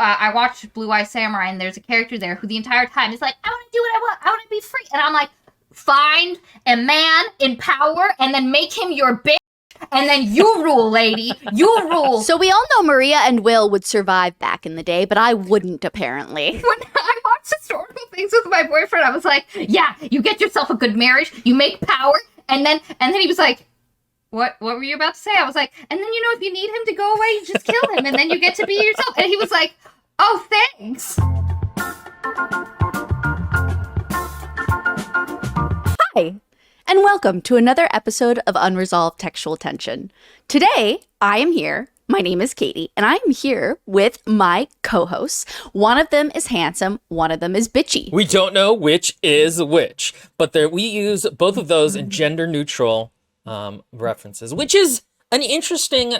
I watched Blue Eye Samurai, and there's a character there who the entire time is like, I want to do what I want. I want to be free. And I'm like, find a man in power and then make him your bitch. And then you rule, lady. You rule. So we all know Maria and Will would survive back in the day, but I wouldn't, apparently. When I watched historical things with my boyfriend, I was like, yeah, you get yourself a good marriage, you make power, and then he was like, What were you about to say? I was like, and then, if you need him to go away, you just kill him, and then you get to be yourself. And he was like, oh, thanks. Hi, and welcome to another episode of Unresolved Textual Tension. Today, I am here. My name is Katie, and I'm here with my co-hosts. One of them is handsome, one of them is bitchy. We don't know which is which, but we use both of those in gender-neutral references, which is an interesting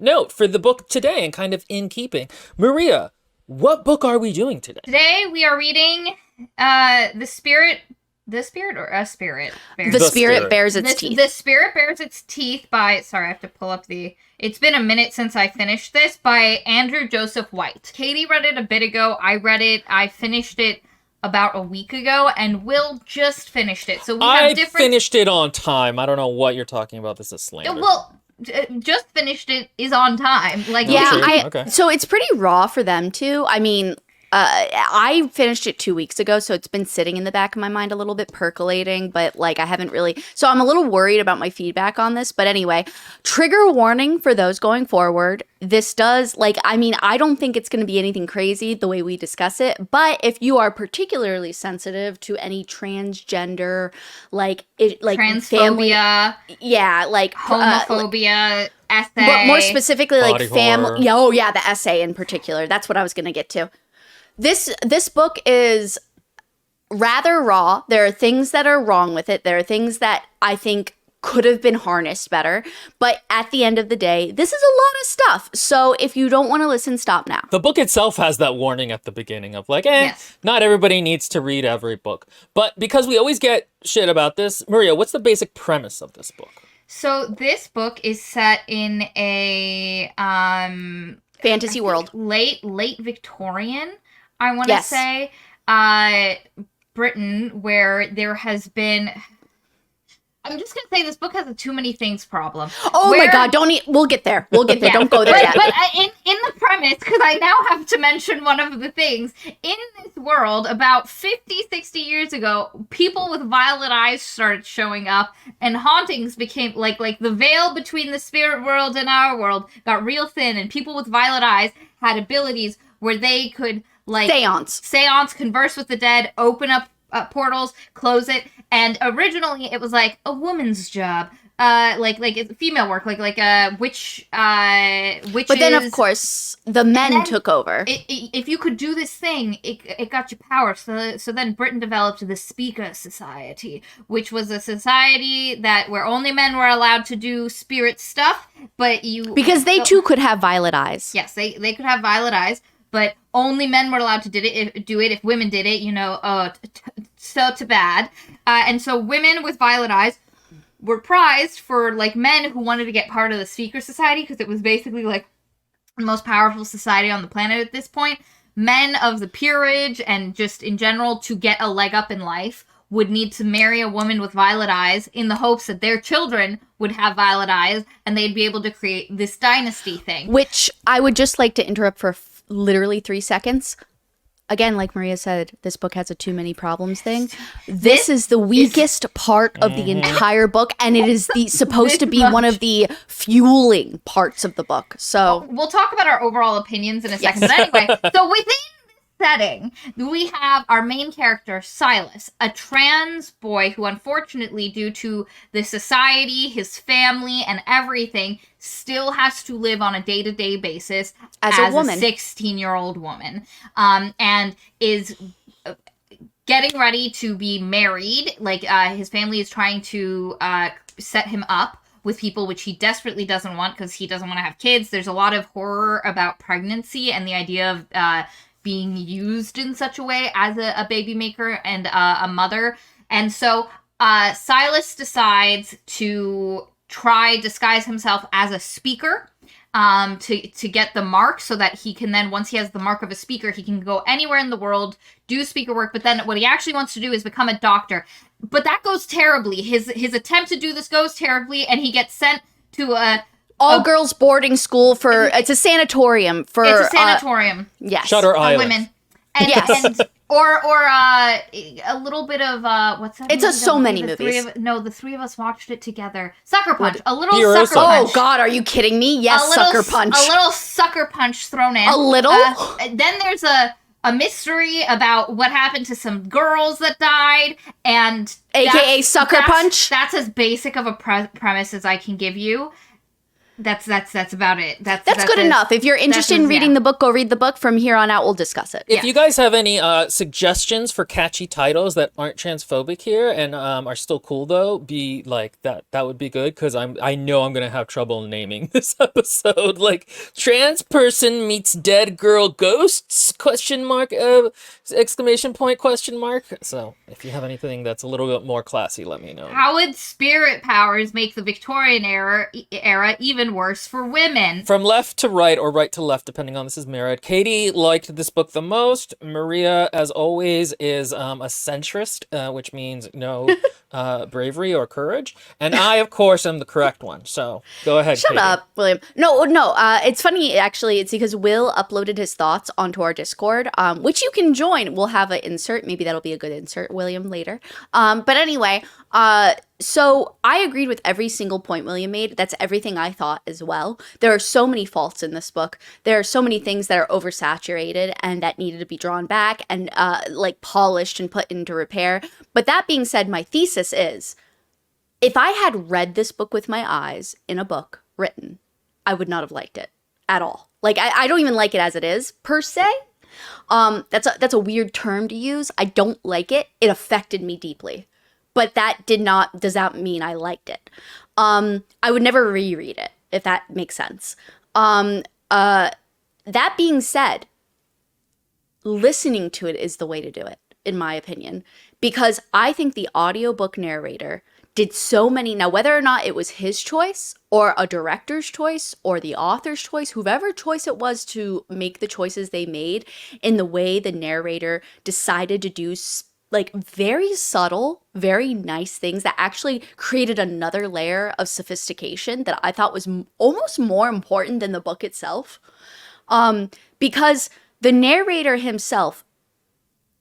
note for the book today and kind of in keeping. Maria, what book are we doing today? Today we are reading The Spirit bears its teeth. The Spirit Bears Its Teeth by, sorry, I have to pull up it's been a minute since I finished this, by Andrew Joseph White. Katie read it a bit ago. I finished it about a week ago, and Will just finished it. So I finished it on time. I don't know what you're talking about. This is slander. Well, just finished it is on time. Okay. So it's pretty raw for them too. I mean, I finished it 2 weeks ago, so it's been sitting in the back of my mind a little bit, percolating, but I haven't really, so I'm a little worried about my feedback on this. But anyway, trigger warning for those going forward. This does, I don't think it's going to be anything crazy the way we discuss it, but if you are particularly sensitive to any transgender, transphobia, family, homophobia, essay, but more specifically, body family, horror. The essay in particular, that's what I was going to get to. This book is rather raw. There are things that are wrong with it. There are things that I think could have been harnessed better. But at the end of the day, this is a lot of stuff. So if you don't want to listen, stop now. The book itself has that warning at the beginning of yes. Not everybody needs to read every book. But because we always get shit about this, Maria, what's the basic premise of this book? So this book is set in a fantasy world. Late Victorian, I want to say, Britain, where there has been, I'm just going to say this book has a too many things problem. Oh my God, we'll get there. Yeah. Don't go there yet. But in the premise, because I now have to mention one of the things, in this world, about 50, 60 years ago, people with violet eyes started showing up, and hauntings became, like the veil between the spirit world and our world got real thin, and people with violet eyes had abilities where they could, seance, converse with the dead, open up portals, close it, and originally it was a woman's job, it's female work, witch. But then of course the men took over. If you could do this thing, it got you power. So then Britain developed the Speaker Society, which was a society where only men were allowed to do spirit stuff, because they too could have violet eyes. Yes, they could have violet eyes. But only men were allowed to do it. If women did it, so too bad. And so women with violet eyes were prized for men who wanted to get part of the Speaker Society, because it was basically the most powerful society on the planet at this point. Men of the peerage and just in general to get a leg up in life would need to marry a woman with violet eyes in the hopes that their children would have violet eyes and they'd be able to create this dynasty thing. Which I would just like to interrupt for literally 3 seconds. Again, like Maria said, this book has a too many problems thing. This is the weakest part of the entire book, and it is supposed to be one of the fueling parts of the book. So we'll talk about our overall opinions in a second. But anyway, so within this setting, we have our main character, Silas, a trans boy who unfortunately, due to the society, his family, and everything, still has to live on a day-to-day basis as a woman, 16-year-old woman, and is getting ready to be married. His family is trying to set him up with people, which he desperately doesn't want because he doesn't want to have kids. There's a lot of horror about pregnancy and the idea of being used in such a way as a baby maker and a mother. And so Silas decides to disguise himself as a speaker to get the mark, so that he can then, once he has the mark of a speaker, he can go anywhere in the world, do speaker work. But then what he actually wants to do is become a doctor. But that goes terribly. His attempt to do this goes terribly, and he gets sent to a all-girls boarding school for, it's a sanatorium for... It's a sanatorium. Yes. Shutter For Island. women. And, Yes. and or a little bit of what's that? It's movie so that many the movies. The three of us watched it together. Sucker Punch. A little Hero Sucker Punch. Punch. Oh, God, are you kidding me? Yes, A little Sucker Punch. A little Sucker Punch thrown in. A little? Then there's a mystery about what happened to some girls that died, and AKA Sucker Punch? That's as basic of a premise as I can give you. That's about it. That's good it. enough. If you're interested in reading the book, go read the book. From here on out, we'll discuss it. If you guys have any suggestions for catchy titles that aren't transphobic here and are still cool though, be like that would be good, because I know I'm gonna have trouble naming this episode. Like trans person meets dead girl ghosts ? Exclamation point ? So if you have anything that's a little bit more classy, let me know. How would spirit powers make the Victorian era even worse for women? From left to right, or right to left, depending on this is mirrored. Katie liked this book the most. Maria, as always, is a centrist, which means no bravery or courage. And I, of course, am the correct one. So go ahead, Shut Katie. up, William. No. It's funny, actually. It's because Will uploaded his thoughts onto our Discord, which you can join. We'll have an insert. Maybe that'll be a good insert, William, later. But anyway, so I agreed with every single point William made. That's everything I thought as well. There are so many faults in this book. There are so many things that are oversaturated and that needed to be drawn back and like polished and put into repair. But that being said, my thesis is, if I had read this book with my eyes in a book written, I would not have liked it at all. Like I don't even like it as it is per se. That's a weird term to use. I don't like it. It affected me deeply. But that does not mean I liked it. I would never reread it, if that makes sense. That being said, listening to it is the way to do it, in my opinion. Because I think the audiobook narrator did so many, now whether or not it was his choice, or a director's choice, or the author's choice, whoever choice it was to make the choices they made, in the way the narrator decided to do like very subtle, very nice things that actually created another layer of sophistication that I thought was almost more important than the book itself. Because the narrator himself,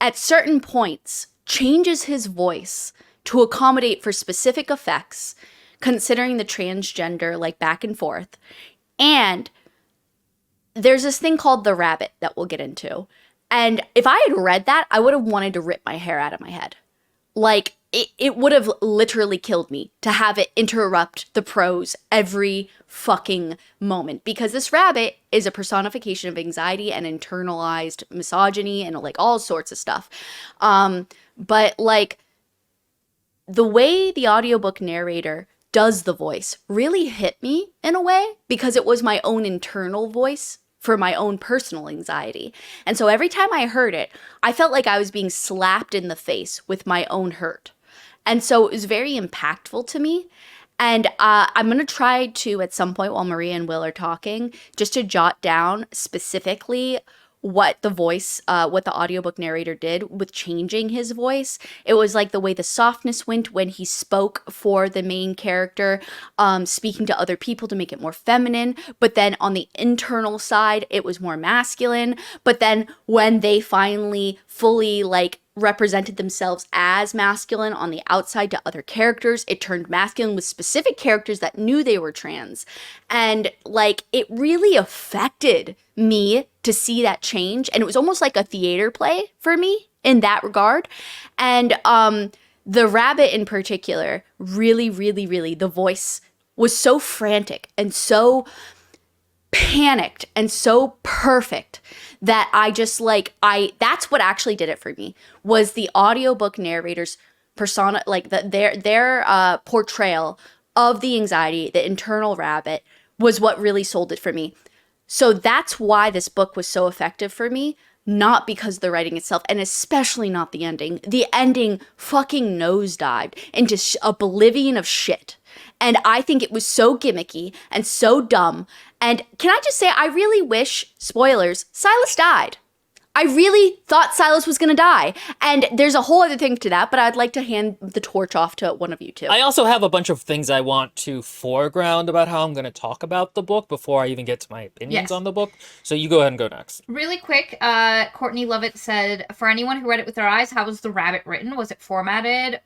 at certain points, changes his voice to accommodate for specific effects, considering the transgender, like back and forth. And there's this thing called the rabbit that we'll get into. And if I had read that, I would have wanted to rip my hair out of my head. Like, it would have literally killed me to have it interrupt the prose every fucking moment. Because this rabbit is a personification of anxiety and internalized misogyny and, like, all sorts of stuff. But, like, the way the audiobook narrator does the voice really hit me in a way, because it was my own internal voice for my own personal anxiety. And so every time I heard it, I felt like I was being slapped in the face with my own hurt. And so it was very impactful to me. And I'm going to try to, at some point while Maria and Will are talking, just to jot down specifically what the audiobook narrator did with changing his voice. It was like the way the softness went when he spoke for the main character, speaking to other people to make it more feminine. But then on the internal side, it was more masculine. But then when they finally fully like represented themselves as masculine on the outside to other characters, it turned masculine with specific characters that knew they were trans. And like, it really affected me to see that change. And it was almost like a theater play for me in that regard. And the rabbit in particular, really, really, really, the voice was so frantic and so panicked and so perfect that I just that's what actually did it for me, was the audiobook narrator's persona, like their portrayal of the anxiety, the internal rabbit, was what really sold it for me. So that's why this book was so effective for me, not because of the writing itself, and especially not the ending. The ending fucking nosedived into oblivion of shit. And I think it was so gimmicky and so dumb And can I just say, I really wish, spoilers, Silas died. I really thought Silas was going to die. And there's a whole other thing to that, but I'd like to hand the torch off to one of you two. I also have a bunch of things I want to foreground about how I'm going to talk about the book before I even get to my opinions on the book. So you go ahead and go next. Really quick, Courtney Lovett said, for anyone who read it with their eyes, how was the rabbit written? Was it formatted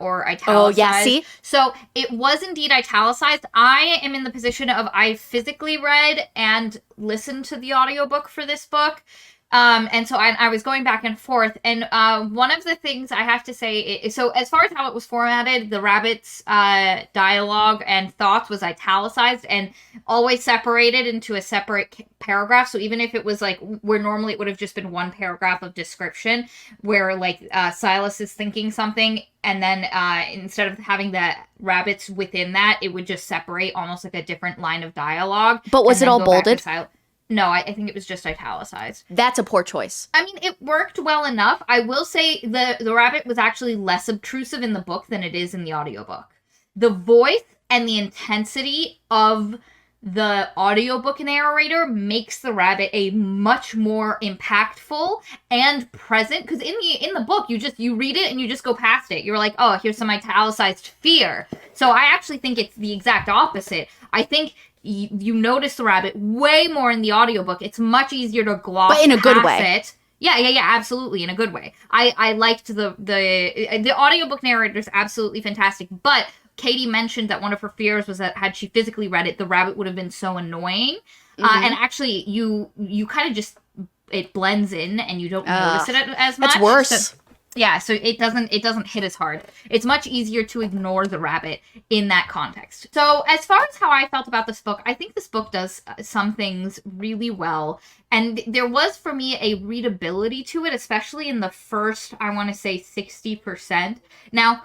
or italicized? Oh, yeah, see? So it was indeed italicized. I am in the position of I physically read and listened to the audiobook for this book. And so I was going back and forth, and one of the things I have to say, so as far as how it was formatted, the rabbit's dialogue and thoughts was italicized and always separated into a separate paragraph. So even if it was like where normally it would have just been one paragraph of description, where like Silas is thinking something, and then instead of having the rabbits within that, it would just separate almost like a different line of dialogue. But was it all bolded? No, I think it was just italicized. That's a poor choice. I mean, it worked well enough. I will say the rabbit was actually less obtrusive in the book than it is in the audiobook. The voice and the intensity of the audiobook narrator makes the rabbit a much more impactful and present, because in the book you read it and you just go past it. You're like, oh, here's some italicized fear. So I actually think it's the exact opposite. I think you notice the rabbit way more in the audiobook. It's much easier to gloss but in a good past way. it. Yeah, absolutely, in a good way. I liked the audiobook narrator is absolutely fantastic, but Katie mentioned that one of her fears was that had she physically read it, the rabbit would have been so annoying. And actually, you kind of just, it blends in and you don't notice it as much. That's worse. So it doesn't hit as hard. It's much easier to ignore the rabbit in that context. So as far as how I felt about this book, I think this book does some things really well. And there was, for me, a readability to it, especially in the first, I want to say, 60%. Now,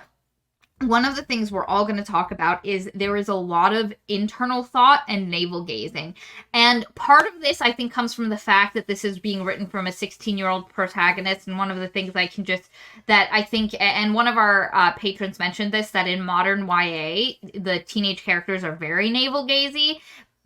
one of the things we're all going to talk about is there is a lot of internal thought and navel gazing. And part of this, I think, comes from the fact that this is being written from a 16-year-old protagonist. And one of the things and one of our patrons mentioned this, that in modern YA, the teenage characters are very navel gazy.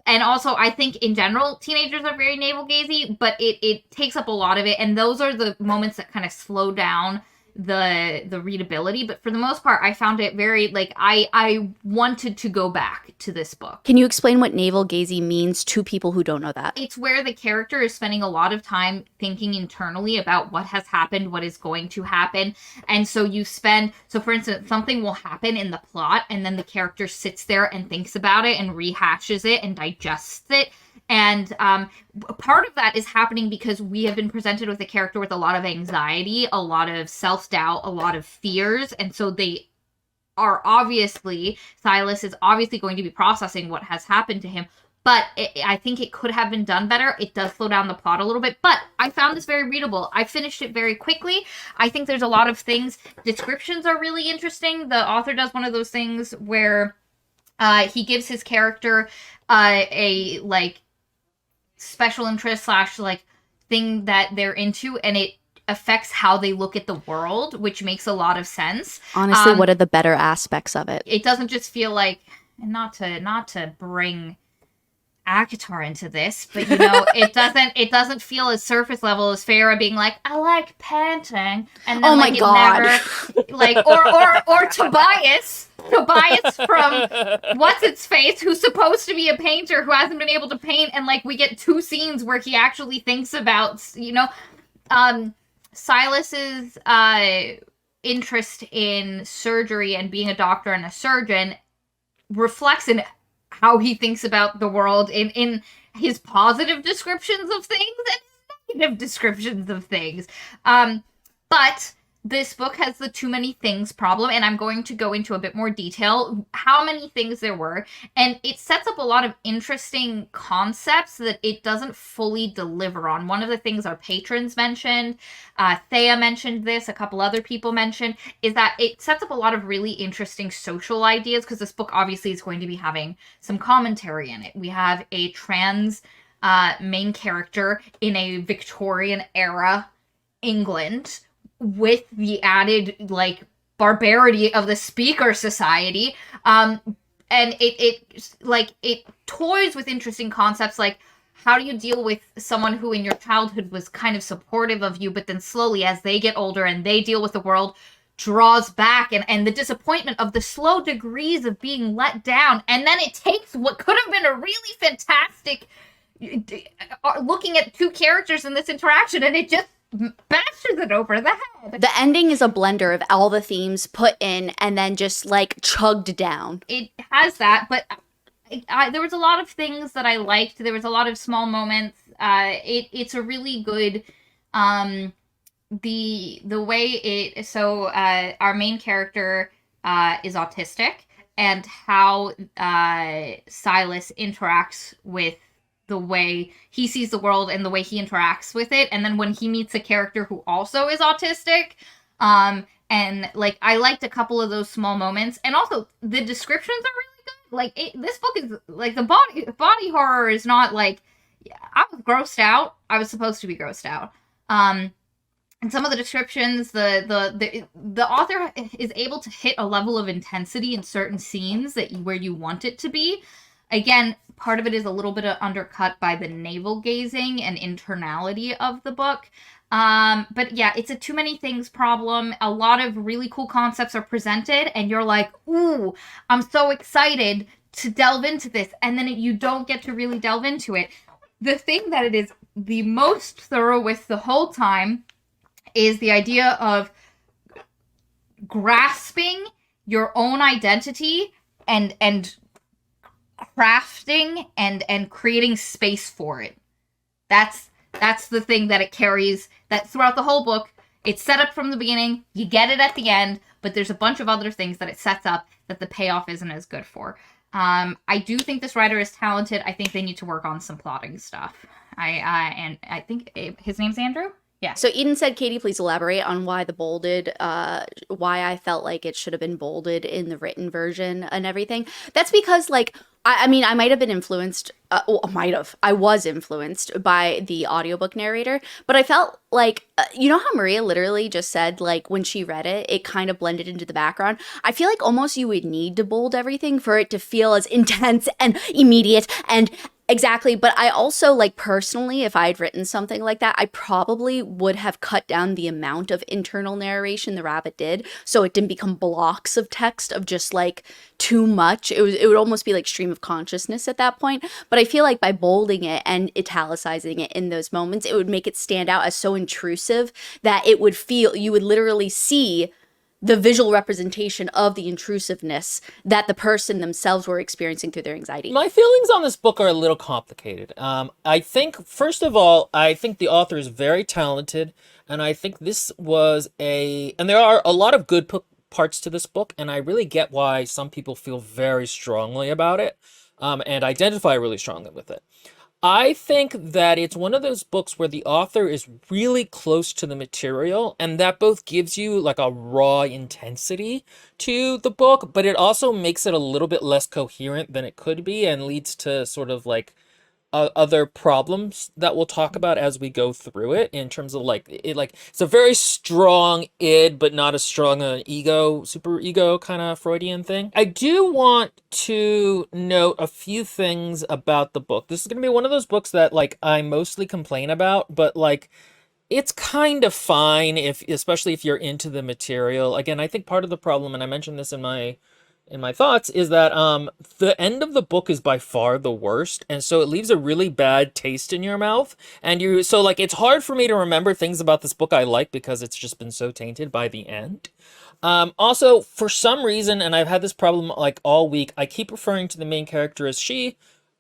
And also, I think in general, teenagers are very navel gazy, but it takes up a lot of it. And those are the moments that kind of slow down the readability, but for the most part I found it very, like, I wanted to go back to this book. Can you explain what navel gazing means to people who don't know that? It's where the character is spending a lot of time thinking internally about what has happened, what is going to happen, and so for instance, something will happen in the plot and then the character sits there and thinks about it and rehashes it and digests it. And part of that is happening because we have been presented with a character with a lot of anxiety, a lot of self-doubt, a lot of fears. And so Silas is obviously going to be processing what has happened to him. But I think it could have been done better. It does slow down the plot a little bit. But I found this very readable. I finished it very quickly. I think there's a lot of things. Descriptions are really interesting. The author does one of those things where he gives his character a, like, special interest / thing that they're into, and it affects how they look at the world, which makes a lot of sense. Honestly, what are the better aspects of it? It doesn't just feel like, and not to bring ACOTAR into this, but it doesn't feel as surface level as Farah being like, I like panting, and then oh my god, never, like, or Tobias from What's Its Face, who's supposed to be a painter who hasn't been able to paint, and like we get 2 scenes where he actually thinks about, Silas's interest in surgery and being a doctor and a surgeon reflects in how he thinks about the world in his positive descriptions of things and negative descriptions of things. But this book has the too many things problem, and I'm going to go into a bit more detail how many things there were, and it sets up a lot of interesting concepts that it doesn't fully deliver on. One of the things our patrons mentioned, Thea mentioned this, a couple other people mentioned, is that it sets up a lot of really interesting social ideas, because this book obviously is going to be having some commentary in it. We have a trans main character in a Victorian era England, with the added, like, barbarity of the speaker society. and it toys with interesting concepts like how do you deal with someone who in your childhood was kind of supportive of you, but then slowly as they get older and they deal with the world, draws back, and the disappointment of the slow degrees of being let down. And then it takes what could have been a really fantastic looking at two characters in this interaction, and it just bashes it over the head. The ending is a blender of all the themes put in and then just like chugged down. It has that, but there was a lot of things that I liked. There was a lot of small moments. It's a really good the way it our main character is autistic, and how Silas interacts with the way he sees the world and the way he interacts with it, and then when he meets a character who also is autistic, and like I liked a couple of those small moments, and also the descriptions are really good. Like this book is like the body horror is not like I was grossed out. I was supposed to be grossed out. And some of the descriptions, the author is able to hit a level of intensity in certain scenes where you want it to be. Again, part of it is a little bit undercut by the navel gazing and internality of the book. But yeah, it's a too many things problem. A lot of really cool concepts are presented, and you're like, ooh, I'm so excited to delve into this. And then you don't get to really delve into it. The thing that it is the most thorough with the whole time is the idea of grasping your own identity and crafting and creating space for it. That's the thing that it carries, that throughout the whole book. It's set up from the beginning, you get it at the end, but there's a bunch of other things that it sets up that the payoff isn't as good for. I do think this writer is talented. I think they need to work on some plotting stuff. I think his name's Andrew? Yeah. So Eden said, Katie, please elaborate on why the bolded, why I felt like it should have been bolded in the written version and everything. That's because, like, I mean, I might have been influenced, I was influenced by the audiobook narrator, but I felt like, you know how Maria literally just said, like, when she read it, it kind of blended into the background. I feel like almost you would need to bold everything for it to feel as intense and immediate and exactly. But I also, like, personally, if I had written something like that, I probably would have cut down the amount of internal narration the rabbit did, so it didn't become blocks of text of just, like, too much. It would almost be like stream of consciousness at that point. But I feel like by bolding it and italicizing it in those moments, it would make it stand out as so intrusive that it would feel, you would literally see the visual representation of the intrusiveness that the person themselves were experiencing through their anxiety. My feelings on this book are a little complicated. I think, first of all, I think the author is very talented, and I think this was and there are a lot of good parts to this book, and I really get why some people feel very strongly about it, and identify really strongly with it. I think that it's one of those books where the author is really close to the material, and that both gives you like a raw intensity to the book, but it also makes it a little bit less coherent than it could be and leads to sort of like other problems that we'll talk about as we go through it, in terms of like it's a very strong id but not as strong an ego, super ego kind of Freudian thing. I do want to note a few things about the book. This is going to be one of those books that like I mostly complain about, but like it's kind of fine especially if you're into the material. Again, I think part of the problem, and I mentioned this in my thoughts, is that the end of the book is by far the worst, and so it leaves a really bad taste in your mouth, and so like it's hard for me to remember things about this book I like because it's just been so tainted by the end. Also, for some reason, and I've had this problem like all week, I keep referring to the main character as she.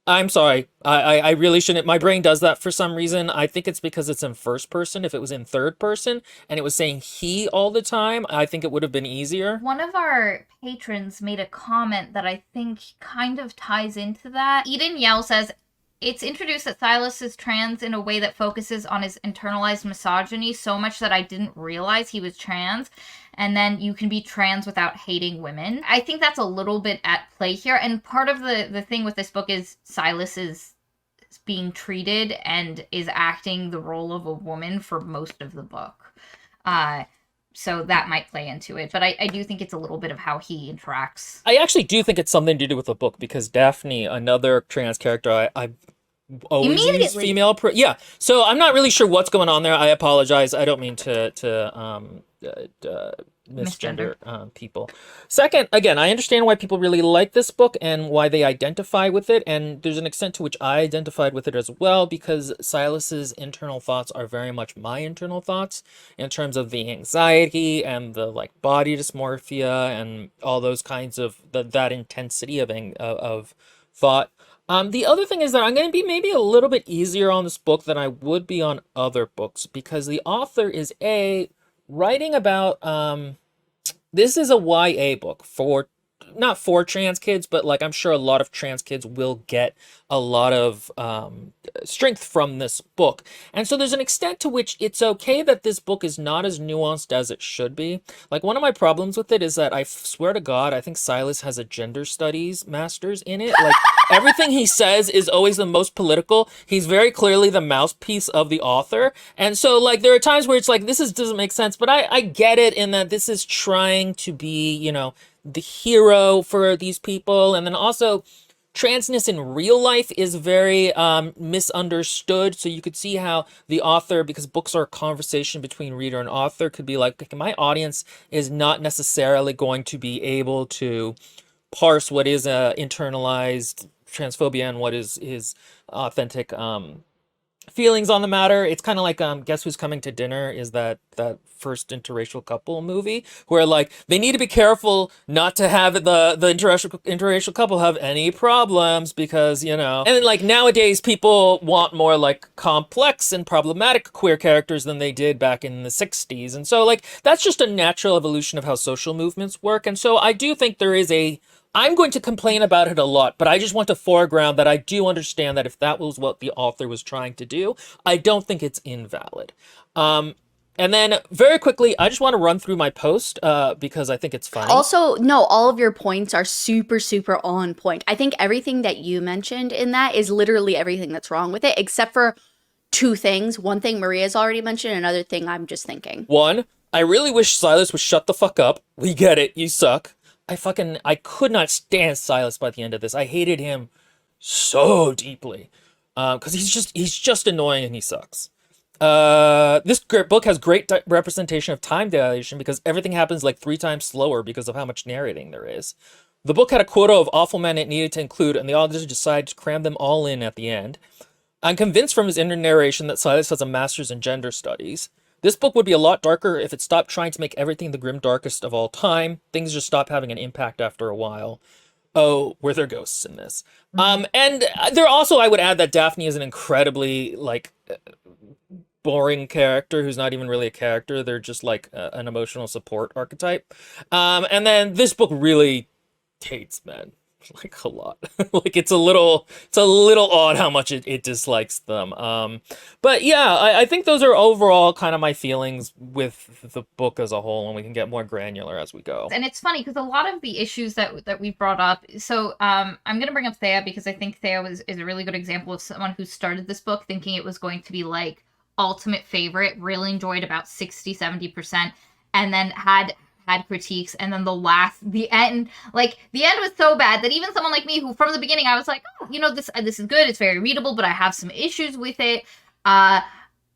I'm sorry, I really shouldn't. My brain does that for some reason. I think it's because it's in first person. If it was in third person and it was saying he all the time, I think it would have been easier. One of our patrons made a comment that I think kind of ties into that. Eden Yell says, it's introduced that Silas is trans in a way that focuses on his internalized misogyny so much that I didn't realize he was trans. And then you can be trans without hating women. I think that's a little bit at play here. And part of the thing with this book is Silas is being treated and is acting the role of a woman for most of the book. So that might play into it. But I do think it's a little bit of how he interacts. I actually do think it's something to do with the book because Daphne, another trans character, I always use Immediately. female. Yeah, so I'm not really sure what's going on there. I apologize. I don't mean to misgender people. Second, again, I understand why people really like this book and why they identify with it, and there's an extent to which I identified with it as well because Silas's internal thoughts are very much my internal thoughts in terms of the anxiety and the like body dysmorphia and all those kinds of that intensity of thought. The other thing is that I'm going to be maybe a little bit easier on this book than I would be on other books because the author is writing about this is a YA book for not for trans kids, but like I'm sure a lot of trans kids will get a lot of strength from this book. And so there's an extent to which it's okay that this book is not as nuanced as it should be. Like one of my problems with it is that I swear to God, I think Silas has a gender studies master's in it. Like everything he says is always the most political. He's very clearly the mouthpiece of the author. And so like there are times where it's like, doesn't make sense, but I get it in that this is trying to be, you know, the hero for these people. And then also transness in real life is very misunderstood. So you could see how the author, because books are a conversation between reader and author, could be like, my audience is not necessarily going to be able to parse what is internalized transphobia and what is authentic feelings on the matter. It's kind of like Guess Who's Coming to Dinner is that first interracial couple movie where like they need to be careful not to have the interracial couple have any problems because, you know, and then like nowadays people want more like complex and problematic queer characters than they did back in the 60s. And so like that's just a natural evolution of how social movements work. And so I do think I'm going to complain about it a lot, but I just want to foreground that I do understand that if that was what the author was trying to do, I don't think it's invalid. And then very quickly, I just want to run through my post because I think it's funny. Also, no, all of your points are super, super on point. I think everything that you mentioned in that is literally everything that's wrong with it, except for two things. One thing Maria's already mentioned, another thing I'm just thinking. One, I really wish Silas would shut the fuck up. We get it. You suck. I could not stand Silas by the end of this. I hated him so deeply because he's just annoying and he sucks. This book has great representation of time dilation because everything happens like 3 times slower because of how much narrating there is. The book had a quota of awful men it needed to include, and the authors decided to cram them all in at the end. I'm convinced from his inner narration that Silas has a master's in gender studies. This book would be a lot darker if it stopped trying to make everything the grim darkest of all time. Things just stop having an impact after a while. Oh, were there ghosts in this? And there also, I would add that Daphne is an incredibly, like, boring character who's not even really a character. They're just, like, an emotional support archetype. And then this book really hates men. Like a lot. Like it's a little odd how much it dislikes them. But yeah, I think those are overall kind of my feelings with the book as a whole, and we can get more granular as we go. And it's funny because a lot of the issues that we've brought up, so I'm going to bring up Thea because I think Thea is a really good example of someone who started this book thinking it was going to be like ultimate favorite, really enjoyed about 60-70%, and then had critiques, and then the end was so bad that even someone like me, who from the beginning I was like, oh, you know, this is good, it's very readable, but I have some issues with it, and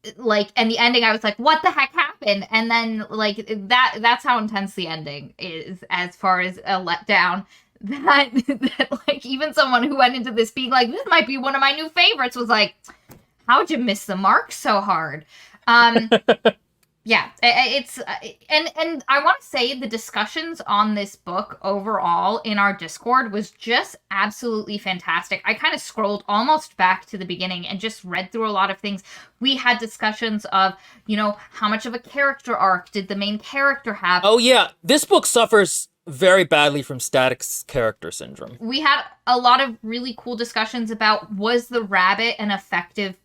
the ending I was like, what the heck happened? And then like that's how intense the ending is as far as a letdown, that like even someone who went into this being like, this might be one of my new favorites, was like, how'd you miss the mark so hard? Yeah, it's and I want to say the discussions on this book overall in our Discord was just absolutely fantastic. I kind of scrolled almost back to the beginning and just read through a lot of things. We had discussions of, you know, how much of a character arc did the main character have? Oh yeah, this book suffers very badly from static character syndrome. We had a lot of really cool discussions about, was the rabbit an effective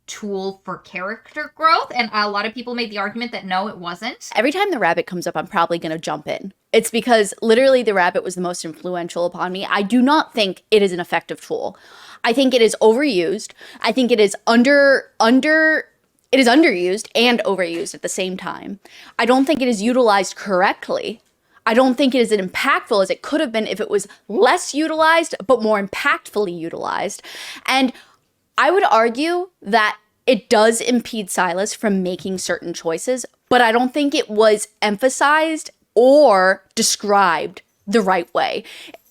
tool for character growth? And a lot of people made the argument that no, it wasn't. Every time the rabbit comes up, I'm probably going to jump in. It's because literally the rabbit was the most influential upon me. I do not think it is an effective tool. I think it is overused. I think it is It is underused and overused at the same time. I don't think it is utilized correctly. I don't think it is as impactful as it could have been if it was less utilized, but more impactfully utilized. And I would argue that it does impede Silas from making certain choices, but I don't think it was emphasized or described the right way.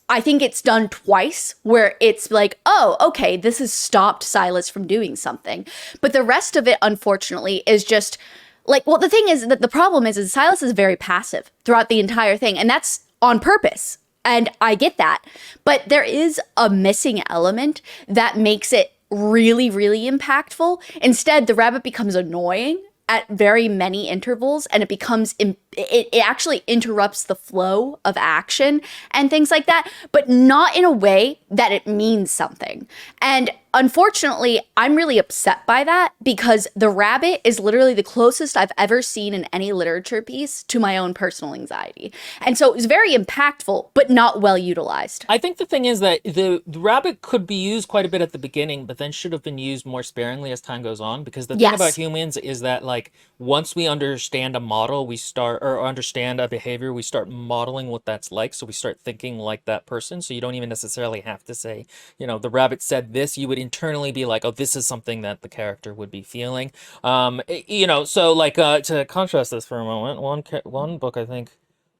I think it's done twice where it's like, oh, okay, this has stopped Silas from doing something. But the rest of it, unfortunately, is just like, well, the thing is that the problem is Silas is very passive throughout the entire thing, and that's on purpose. And I get that. But there is a missing element that makes it really, really impactful. Instead, the rabbit becomes annoying at very many intervals, and it becomes it actually interrupts the flow of action and things like that, but not in a way that it means something. And unfortunately, I'm really upset by that because the rabbit is literally the closest I've ever seen in any literature piece to my own personal anxiety. And so it was very impactful, but not well utilized. I think the thing is that the rabbit could be used quite a bit at the beginning, but then should have been used more sparingly as time goes on. Because the thing about humans is that, like, once we understand a model, we start, or understand a behavior, we start modeling what that's like. So we start thinking like that person. So you don't even necessarily have to say, you know, the rabbit said this. You would internally be like, oh, this is something that the character would be feeling. You know, so like to contrast this for a moment, one book I think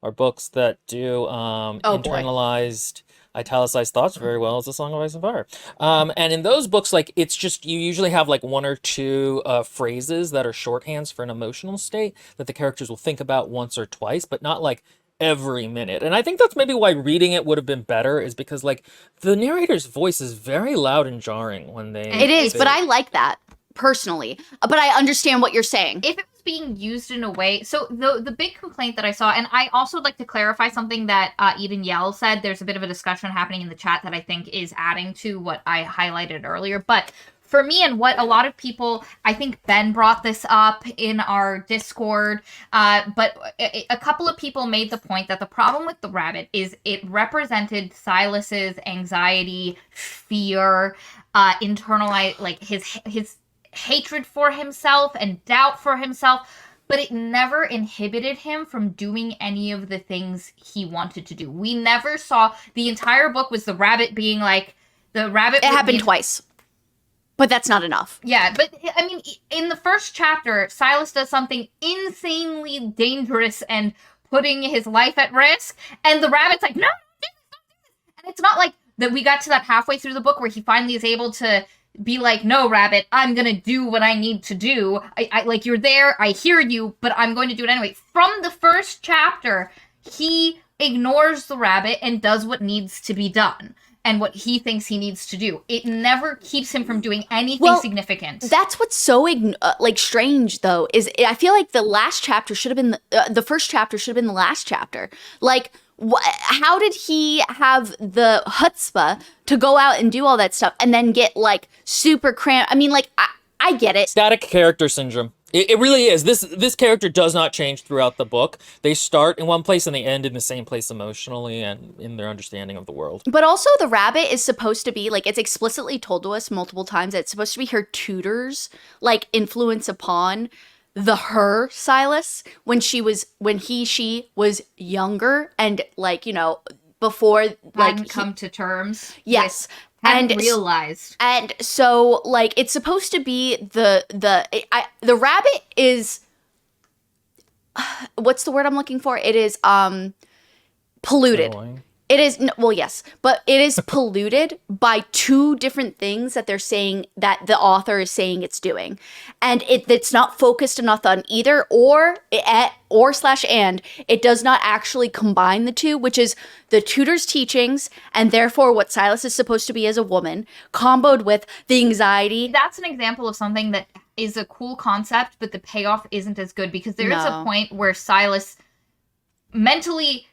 are books that do internalized italicized thoughts very well is A Song of Ice and Fire. And in those books, like, it's just, you usually have like one or two phrases that are shorthands for an emotional state that the characters will think about once or twice, but not like every minute. And I think that's maybe why reading it would have been better, is because like the narrator's voice is very loud and jarring when they... It is, but I like that personally. But I understand what you're saying. If it was being used in a way, so the big complaint that I saw, and I also would like to clarify something that Eden Yell said. There's a bit of a discussion happening in the chat that I think is adding to what I highlighted earlier. But for me, and what a lot of people, I think Ben brought this up in our Discord, but a couple of people made the point that the problem with the rabbit is it represented Silas's anxiety, fear, internalized, like his hatred for himself and doubt for himself, but it never inhibited him from doing any of the things he wanted to do. We never saw, the entire book was the rabbit being like, the rabbit... It happened twice. But that's not enough. Yeah, but I mean, in the first chapter, Silas does something insanely dangerous and putting his life at risk, and the rabbit's like, no, and it's not like that we got to that halfway through the book where he finally is able to be like, no, rabbit, I'm gonna do what I need to do. I like, you're there, I hear you, but I'm going to do it anyway. From the first chapter, he ignores the rabbit and does what needs to be done and what he thinks he needs to do. It never keeps him from doing anything significant. That's what's so strange, though, is I feel like the last chapter should have been the first chapter should have been the last chapter. Like, how did he have the chutzpah to go out and do all that stuff and then get like super cramped? I mean, like, I get it. Static character syndrome. It really is. This character does not change throughout the book. They start in one place and they end in the same place emotionally and in their understanding of the world. But also the rabbit is supposed to be, like, it's explicitly told to us multiple times that it's supposed to be her tutor's, like, influence upon her Silas when she was younger and, like, you know, before, like, hadn't come to terms. Yes. Hadn't realized. And so, like, it's supposed to be the rabbit is, what's the word I'm looking for? It is polluted. Annoying. It is, well, yes, but it is polluted by two different things that they're saying that the author is saying it's doing. And it's not focused enough on either or it does not actually combine the two, which is the tutor's teachings and therefore what Silas is supposed to be as a woman, comboed with the anxiety. That's an example of something that is a cool concept, but the payoff isn't as good because there is a point where Silas mentally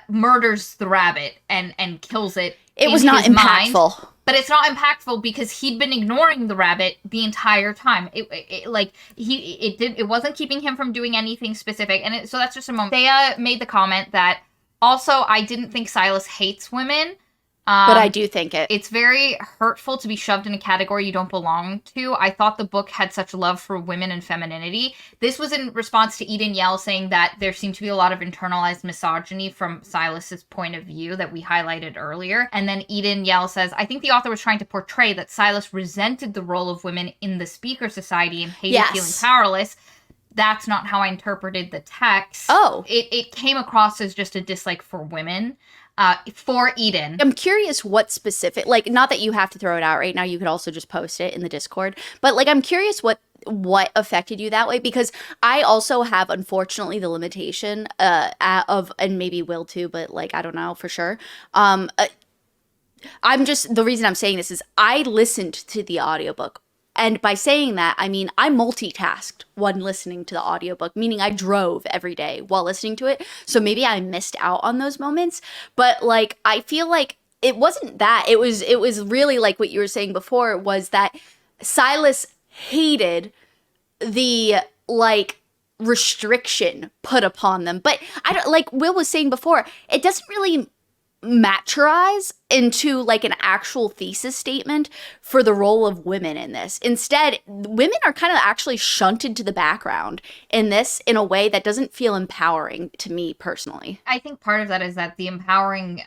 murders the rabbit and kills it. It was not impactful. Mind, but it's not impactful because he'd been ignoring the rabbit the entire time. It wasn't keeping him from doing anything specific. And so that's just a moment. Thea made the comment that also I didn't think Silas hates women. But I do think it. It's very hurtful to be shoved in a category you don't belong to. I thought the book had such love for women and femininity. This was in response to Eden Yell saying that there seemed to be a lot of internalized misogyny from Silas's point of view that we highlighted earlier. And then Eden Yell says, I think the author was trying to portray that Silas resented the role of women in the Speaker Society and hated feeling powerless. That's not how I interpreted the text. Oh. It came across as just a dislike for women. For Eden. I'm curious what specific, like, not that you have to throw it out right now, you could also just post it in the Discord, but like, I'm curious what affected you that way, because I also have, unfortunately, the limitation of, and maybe will too, but like, I don't know for sure. The reason I'm saying this is I listened to the audiobook. And by saying that, I mean, I multitasked when listening to the audiobook, meaning I drove every day while listening to it. So maybe I missed out on those moments. But like, I feel like it wasn't that. It was really like what you were saying before, was that Silas hated the like restriction put upon them. But I don't, like Will was saying before, it doesn't really maturize into like an actual thesis statement for the role of women in this. Instead, women are kind of actually shunted to the background in this in a way that doesn't feel empowering to me personally. I think part of that is that the empowering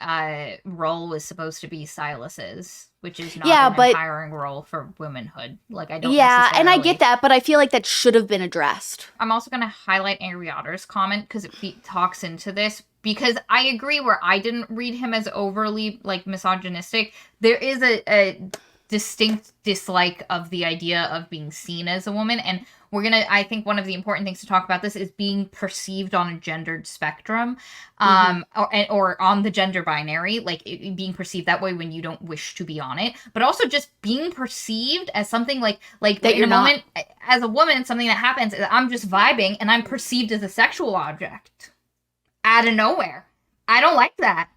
role was supposed to be Silas's, which is not an empowering role for womanhood. Like, I don't and I get that, but I feel like that should have been addressed. I'm also going to highlight Ariada's comment because it talks into this. Because I agree, where I didn't read him as overly, like, misogynistic, there is a distinct dislike of the idea of being seen as a woman. And I think one of the important things to talk about this is being perceived on a gendered spectrum, or on the gender binary, like being perceived that way when you don't wish to be on it, but also just being perceived as something like that in a moment, as a woman, something that happens is I'm just vibing and I'm perceived as a sexual object. Out of nowhere. I don't like that.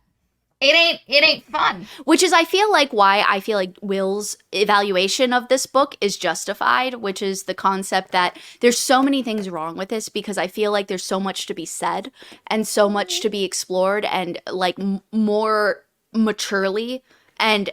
It ain't fun. Which is, I feel like, why I feel like Will's evaluation of this book is justified, which is the concept that there's so many things wrong with this, because I feel like there's so much to be said and so much to be explored and like more maturely and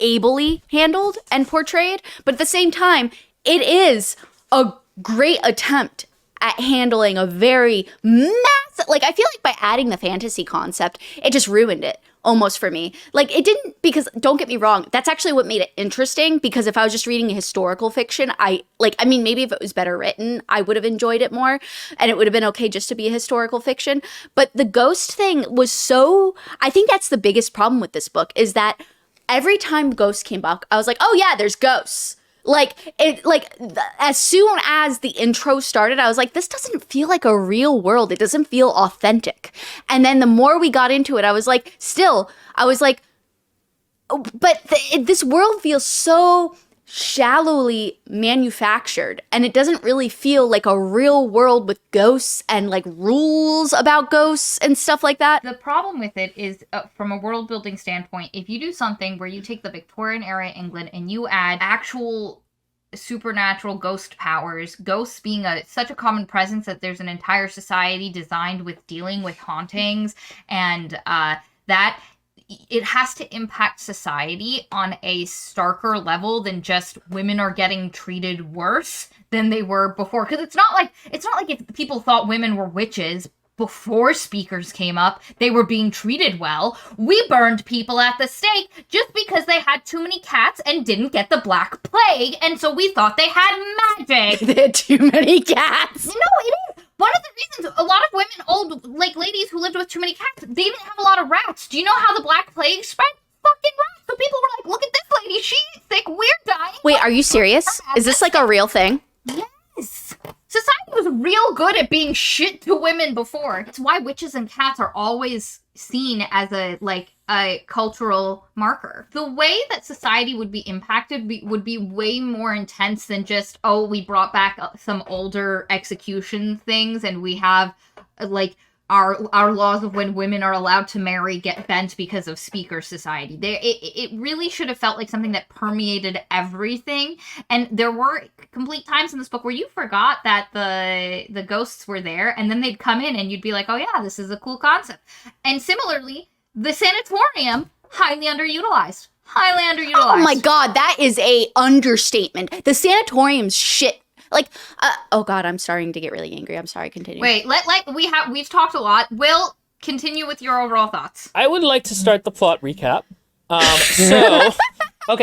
ably handled and portrayed. But at the same time, it is a great attempt at handling a very massive, like, I feel like by adding the fantasy concept, it just ruined it almost for me. Like, it didn't, because don't get me wrong, that's actually what made it interesting, because if I was just reading historical fiction, maybe if it was better written, I would have enjoyed it more, and it would have been okay just to be a historical fiction. But the ghost thing was so, I think that's the biggest problem with this book, is that every time ghosts came up, I was like, oh yeah, there's ghosts. As soon as the intro started, I was like, this doesn't feel like a real world. It doesn't feel authentic. And then the more we got into it, I was like, this world feels so shallowly manufactured, and it doesn't really feel like a real world with ghosts and like rules about ghosts and stuff like that. The problem with it is, from a world building standpoint, if you do something where you take the Victorian era England and you add actual supernatural ghost powers, ghosts being such a common presence that there's an entire society designed with dealing with hauntings, and that it has to impact society on a starker level than just women are getting treated worse than they were before. Because it's not like if people thought women were witches before speakers came up, they were being treated well. We burned people at the stake just because they had too many cats and didn't get the Black Plague, and so we thought they had magic. They had too many cats. No, it is. One of the reasons a lot of women, old, like, ladies who lived with too many cats, they didn't have a lot of rats. Do you know how the Black Plague spread? Fucking rats. So people were like, look at this lady, she's sick, we're dying. Wait, are you serious? Is this like a real thing? Yes. Society was real good at being shit to women before. It's why witches and cats are always seen as a cultural marker. The way that society would be impacted would be way more intense than just, oh, we brought back some older execution things and we have our laws of when women are allowed to marry get bent because of speaker society. It really should have felt like something that permeated everything. And there were complete times in this book where you forgot that the ghosts were there, and then they'd come in and you'd be like, oh yeah, this is a cool concept. And similarly, the sanatorium highly underutilized. Highly underutilized. Oh my god, that is a understatement. The sanatorium's shit. Like, oh god, I'm starting to get really angry. I'm sorry, continue. Wait, we've talked a lot. Will, continue with your overall thoughts. I would like to start the plot recap.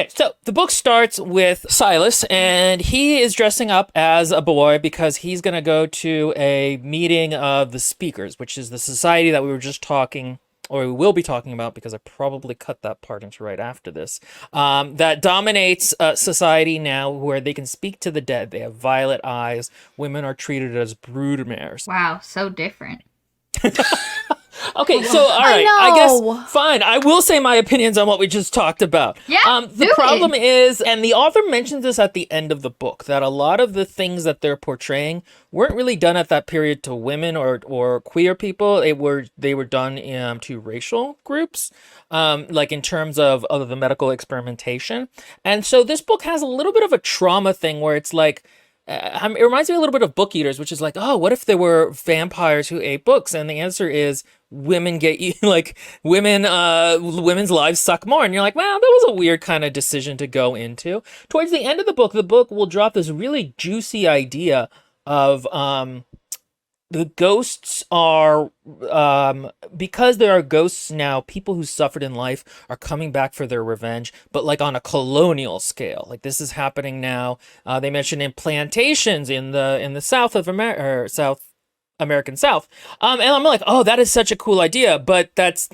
So the book starts with Silas, and he is dressing up as a boy because he's going to go to a meeting of the Speakers, which is the society that we were just talking, or we will be talking about, because I probably cut that part into right after this, that dominates society now, where they can speak to the dead. They have violet eyes. Women are treated as broodmares. Wow, so different. Okay, so all right, I guess fine. I will say my opinions on what we just talked about. Yeah, the problem is, and the author mentions this at the end of the book, that a lot of the things that they're portraying weren't really done at that period to women or queer people. They were done to racial groups, like in terms of the medical experimentation. And so this book has a little bit of a trauma thing where it's like, it reminds me a little bit of Book Eaters, which is like, oh, what if there were vampires who ate books? And the answer is women get like women's lives suck more. And you're like, wow, that was a weird kind of decision to go into. Towards the end of the book will drop this really juicy idea of the ghosts are, because there are ghosts now, people who suffered in life are coming back for their revenge, but like on a colonial scale. Like this is happening now. They mentioned in plantations in the South of America, American South. And I'm like, oh, that is such a cool idea, but that's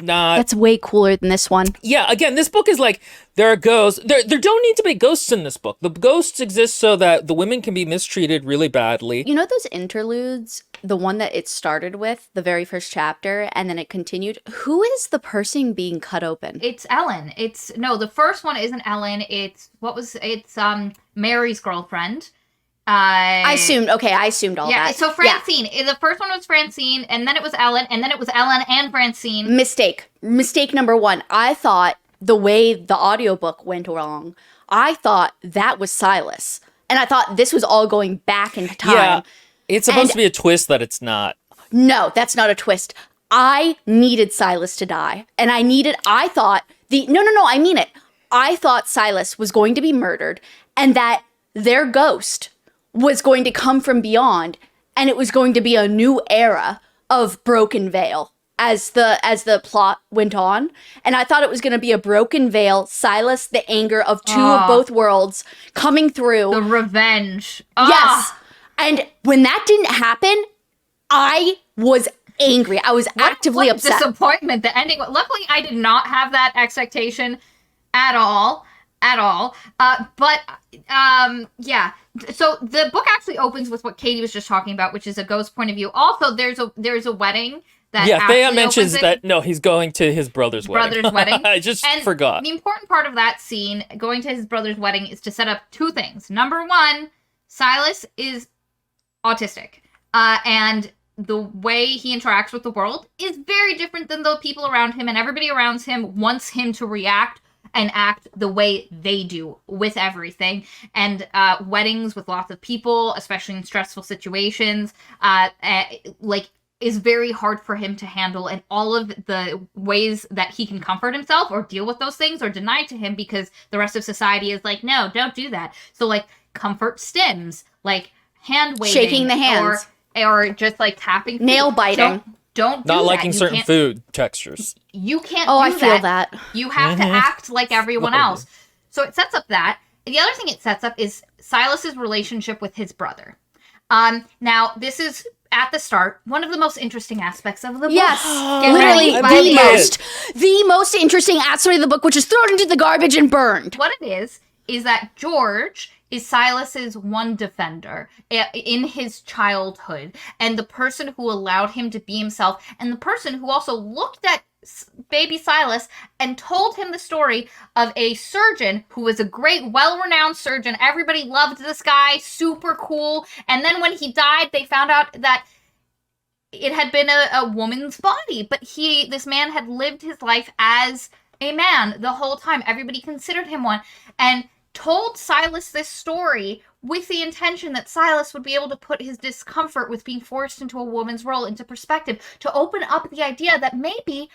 way cooler than this one. Yeah, again, this book is like, there are ghosts. There don't need to be ghosts in this book. The ghosts exist so that the women can be mistreated really badly. You know those interludes, the one that it started with, the very first chapter, and then it continued? Who is the person being cut open? It's Ellen. The first one isn't Ellen. It's Mary's girlfriend. I assumed all that. Yeah, so Francine. Yeah. The first one was Francine, and then it was Ellen, and then it was Ellen and Francine. Mistake number one. I thought the way the audiobook went wrong, I thought that was Silas. And I thought this was all going back in time. Yeah, it's supposed to be a twist that it's not. No, that's not a twist. I needed Silas to die. And I mean it. I thought Silas was going to be murdered, and that their ghost was going to come from beyond, and it was going to be a new era of Broken Veil as the plot went on. And I thought it was going to be a Broken Veil, Silas, the anger of two of both worlds coming through. The revenge. Yes. And when that didn't happen, I was angry. I was actively upset. Disappointment. The ending. Luckily, I did not have that expectation at all. Yeah. So the book actually opens with what Katie was just talking about, which is a ghost point of view. Also, there's a wedding that Thea mentions that he's going to his brother's wedding. I just forgot. The important part of that scene, going to his brother's wedding, is to set up two things. Number one, Silas is autistic, and the way he interacts with the world is very different than the people around him, and everybody around him wants him to react and act the way they do with everything. And weddings with lots of people, especially in stressful situations, is very hard for him to handle. And all of the ways that he can comfort himself or deal with those things are denied to him because the rest of society is like, no, don't do that. So like comfort stims, like hand waving, shaking the hands, or just like tapping, nail biting. Don't do not that. liking certain food textures. You can't do that. I feel that. You have to act like everyone else. So it sets up that. The other thing it sets up is Silas's relationship with his brother. Now, this is, at the start, one of the most interesting aspects of the book. Yes, literally the most interesting aspect of the book, which is thrown into the garbage and burned. What it is that George is Silas's one defender in his childhood, and the person who allowed him to be himself, and the person who also looked at baby Silas and told him the story of a surgeon who was a great, well-renowned surgeon. Everybody loved this guy, super cool. And then when he died, they found out that it had been a woman's body, but this man had lived his life as a man the whole time. Everybody considered him one, and told Silas this story with the intention that Silas would be able to put his discomfort with being forced into a woman's role into perspective, to open up the idea that maybe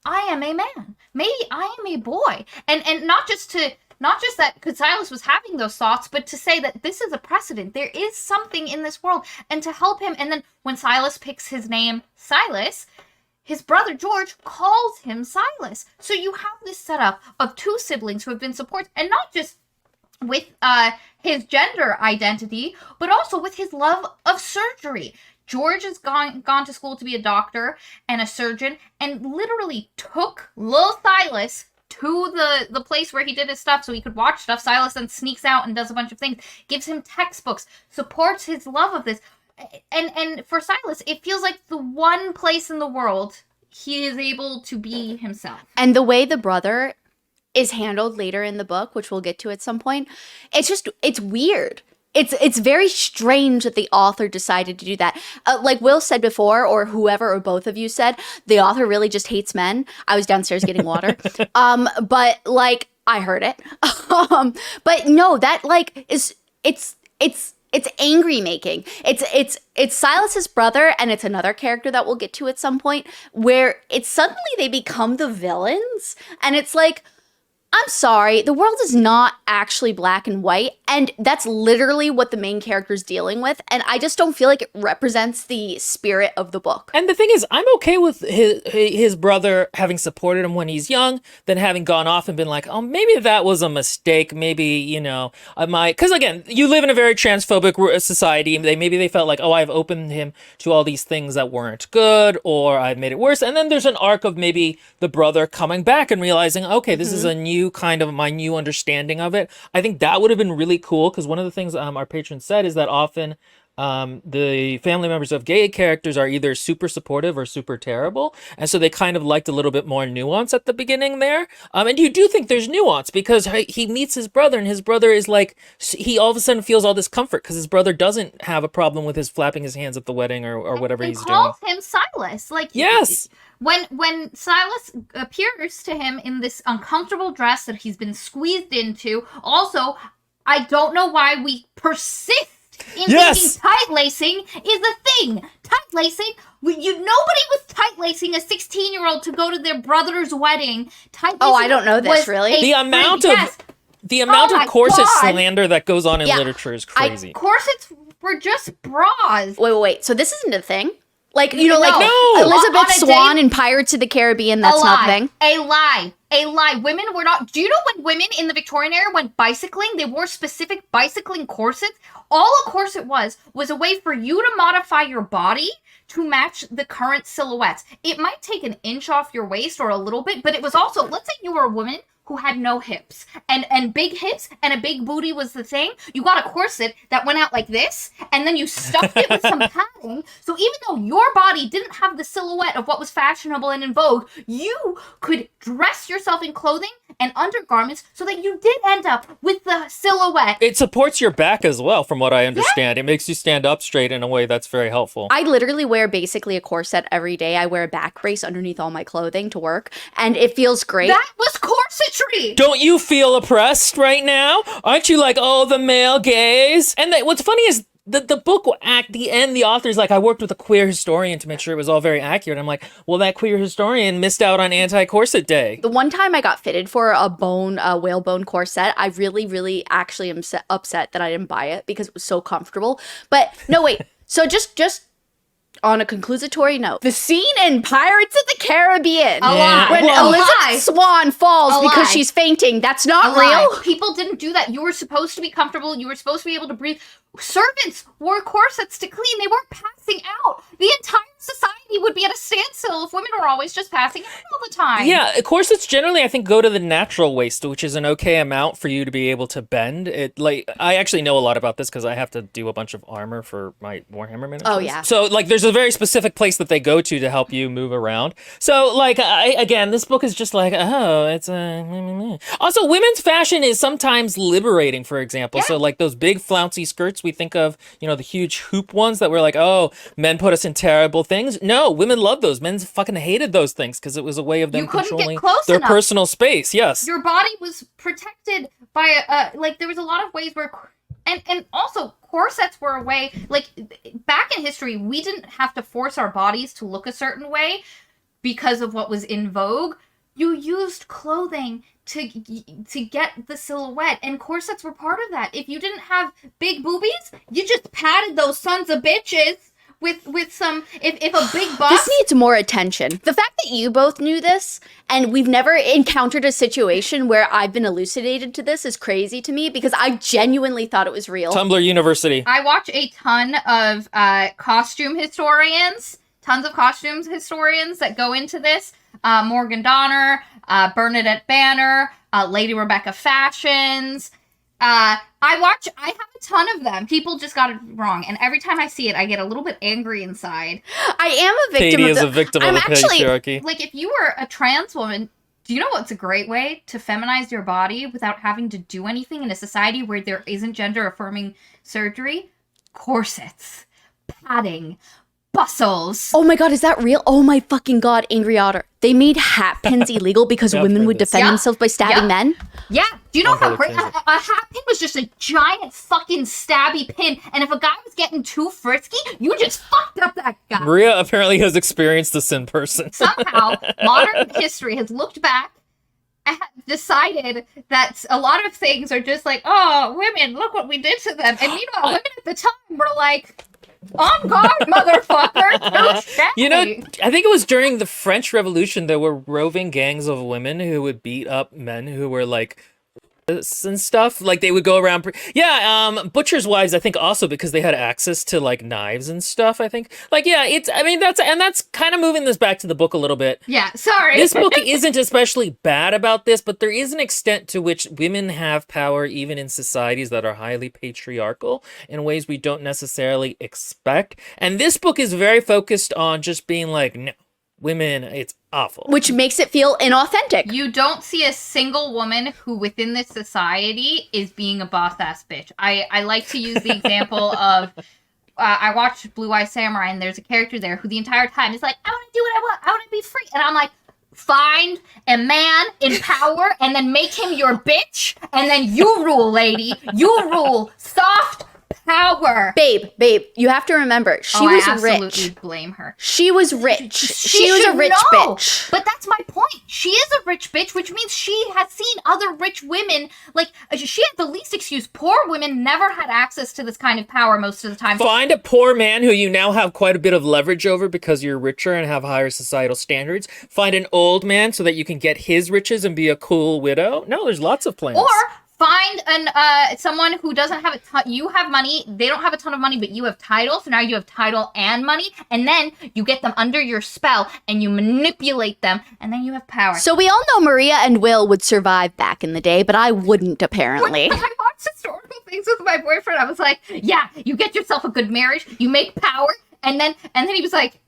I am a man. Maybe I am a boy. And not just that because Silas was having those thoughts, but to say that this is a precedent. There is something in this world. And to help him, and then when Silas picks his name, Silas, his brother George calls him Silas. So you have this setup of two siblings who have been supported, and not just with his gender identity, but also with his love of surgery. George has gone to school to be a doctor and a surgeon, and literally took little Silas to the place where he did his stuff so he could watch stuff. Silas then sneaks out and does a bunch of things, gives him textbooks, supports his love of this. And for Silas, it feels like the one place in the world he is able to be himself. And the way the brother is handled later in the book, which we'll get to at some point, it's weird. It's very strange that the author decided to do that. Like Will said before, or whoever or both of you said, the author really just hates men. I was downstairs getting water. But like I heard it. But no, that like it's angry making. It's Silas's brother, and it's another character that we'll get to at some point, where it's suddenly they become the villains, and it's like, I'm sorry, the world is not actually black and white, and that's literally what the main character is dealing with, and I just don't feel like it represents the spirit of the book. And the thing is, I'm okay with his brother having supported him when he's young, then having gone off and been like, oh, maybe that was a mistake. Maybe, you know, I might. Because again, you live in a very transphobic society. Maybe they felt like, oh, I've opened him to all these things that weren't good, or I've made it worse. And then there's an arc of maybe the brother coming back and realizing, okay, this is a new kind of my new understanding of it. I think that would have been really cool, because one of the things our patron said is that often the family members of gay characters are either super supportive or super terrible, and so they kind of liked a little bit more nuance at the beginning there. And you do think there's nuance, because he meets his brother, and his brother is like, he all of a sudden feels all this comfort because his brother doesn't have a problem with his flapping his hands at the wedding or whatever he's doing. Calls him Silas, like yes. When Silas appears to him in this uncomfortable dress that he's been squeezed into, also, I don't know why we persist in thinking tight lacing is a thing. Tight lacing, nobody was tight lacing a 16-year-old to go to their brother's wedding. Tight lacing. Oh, I don't know this really. The amount of corset slander that goes on in literature is crazy. Corsets were just bras. Wait. So this isn't a thing? Like, you know, no. Elizabeth Swann in Pirates of the Caribbean, that's not a thing. A lie. Women were not... Do you know when women in the Victorian era went bicycling, they wore specific bicycling corsets? All a corset was a way for you to modify your body to match the current silhouettes. It might take an inch off your waist or a little bit, but it was also... Let's say you were a woman who had no hips, and big hips and a big booty was the thing. You got a corset that went out like this, and then you stuffed it with some padding, so even though your body didn't have the silhouette of what was fashionable and in vogue, you could dress yourself in clothing and undergarments so that you did end up with the silhouette. It supports your back as well, from what I understand. It makes you stand up straight in a way that's very helpful. I literally wear basically a corset every day. I wear a back brace underneath all my clothing to work, and it feels great. That was corsetry! Don't you feel oppressed right now? Aren't you like, oh, the male gaze? And what's funny is the book, at the end, the author's like, I worked with a queer historian to make sure it was all very accurate. I'm like, well, that queer historian missed out on Anti-Corset Day. The one time I got fitted for a whalebone corset, I really, really actually am upset that I didn't buy it because it was so comfortable. But no, wait. So just on a conclusatory note, the scene in Pirates of the Caribbean when Elizabeth Swann falls because she's fainting, that's not real. People didn't do that. You were supposed to be comfortable. You were supposed to be able to breathe. Servants wore corsets to clean. They weren't passing out. The entire society would be at a standstill if women were always just passing out all the time. Yeah, corsets generally, I think, go to the natural waist, which is an okay amount for you to be able to bend. I actually know a lot about this because I have to do a bunch of armor for my Warhammer miniatures. Oh, yeah. So, there's a very specific place that they go to help you move around. So, again, this book is just like, oh, it's a... Also, women's fashion is sometimes liberating, for example. Yeah. So, those big flouncy skirts we think of, the huge hoop ones that were like, oh, men put us in terrible things. No, women love those. Men fucking hated those things because it was a way of them controlling their personal space. Yes. Your body was protected by, there was a lot of ways where... And also, corsets were a way, back in history, we didn't have to force our bodies to look a certain way. because of what was in vogue. You used clothing to get the silhouette, and corsets were part of that. If you didn't have big boobies, you just padded those sons of bitches with some, if a big bust. This needs more attention. The fact that you both knew this and we've never encountered a situation where I've been elucidated to this is crazy to me, because I genuinely thought it was real. Tumblr University. I watch a ton of costume historians, tons of costumes historians that go into this. Morgan Donner, Bernadette Banner, Lady Rebecca Fashions. I have a ton of them. People just got it wrong, and every time I see it, I get a little bit angry inside. I am a victim Katie of is the- a victim of I'm the actually, patriarchy. Like, if you were a trans woman, do you know what's a great way to feminize your body without having to do anything in a society where there isn't gender-affirming surgery? Corsets, padding, bustles. Oh my god, is that real? Oh my fucking god, Angry Otter. They made hat pins illegal because Yeah, women I've would heard this. defend Yeah. themselves by stabbing Yeah. men? Yeah, do you know I've how heard great it a hat pin was? Just a giant fucking stabby pin, and if a guy was getting too frisky, you just fucked up that guy. Maria apparently has experienced this in person. Somehow, modern history has looked back and decided that a lot of things are just like, oh, women, look what we did to them. And meanwhile, women at the time were like, on guard, motherfucker. Touche. You know, I think it was during the French Revolution there were roving gangs of women who would beat up men who were like and stuff. Like they would go around butchers' wives, I think, also because they had access to like knives and stuff, I think. Like, yeah, that's kind of moving this back to the book a little bit. Yeah, sorry. This book isn't especially bad about this, but there is an extent to which women have power even in societies that are highly patriarchal in ways we don't necessarily expect. And this book is very focused on just being like, no, women, it's awful. Which makes it feel inauthentic. You don't see a single woman who within this society is being a boss-ass bitch. I like to use the example of, I watched Blue Eye Samurai, and there's a character there who the entire time is like, I want to do what I want. I want to be free. And I'm like, find a man in power and then make him your bitch, and then you rule, lady. You rule. Soft power. Babe, you have to remember, she I was absolutely rich. blame her. She was rich. She was a should rich know. bitch. But that's my point. She is a rich bitch, which means she has seen other rich women. Like, she had the least excuse. Poor women never had access to this kind of power most of the time. Find a poor man who you now have quite a bit of leverage over because you're richer and have higher societal standards. Find an old man so that you can get his riches and be a cool widow. No, there's lots of plans. Or find someone who doesn't have a ton. You have money. They don't have a ton of money, but you have title. So now you have title and money, and then you get them under your spell and you manipulate them, and then you have power. So we all know Maria and Will would survive back in the day, but I wouldn't, apparently. When I watched historical things with my boyfriend, I was like, yeah, you get yourself a good marriage, you make power, and then he was like,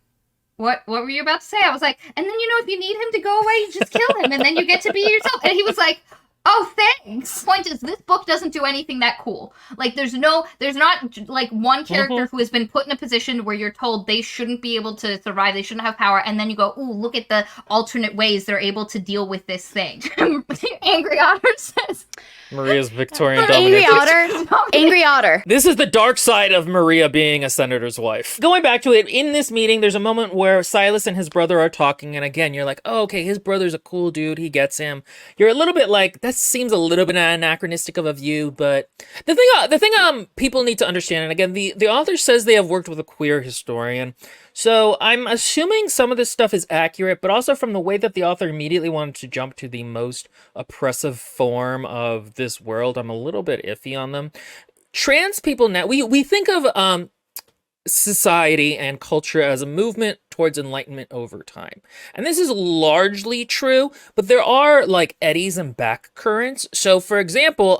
what were you about to say? I was like, and then, if you need him to go away, you just kill him, and then you get to be yourself. And he was like, oh, thanks. Point is, this book doesn't do anything that cool. Like, there's not like one character who has been put in a position where you're told they shouldn't be able to survive, they shouldn't have power, and then you go, ooh, look at the alternate ways they're able to deal with this thing. Angry Otter says, Maria's Victorian Angry dominance. Otter. Angry Otter. This is the dark side of Maria being a senator's wife. Going back to it, in this meeting, there's a moment where Silas and his brother are talking, and again, you're like, oh, okay, his brother's a cool dude, he gets him. You're a little bit like, that seems a little bit anachronistic of a view, but the thing people need to understand, and again, the author says they have worked with a queer historian, so I'm assuming some of this stuff is accurate, but also from the way that the author immediately wanted to jump to the most oppressive form of this world, I'm a little bit iffy on them. Trans people now, we think of society and culture as a movement towards enlightenment over time. And this is largely true, but there are like eddies and back currents. So for example,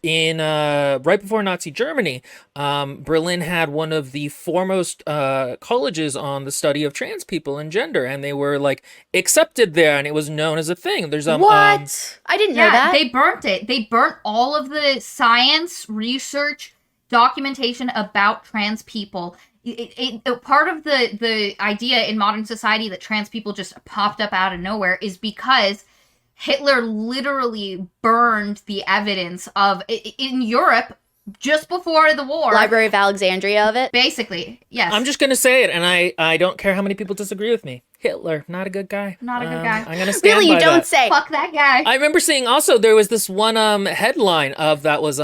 in right before Nazi Germany, Berlin had one of the foremost colleges on the study of trans people and gender, and they were like accepted there, and it was known as a thing. There's What? I didn't know that. they burnt it. They burnt all of the science, research, documentation about trans people. Part of the idea in modern society that trans people just popped up out of nowhere is because Hitler literally burned the evidence of, in Europe, just before the war. Library of Alexandria of it. Basically, yes. I'm just gonna say it, and I don't care how many people disagree with me. Hitler, not a good guy. Not a good guy. I'm gonna stand Really, by you don't that. say. Fuck that guy. I remember seeing also there was this one headline of that was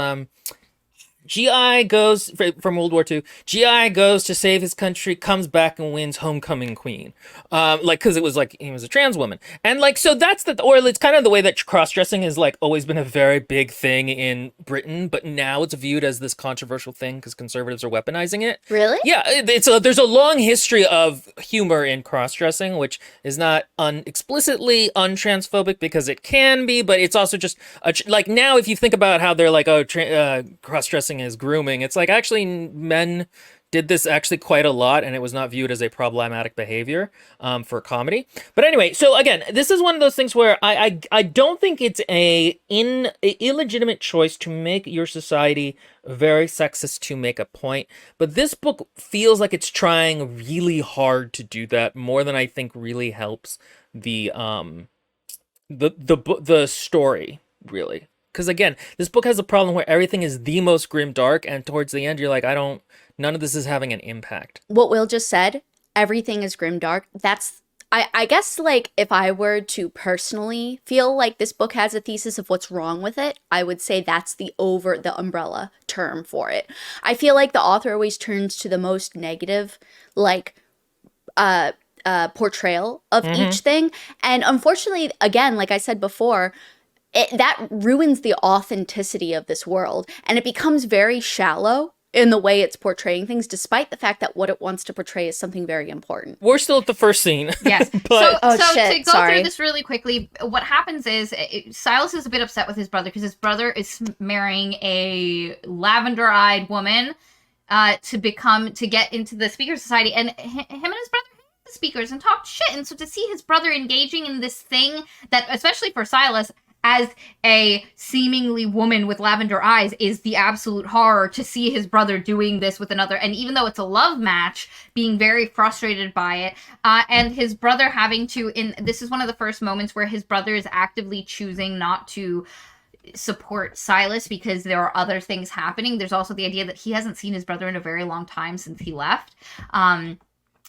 GI goes from World War II. GI goes to save his country, comes back and wins homecoming queen. Like because it was like he was a trans woman, and like so that's or it's kind of the way that cross dressing has like always been a very big thing in Britain, but now it's viewed as this controversial thing because conservatives are weaponizing it. Really? Yeah, there's a long history of humor in cross dressing, which is not explicitly untransphobic because it can be, but it's also just like now if you think about how they're like cross dressing is grooming, it's like actually men did this actually quite a lot and it was not viewed as a problematic behavior for comedy. But anyway, so again, this is one of those things where I don't think it's a illegitimate choice to make your society very sexist to make a point, but this book feels like it's trying really hard to do that more than I think really helps the story really. Because again, this book has a problem where everything is the most grim dark, and towards the end, you're like, none of this is having an impact. What Will just said, everything is grimdark. That's, I guess, like, if I were to personally feel like this book has a thesis of what's wrong with it, I would say that's the umbrella term for it. I feel like the author always turns to the most negative, like, portrayal of each thing. And unfortunately, again, like I said before, that ruins the authenticity of this world, and it becomes very shallow in the way it's portraying things, despite the fact that what it wants to portray is something very important. We're still at the first scene. Yes. But To go sorry. through this really quickly, what happens is Silas is a bit upset with his brother because his brother is marrying a lavender-eyed woman to get into the Speaker Society, and him and his brother hate the speakers and talk shit. And so to see his brother engaging in this thing that, especially for Silas, as a seemingly woman with lavender eyes, is the absolute horror to see his brother doing this with another. And even though it's a love match, being very frustrated by it. And his brother having to, this is one of the first moments where his brother is actively choosing not to support Silas because there are other things happening. There's also the idea that he hasn't seen his brother in a very long time since he left.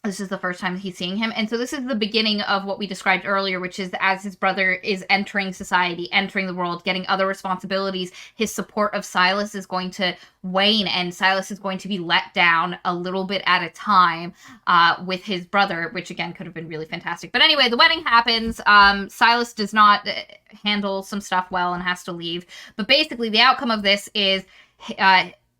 This is the first time he's seeing him. And so this is the beginning of what we described earlier, which is as his brother is entering society, entering the world, getting other responsibilities, his support of Silas is going to wane, and Silas is going to be let down a little bit at a time with his brother, which again could have been really fantastic. But anyway, the wedding happens. Silas does not handle some stuff well and has to leave. But basically the outcome of this is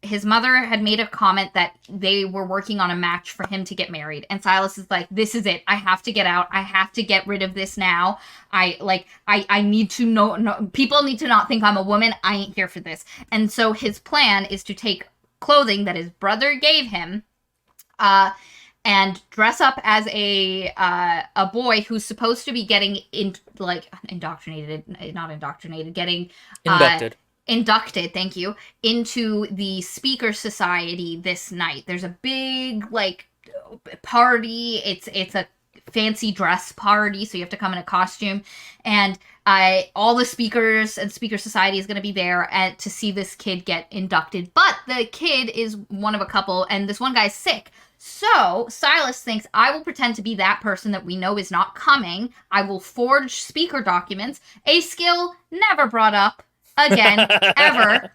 his mother had made a comment that they were working on a match for him to get married. And Silas is like, this is it. I have to get out. I have to get rid of this now. I need to know, people need to not think I'm a woman. I ain't here for this. And so his plan is to take clothing that his brother gave him, and dress up as a boy who's supposed to be getting inducted, thank you, into the Speaker Society this night. There's a big party. It's a fancy dress party, so you have to come in a costume, and all the speakers and Speaker Society is going to be there to see this kid get inducted. But the kid is one of a couple, and this one guy's sick. So Silas thinks, I will pretend to be that person that we know is not coming. I will forge speaker documents, a skill never brought up again, ever.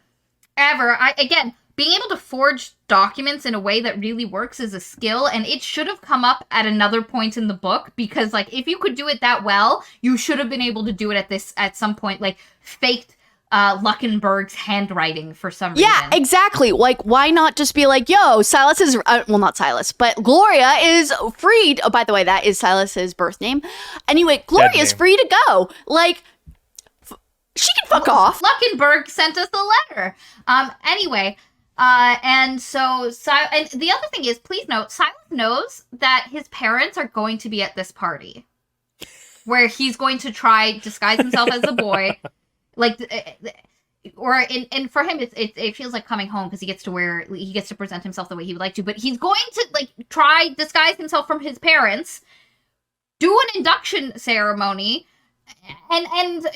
Being able to forge documents in a way that really works is a skill, and it should have come up at another point in the book, because if you could do it that well, you should have been able to do it at some point, faked Luckenberg's handwriting for some reason. Yeah, exactly. Why not just be like, yo, Silas is, well, not Silas, but Gloria is freed. Oh, by the way, that is Silas's birth name. Anyway, Gloria is free to go. She can fuck off. Luckenberg sent us a letter. Anyway, and so, and the other thing is, please note, Silas knows that his parents are going to be at this party, where he's going to try disguise himself as a boy, and for him, it feels like coming home because he gets to present himself the way he would like to. But he's going to try disguise himself from his parents, do an induction ceremony, and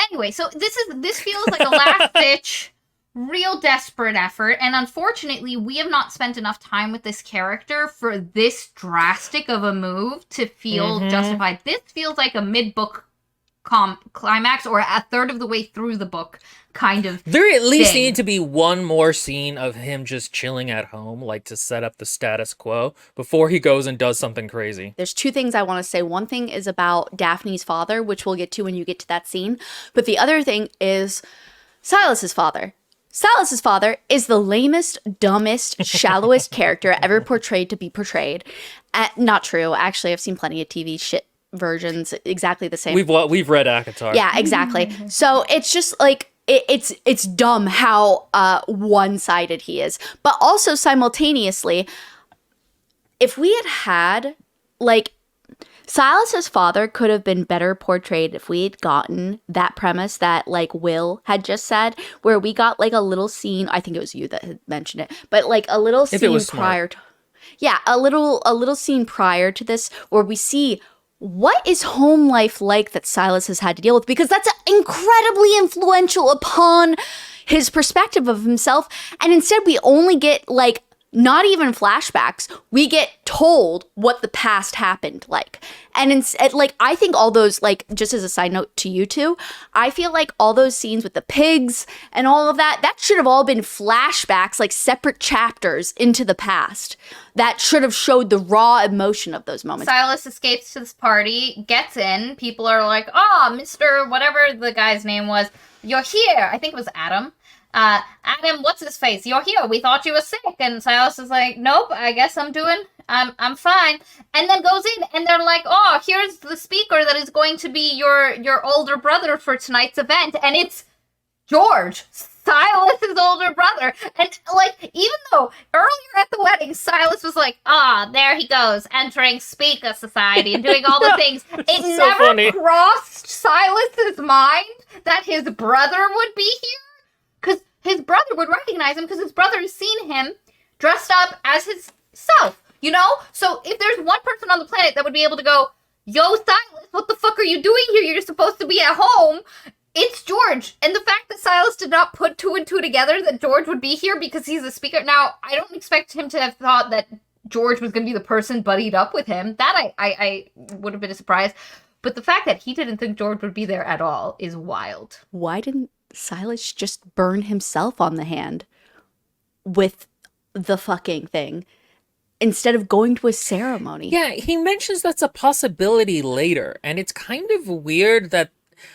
anyway, so this feels like a last ditch real desperate effort, and unfortunately we have not spent enough time with this character for this drastic of a move to feel justified. This feels like a mid-book climax or a third of the way through the book kind of There at least thing. needed to be one more scene of him just chilling at home, like to set up the status quo before he goes and does something crazy. There's two things I want to say. One thing is about Daphne's father, which we'll get to when you get to that scene. But the other thing is Silas's father. Silas's father is the lamest, dumbest, shallowest character ever portrayed to be portrayed. Not true. Actually, I've seen plenty of TV shit versions exactly the same. We've read ACOTAR. Yeah, exactly. So it's just like it's dumb how one-sided he is. But also simultaneously, if we had like Silas's father could have been better portrayed if we had gotten that premise that like Will had just said, where we got like a little scene. I think it was you that had mentioned it, but like a little If it scene was smart. prior to, yeah, a little scene prior to this where we see what is home life like that Silas has had to deal with, because that's incredibly influential upon his perspective of himself. And instead we only get like not even flashbacks. We get told what the past happened like. And instead, like, I think all those, like, just as a side note to you two, I feel like all those scenes with the pigs and all of that, that should have all been flashbacks, like separate chapters into the past that should have showed the raw emotion of those moments. Silas escapes to this party, gets in. People are like, "Oh, Mr. whatever the guy's name was, you're here." I think it was Adam. Adam, what's his face? You're here. We thought you were sick. And Silas is like, "Nope, I guess I'm fine." And then goes in and they're like, "Oh, here's the speaker that is going to be your older brother for tonight's event." And it's George, Silas's older brother. And like, even though earlier at the wedding, Silas was like, there he goes, entering Speaker Society and doing all the things. It so never funny. crossed Silas's mind that his brother would be here. Because his brother would recognize him because his brother has seen him dressed up as his self, you know? So if there's one person on the planet that would be able to go, "Yo, Silas, what the fuck are you doing here? You're supposed to be at home," it's George. And the fact that Silas did not put two and two together that George would be here because he's a speaker. Now, I don't expect him to have thought that George was going to be the person buddied up with him. That I would have been a surprise. But the fact that he didn't think George would be there at all is wild. Why didn't Silas just burn himself on the hand with the fucking thing instead of going to a ceremony? Yeah, he mentions that's a possibility later, and it's kind of weird that,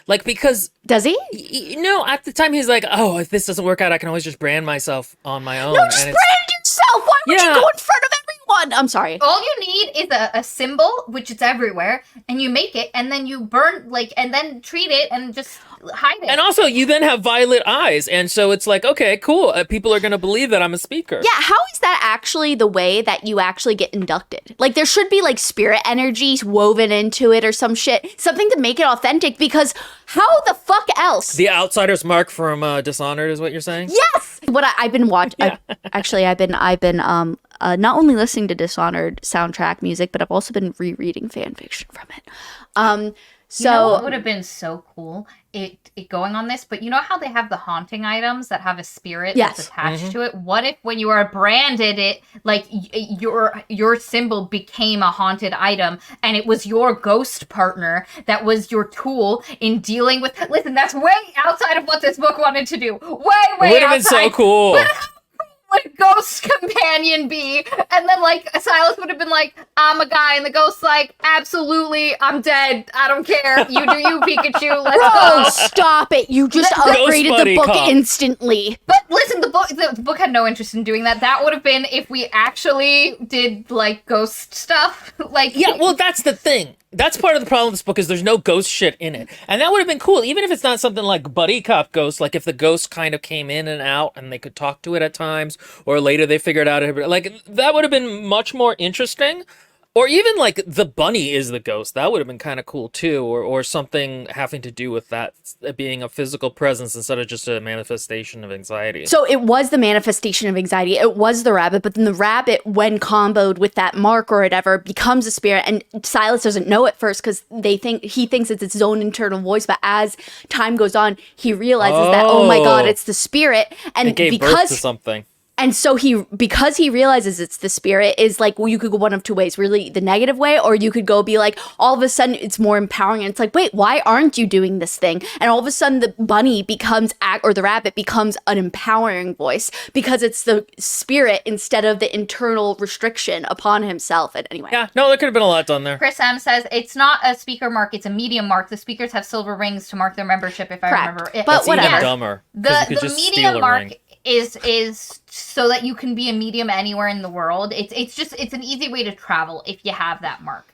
like, because Does he? no, at the time he's like, "Oh, if this doesn't work out, I can always just brand myself on my own." No, just and brand yourself. Why would Yeah. you go in front of everyone? I'm sorry. All you need is a symbol, which is everywhere, and you make it, and then you burn, like, and then treat it and just hide it. And also, you then have violet eyes, and so it's like, okay, cool. People are gonna believe that I'm a speaker. Yeah, how is that actually the way that you actually get inducted? Like, there should be like spirit energies woven into it or some shit, something to make it authentic. Because how the fuck else? The outsider's mark from Dishonored is what you're saying? Yes. What I've been watching. I've been not only listening to Dishonored soundtrack music, but I've also been rereading fan fiction from it. You know what So would have been so cool? It going on this, but you know how they have the haunting items that have a spirit Yes. that's attached to it? What if when you are branded it, like your symbol became a haunted item and it was your ghost partner that was your tool in dealing with... Listen, that's way outside of what this book wanted to do. Way It would have been so outside. cool. Would ghost companion be? And then like Silas would have been like, "I'm a guy," and the ghost's like, "Absolutely, I'm dead. I don't care. You do you, Pikachu. Let's oh, go." stop it! You just Ghost upgraded buddy the book cop. instantly. But listen, the book had no interest in doing that. That would have been if we actually did like ghost stuff. Like, Yeah, well, that's the thing. That's part of the problem with this book is there's no ghost shit in it. And that would have been cool, even if it's not something like Buddy Cop Ghost, like if the ghost kind of came in and out and they could talk to it at times, or later they figured out, like, that would have been much more interesting. Or even like the bunny is the ghost. That would have been kind of cool too. Or something having to do with that being a physical presence instead of just a manifestation of anxiety. So it was the manifestation of anxiety. It was the rabbit, but then the rabbit, when comboed with that mark or whatever, becomes a spirit. And Silas doesn't know at first because he thinks it's its own internal voice. But as time goes on, he realizes that, oh my God, it's the spirit. And it gave birth to something. And so because he realizes it's the spirit, is like, well, you could go one of two ways, really the negative way, or you could go be like, all of a sudden it's more empowering. And it's like, wait, why aren't you doing this thing? And all of a sudden the bunny or the rabbit becomes an empowering voice because it's the spirit instead of the internal restriction upon himself. And anyway. Yeah, no, there could have been a lot done there. Chris M says it's not a speaker mark, it's a medium mark. The speakers have silver rings to mark their membership, if I remember. But That's whatever. even dumber. 'cause you could The just steal medium a mark ring. is so that you can be a medium anywhere in the world. It's an easy way to travel if you have that mark.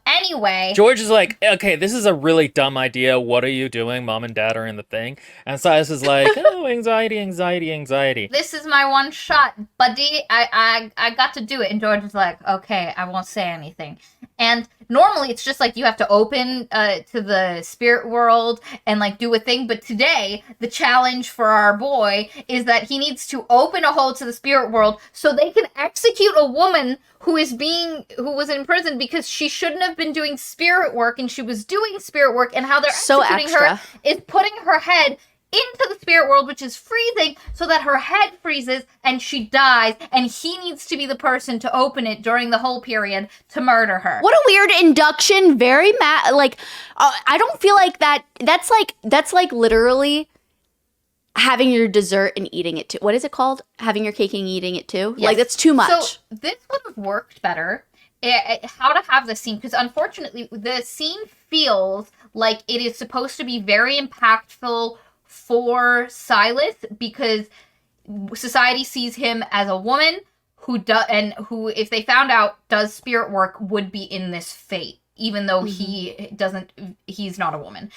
Anyway, George is like, okay, this is a really dumb idea. What are you doing? Mom and dad are in the thing. And Silas is like, oh, anxiety. this is my one shot, buddy. I got to do it. And George is like, okay, I won't say anything. And normally it's just like you have to open to the spirit world and like do a thing. But today, the challenge for our boy is that he needs to open a hole to the spirit world so they can execute a woman who was in prison because she shouldn't have been doing spirit work, and she was doing spirit work, and how they're So executing extra. her is putting her head into the spirit world, which is freezing, so that her head freezes and she dies, and he needs to be the person to open it during the whole period to murder her. What a weird induction. Very I don't feel like that's like literally having your dessert and eating it too. What is it called? Having your cake and eating it too? Yes. Like, that's too much. So this would have worked better. How to have the scene, because unfortunately the scene feels like it is supposed to be very impactful for Silas because society sees him as a woman who if they found out does spirit work, would be in this fate, even though he's not a woman.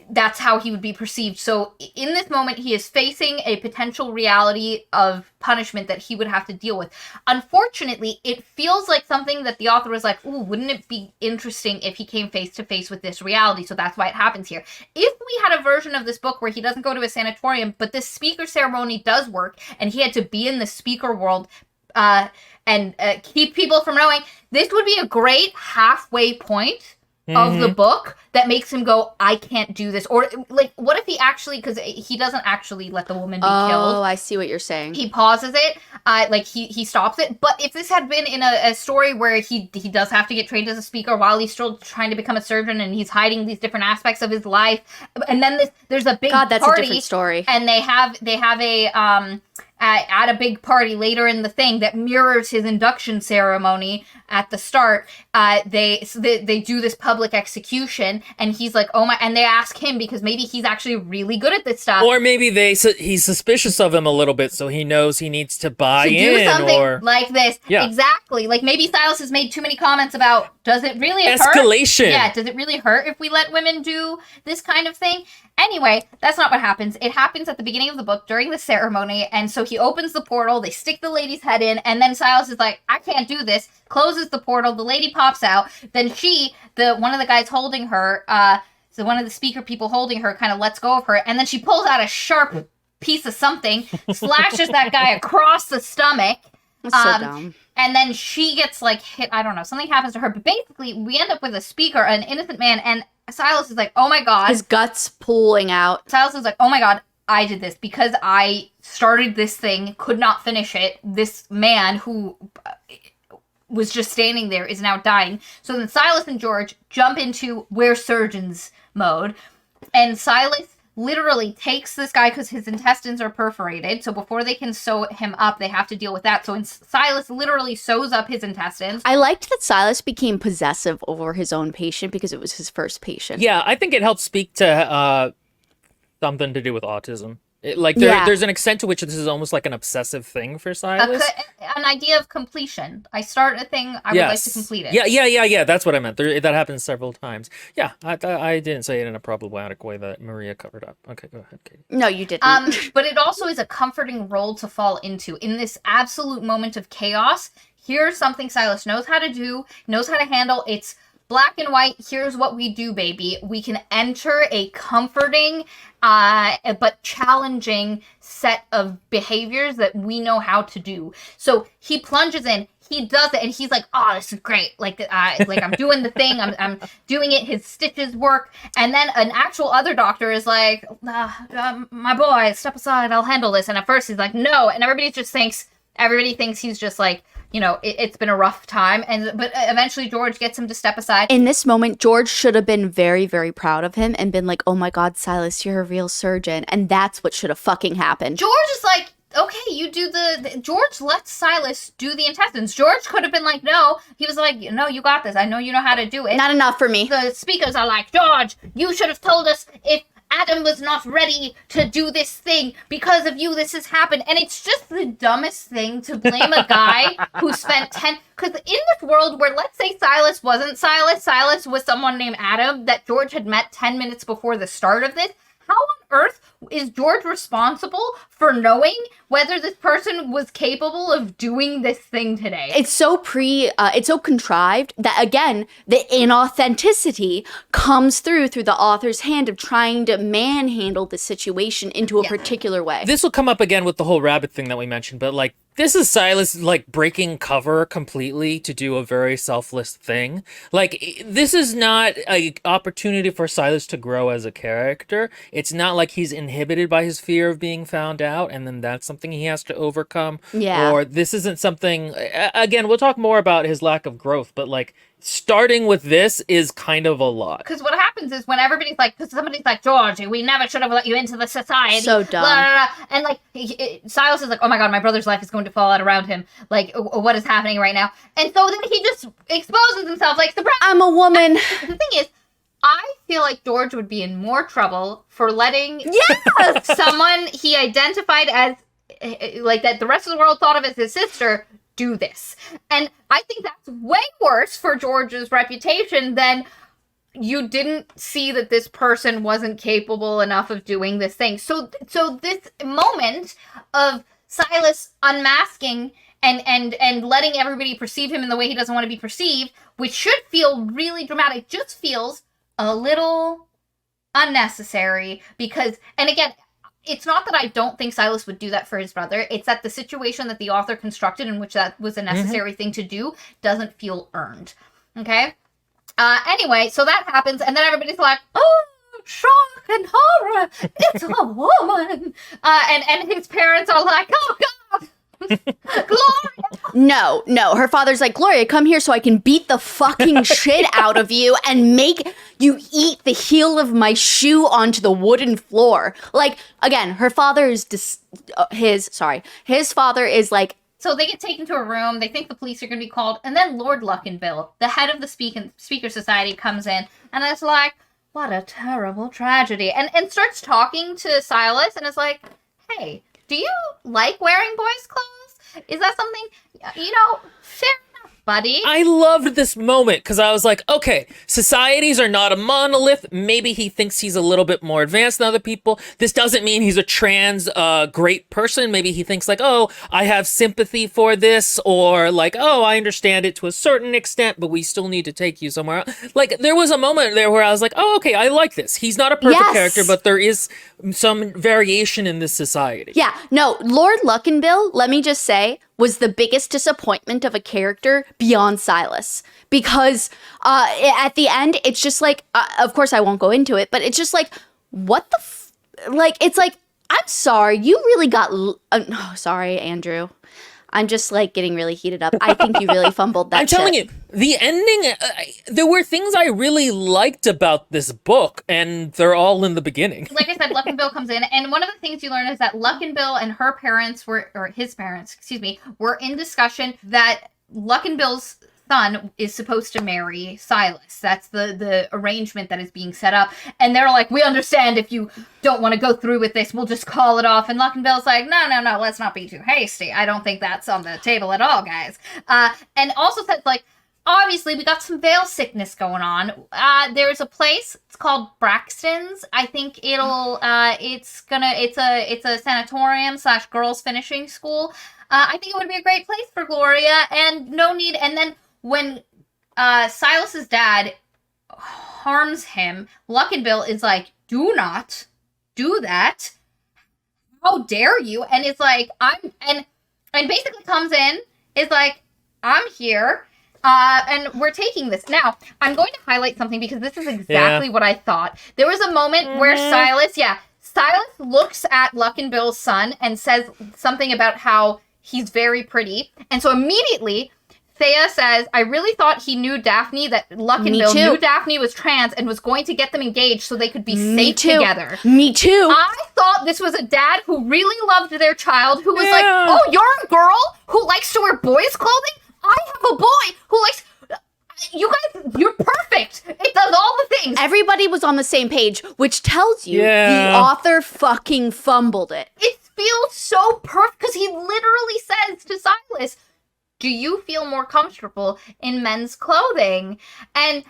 That's how he would be perceived. So in this moment, he is facing a potential reality of punishment that he would have to deal with. Unfortunately, it feels like something that the author was like, ooh, wouldn't it be interesting if he came face to face with this reality? So that's why it happens here. If we had a version of this book where he doesn't go to a sanatorium, but this speaker ceremony does work, and he had to be in the speaker world and keep people from knowing, this would be a great halfway point of the book that makes him go, I can't do this. Or, like, what if he actually, because he doesn't actually let the woman be killed. Oh, I see what you're saying. He pauses it, like, he stops it. But if this had been in a story where he does have to get trained as a speaker while he's still trying to become a surgeon, and he's hiding these different aspects of his life, and then there's a big God, that's party, a different story. and they have a at a big party later in the thing that mirrors his induction ceremony at the start. They do this public execution, and he's like, oh my, and they ask him because maybe he's actually really good at this stuff. Or maybe he's suspicious of him a little bit, so he knows he needs to buy to do in. something Or like this. Yeah. Exactly. Like maybe Silas has made too many comments about, does it really hurt? escalation. Yeah, does it really hurt if we let women do this kind of thing? Anyway, that's not what happens. It happens at the beginning of the book during the ceremony, and so he opens the portal, they stick the lady's head in, and then Silas is like, I can't do this, closes the portal, the lady pops out, then one of the guys holding her, so one of the speaker people holding her kind of lets go of her, and then she pulls out a sharp piece of something, slashes that guy across the stomach. That's so dumb. And then she gets like hit, I don't know, something happens to her, but basically we end up with a speaker, an innocent man, and Silas is like, oh my god. His guts pulling out. Silas is like, oh my god, I did this because I started this thing, could not finish it. This man who was just standing there is now dying. So then Silas and George jump into we're surgeons mode, and Silas literally takes this guy because his intestines are perforated. So before they can sew him up, they have to deal with that. So Silas literally sews up his intestines. I liked that Silas became possessive over his own patient because it was his first patient. Yeah, I think it helps speak to something to do with autism. Yeah. There's an extent to which this is almost like an obsessive thing for Silas. An idea of completion. I start a thing, I would like to complete it. Yeah. That's what I meant. That happens several times. Yeah, I didn't say it in a problematic way that Maria covered up. Okay, go ahead, Katie. No, you didn't. But it also is a comforting role to fall into. In this absolute moment of chaos, here's something Silas knows how to do, knows how to handle. It's black and white. Here's what we do, baby. We can enter a comforting but challenging set of behaviors that we know how to do. So he plunges in, he does it, and he's like, oh, this is great. Like I'm doing the thing, I'm doing it, his stitches work. And then an actual other doctor is like, my boy, step aside, I'll handle this. And at first he's like, no. And everybody thinks he's just like, it's been a rough time. But eventually George gets him to step aside. In this moment, George should have been very, very proud of him and been like, oh my God, Silas, you're a real surgeon. And that's what should have fucking happened. George is like, okay, you do George lets Silas do the intestines. George could have been like, no. He was like, no, you got this. I know you know how to do it. Not enough for me. The speakers are like, George, you should have told us if Adam was not ready to do this thing. Because of you, this has happened. And it's just the dumbest thing to blame a guy who spent 10... Because in this world where, let's say Silas wasn't Silas was someone named Adam that George had met 10 minutes before the start of this, how on earth is George responsible for knowing whether this person was capable of doing this thing today? It's so it's so contrived that, again, the inauthenticity comes through the author's hand of trying to manhandle the situation into a particular way. This will come up again with the whole rabbit thing that we mentioned, but like, this is Silas, like, breaking cover completely to do a very selfless thing. Like, this is not an opportunity for Silas to grow as a character. It's not like he's inhibited by his fear of being found out, and then that's something he has to overcome. Yeah. Or this isn't something... Again, we'll talk more about his lack of growth, but, like, starting with this is kind of a lot. Because what happens is when everybody's like, because somebody's like, George, we never should have let you into the society. So dumb. Blah, blah, blah. And like, Silas is like, oh my God, my brother's life is going to fall out around him. Like, what is happening right now? And so then he just exposes himself like, surprise! I'm a woman. The thing is, I feel like George would be in more trouble for letting someone he identified as, like, that the rest of the world thought of as his sister, do this. And I think that's way worse for George's reputation than you didn't see that this person wasn't capable enough of doing this thing. So this moment of Silas unmasking and letting everybody perceive him in the way he doesn't want to be perceived, which should feel really dramatic, just feels a little unnecessary because, and again, it's not that I don't think Silas would do that for his brother. It's that the situation that the author constructed in which that was a necessary thing to do doesn't feel earned. Okay? Anyway, so that happens, and then everybody's like, oh, shock and horror, it's a woman. And his parents are like, oh, God. Gloria! No. Her father's like, Gloria, come here so I can beat the fucking shit out of you and make you eat the heel of my shoe onto the wooden floor. Like, again, her father is his father is like. So they get taken to a room. They think the police are going to be called. And then Lord Luckinbill, the head of the Speaker Society, comes in. And it's like, what a terrible tragedy. And starts talking to Silas and is like, hey, do you like wearing boys' clothes? Is that something, fair enough, buddy. I loved this moment because I was like, okay, societies are not a monolith. Maybe he thinks he's a little bit more advanced than other people. This doesn't mean he's a trans great person. Maybe he thinks like, oh, I have sympathy for this, or like, oh, I understand it to a certain extent, but we still need to take you somewhere else. Like, there was a moment there where I was like, oh, okay, I like this. He's not a perfect character, but there is some variation in this society. Yeah, no, Lord Luckinbill, let me just say, was the biggest disappointment of a character beyond Silas. Because at the end, it's just like, of course I won't go into it, but it's just like, what the it's like, I'm sorry, you really got, sorry, Andrew. I'm just like getting really heated up. I think you really fumbled that I'm telling you, the ending, there were things I really liked about this book, and they're all in the beginning. Like I said, Luckinbill comes in, and one of the things you learn is that Luckinbill and her parents were in discussion that Luckinbill's son is supposed to marry Silas. That's the arrangement that is being set up. And they're like, we understand if you don't want to go through with this, we'll just call it off. And Luckinbill's like, no, let's not be too hasty. I don't think that's on the table at all, guys. And also said, like, obviously, we got some veil sickness going on. There's a place. It's called Braxton's. I think it's a sanatorium / girls finishing school. I think it would be a great place for Gloria, and no need. And then when Silas's dad harms him, Luckinbill is like, "Do not do that. How dare you?" And it's like, and basically comes in, is like, "I'm here, and we're taking this." Now, I'm going to highlight something because this is exactly what I thought. There was a moment where Silas looks at Luckinbill's son and says something about how he's very pretty. And so immediately, Thea says, "I really thought he knew Daphne, that Luckinbill knew Daphne was trans and was going to get them engaged so they could be safe together." Me too. I thought this was a dad who really loved their child, who was like, "Oh, you're a girl who likes to wear boys' clothing? I have a boy who likes... You guys, you're perfect. It does all the things." Everybody was on the same page, which tells you the author fucking fumbled it. It feels so perfect because he literally says to Silas, "Do you feel more comfortable in men's clothing?" And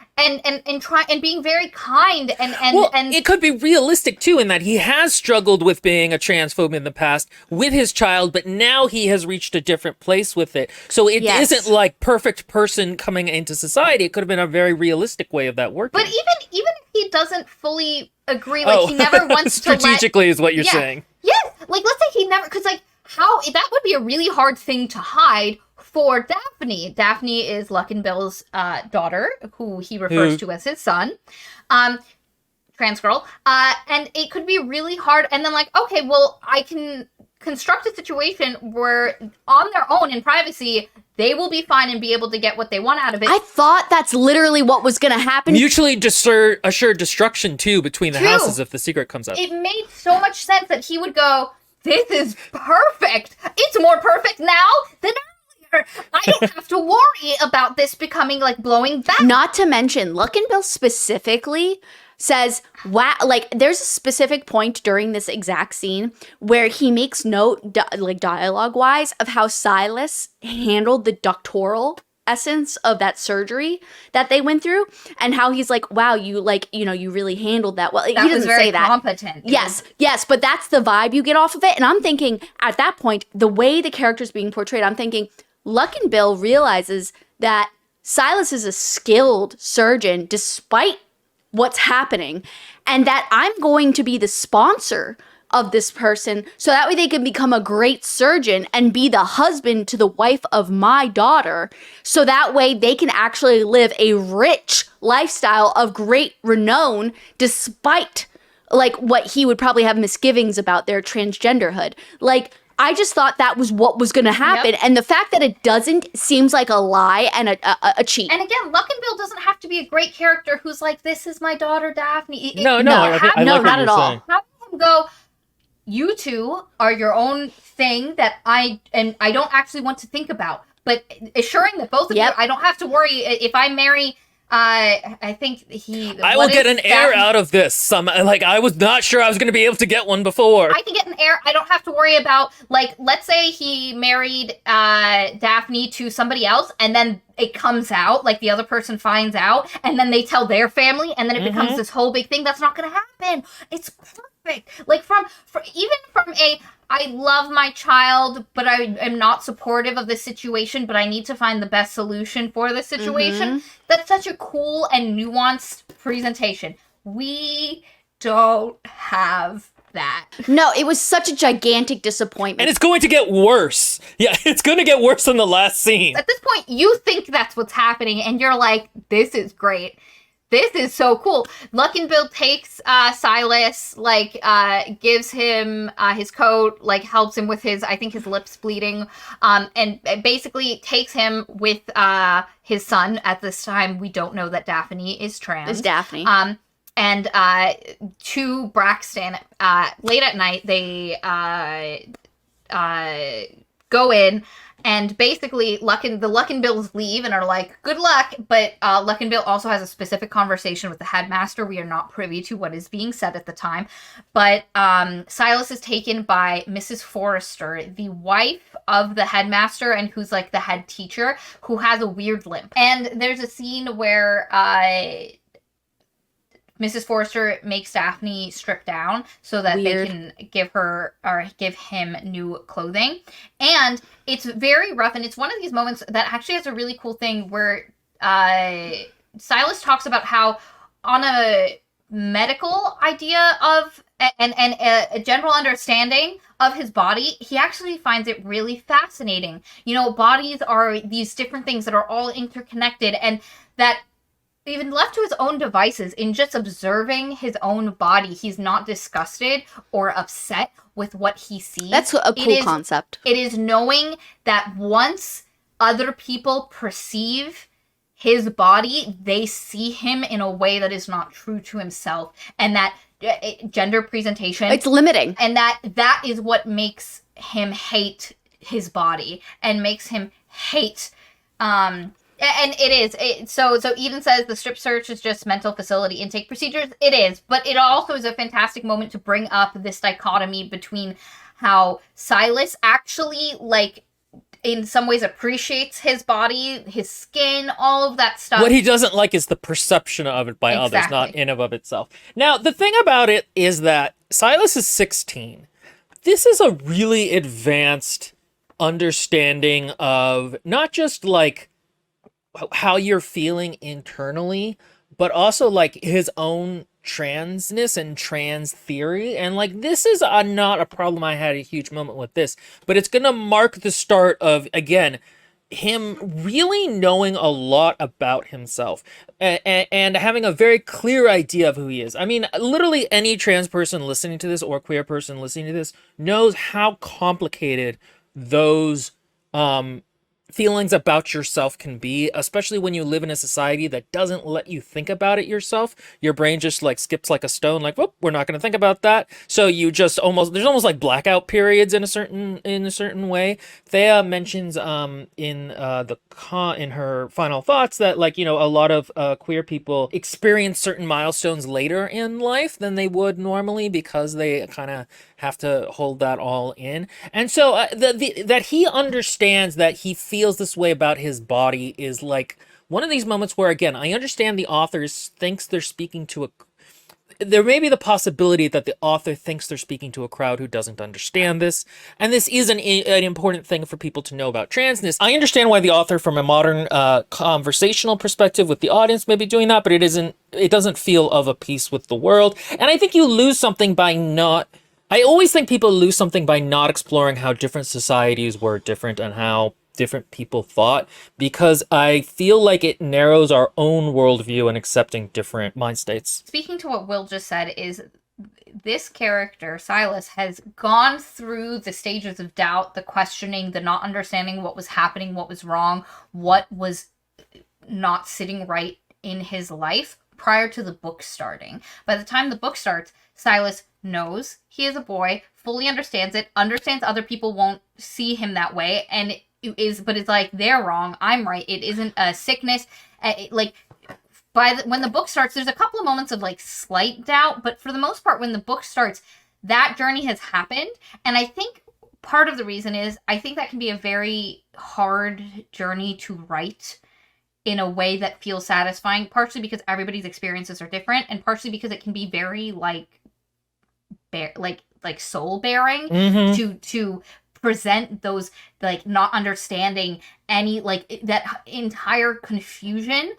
try and being very kind and it could be realistic too, in that he has struggled with being a transphobe in the past with his child, but now he has reached a different place with it. So it isn't like perfect person coming into society. It could have been a very realistic way of that working. But even if he doesn't fully agree, like he never wants strategically is what you're saying. Yes, like let's say he never, because like how that would be a really hard thing to hide for Daphne. Daphne is Luckinbill's daughter, who he refers to as his son, trans girl, and it could be really hard. And then like, okay, well, I can construct a situation where on their own in privacy, they will be fine and be able to get what they want out of it. I thought that's literally what was going to happen. Mutually assured destruction too between the houses if the secret comes out. It made so much sense that he would go, "This is perfect. It's more perfect now than earlier. I don't have to worry about this becoming like blowing back." Not to mention, Luckinbill specifically says, "Wow!" Like, there's a specific point during this exact scene where he makes note, like dialogue-wise, of how Silas handled the doctoral essence of that surgery that they went through, and how he's like, "Wow, you you really handled that well." He doesn't was very say that. Competent. Yes, but that's the vibe you get off of it. And I'm thinking at that point, the way the character's being portrayed, I'm thinking Luckinbill realizes that Silas is a skilled surgeon despite what's happening, and that I'm going to be the sponsor of this person so that way they can become a great surgeon and be the husband to the wife of my daughter, so that way they can actually live a rich lifestyle of great renown despite like what he would probably have misgivings about their transgenderhood. Like, I just thought that was what was going to happen. Yep. And the fact that it doesn't seems like a lie and a cheat. And again, Luckinbill doesn't have to be a great character who's like, "This is my daughter, Daphne." No, not at all. Having him go, "You two are your own thing that I don't actually want to think about," but assuring that both of you, I don't have to worry if I marry. I think I will get an heir out of this. I was not sure I was going to be able to get one before. I can get an heir. I don't have to worry about, like, let's say he married Daphne to somebody else, and then it comes out, like the other person finds out, and then they tell their family, and then it becomes this whole big thing. That's not going to happen. It's perfect. Like even from a, I love my child, but I am not supportive of this situation, but I need to find the best solution for this situation. That's such a cool and nuanced presentation. We don't have that. No, it was such a gigantic disappointment. And it's going to get worse. Yeah, it's going to get worse than the last scene. At this point, you think that's what's happening, and you're like, "This is great. This is so cool." Luckinbill takes Silas, gives him his coat, helps him with his lips bleeding, and basically takes him with his son. At this time, we don't know that Daphne is trans. It's Daphne. And to Braxton, late at night, they go in, and basically the Luckinbills leave and are like, "Good luck," but Luckinbill also has a specific conversation with the headmaster. We are not privy to what is being said at the time, but Silas is taken by Mrs. Forrester, the wife of the headmaster, and who's like the head teacher, who has a weird limp. And there's a scene where Mrs. Forrester makes Daphne strip down so that Weird. they can give her or give him new clothing. And it's very rough, and it's one of these moments that actually has a really cool thing where Silas talks about how on a medical idea of and a general understanding of his body, he actually finds it really fascinating. Bodies are these different things that are all interconnected, and that even left to his own devices, in just observing his own body, he's not disgusted or upset with what he sees. That's a cool concept. It is knowing that once other people perceive his body, they see him in a way that is not true to himself, and that gender presentation, it's limiting, and that is what makes him hate his body and makes him hate and it is. So Eden says the strip search is just mental facility intake procedures. It is, but it also is a fantastic moment to bring up this dichotomy between how Silas actually, like, in some ways appreciates his body, his skin, all of that stuff. What he doesn't like is the perception of it by others, not in and of itself. Now, the thing about it is that Silas is 16. This is a really advanced understanding of not just, like, how you're feeling internally, but also, like, his own transness and trans theory. And, like, this is not a problem. I had a huge moment with this, but it's gonna mark the start of, again, him really knowing a lot about himself and having a very clear idea of who he is. I mean, literally any trans person listening to this or queer person listening to this knows how complicated those feelings about yourself can be, especially when you live in a society that doesn't let you think about it yourself. Your brain just, like, skips like a stone, like, whoop, we're not going to think about that. So you just there's almost like blackout periods in a certain way. Thea mentions in her final thoughts that, like, a lot of queer people experience certain milestones later in life than they would normally because they kind of have to hold that all in. And so that he understands that he feels this way about his body is, like, one of these moments where, again, I understand the author thinks they're speaking to there may be the possibility that the author thinks they're speaking to a crowd who doesn't understand this, and this is an important thing for people to know about transness. I understand why the author, from a modern conversational perspective with the audience, may be doing that, but it doesn't feel of a piece with the world. And I think you lose something by not... I always think people lose something by not exploring how different societies were different and how different people thought, because I feel like it narrows our own worldview in accepting different mind states. Speaking to what Will just said, is this character, Silas, has gone through the stages of doubt, the questioning, the not understanding what was happening, what was wrong, what was not sitting right in his life prior to the book starting. By the time the book starts, Silas knows he is a boy, fully understands it, understands other people won't see him that way, and but it's like, they're wrong, I'm right. It isn't a sickness. When the book starts, there's a couple of moments of, like, slight doubt, but for the most part, when the book starts, that journey has happened. And I think part of the reason is, I think that can be a very hard journey to write in a way that feels satisfying, partially because everybody's experiences are different, and partially because it can be very, like soul bearing to present those, like, not understanding any, like, that entire confusion.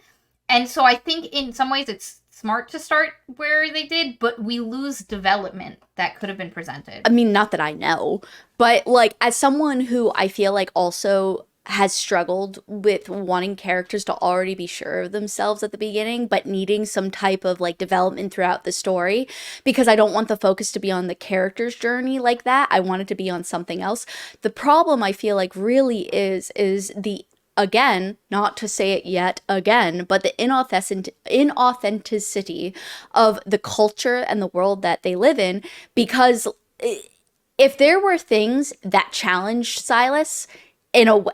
And so I think in some ways it's smart to start where they did, but we lose development that could have been presented. I mean, not that I know, but, like, as someone who I feel like also has struggled with wanting characters to already be sure of themselves at the beginning, but needing some type of, like, development throughout the story, because I don't want the focus to be on the character's journey like that. I want it to be on something else. The problem, I feel like, really is the, again, not to say it yet again, but the inauthenticity of the culture and the world that they live in. Because if there were things that challenged Silas in a way,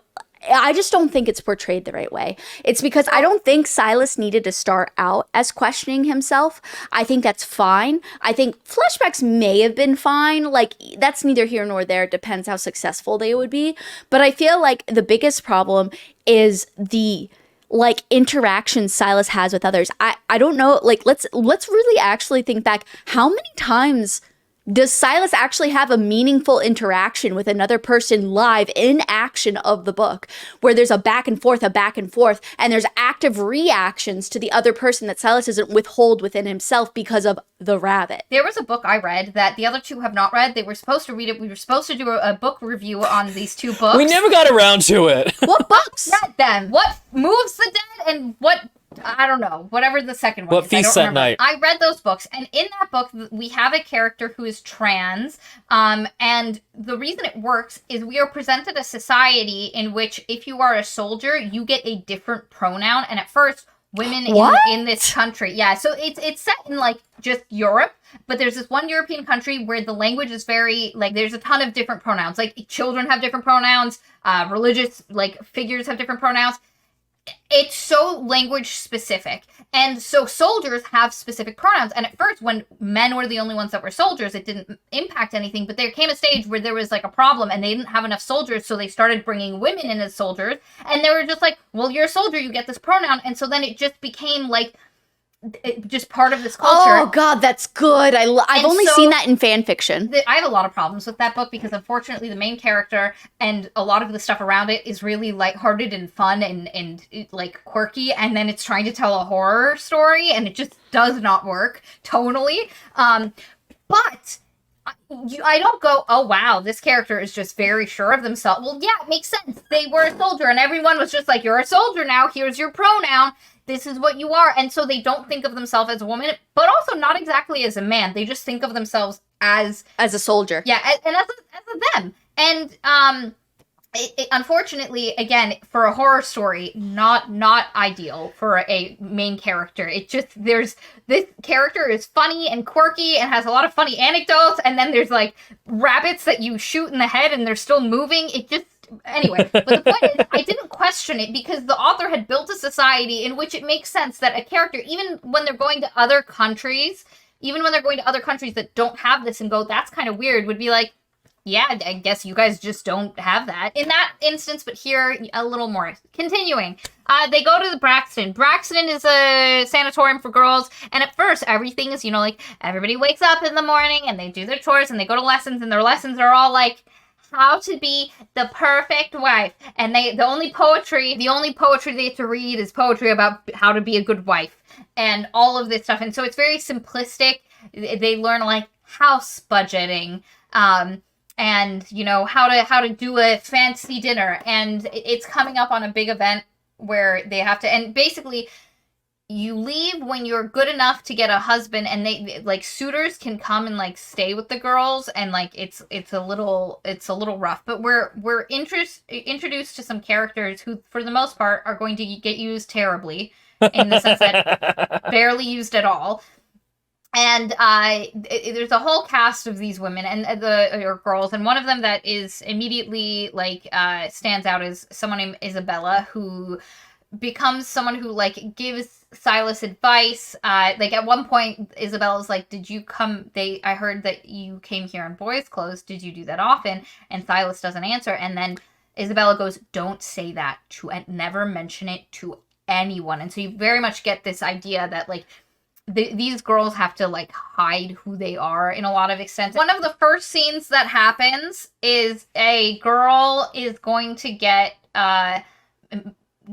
I just don't think it's portrayed the right way. It's because I don't think Silas needed to start out as questioning himself. I think that's fine. I think flashbacks may have been fine. Like, that's neither here nor there. It depends how successful they would be. But I feel like the biggest problem is the, like interactions Silas has with others. I don't know, like let's really actually think back. How many times does Silas actually have a meaningful interaction with another person live in action of the book, where there's a back and forth, and there's active reactions to the other person that Silas doesn't withhold within himself because of the rabbit? There was a book I read that the other two have not read. They were supposed to read it. We were supposed to do a book review on these two books. We never got around to it. What books? Read them. What moves the dead and what, I don't know, whatever the second one What is. feasts at night. I read those books, and in that book, we have a character who is trans, and the reason it works is we are presented a society in which if you are a soldier, you get a different pronoun, and at first, women in this country, so it's set in, like, just Europe, but there's this one European country where the language is very, like, there's a ton of different pronouns, like, children have different pronouns, religious, like, figures have different pronouns. It's so language specific. And so soldiers have specific pronouns. And at first, when men were the only ones that were soldiers, it didn't impact anything. But there came a stage where there was like a problem and they didn't have enough soldiers. So they started bringing women in as soldiers. And they were just like, well, you're a soldier, you get this pronoun. And so then it just became like, just part of this culture. Oh God, that's good. I've only seen that in fan fiction. I have a lot of problems with that book because unfortunately the main character and a lot of the stuff around it is really lighthearted and fun and like quirky, and then it's trying to tell a horror story and it just does not work tonally. But I don't go, oh wow, this character is just very sure of themselves. Well, yeah, it makes sense. They were a soldier and everyone was just like, you're a soldier now, here's your pronoun. This is what you are. And so they don't think of themselves as a woman, but also not exactly as a man. They just think of themselves as a soldier. Yeah, and as a them. And it, unfortunately, again, for a horror story, not ideal for a main character. It just, this character is funny and quirky and has a lot of funny anecdotes, and then there's like rabbits that you shoot in the head and they're still moving. It just, anyway, but the point is, I didn't question it because the author had built a society in which it makes sense that a character, even when they're going to other countries that don't have this and go, that's kind of weird, would be like, yeah, I guess you guys just don't have that. In that instance, but here, a little more. Continuing. They go to the Braxton. Braxton is a sanatorium for girls, and at first, everything is, like, everybody wakes up in the morning, and they do their chores, and they go to lessons, and their lessons are all, like, how to be the perfect wife. And the only poetry they have to read is poetry about how to be a good wife and all of this stuff. And so it's very simplistic. They learn like house budgeting, and how to do a fancy dinner. And it's coming up on a big event where they have to, and basically you leave when you're good enough to get a husband, and they like suitors can come and like stay with the girls, and like it's a little rough, but we're introduced to some characters who for the most part are going to get used terribly, in the sense that barely used at all. And there's a whole cast of these women or girls, and one of them that is immediately like stands out is someone named Isabella, who becomes someone who like gives Silas advice. Like at one point, Isabella's like, I heard that you came here in boys' clothes. Did you do that often? And Silas doesn't answer. And then Isabella goes, don't say that never mention it to anyone. And so you very much get this idea that like these girls have to like hide who they are in a lot of extent. One of the first scenes that happens is a girl is going to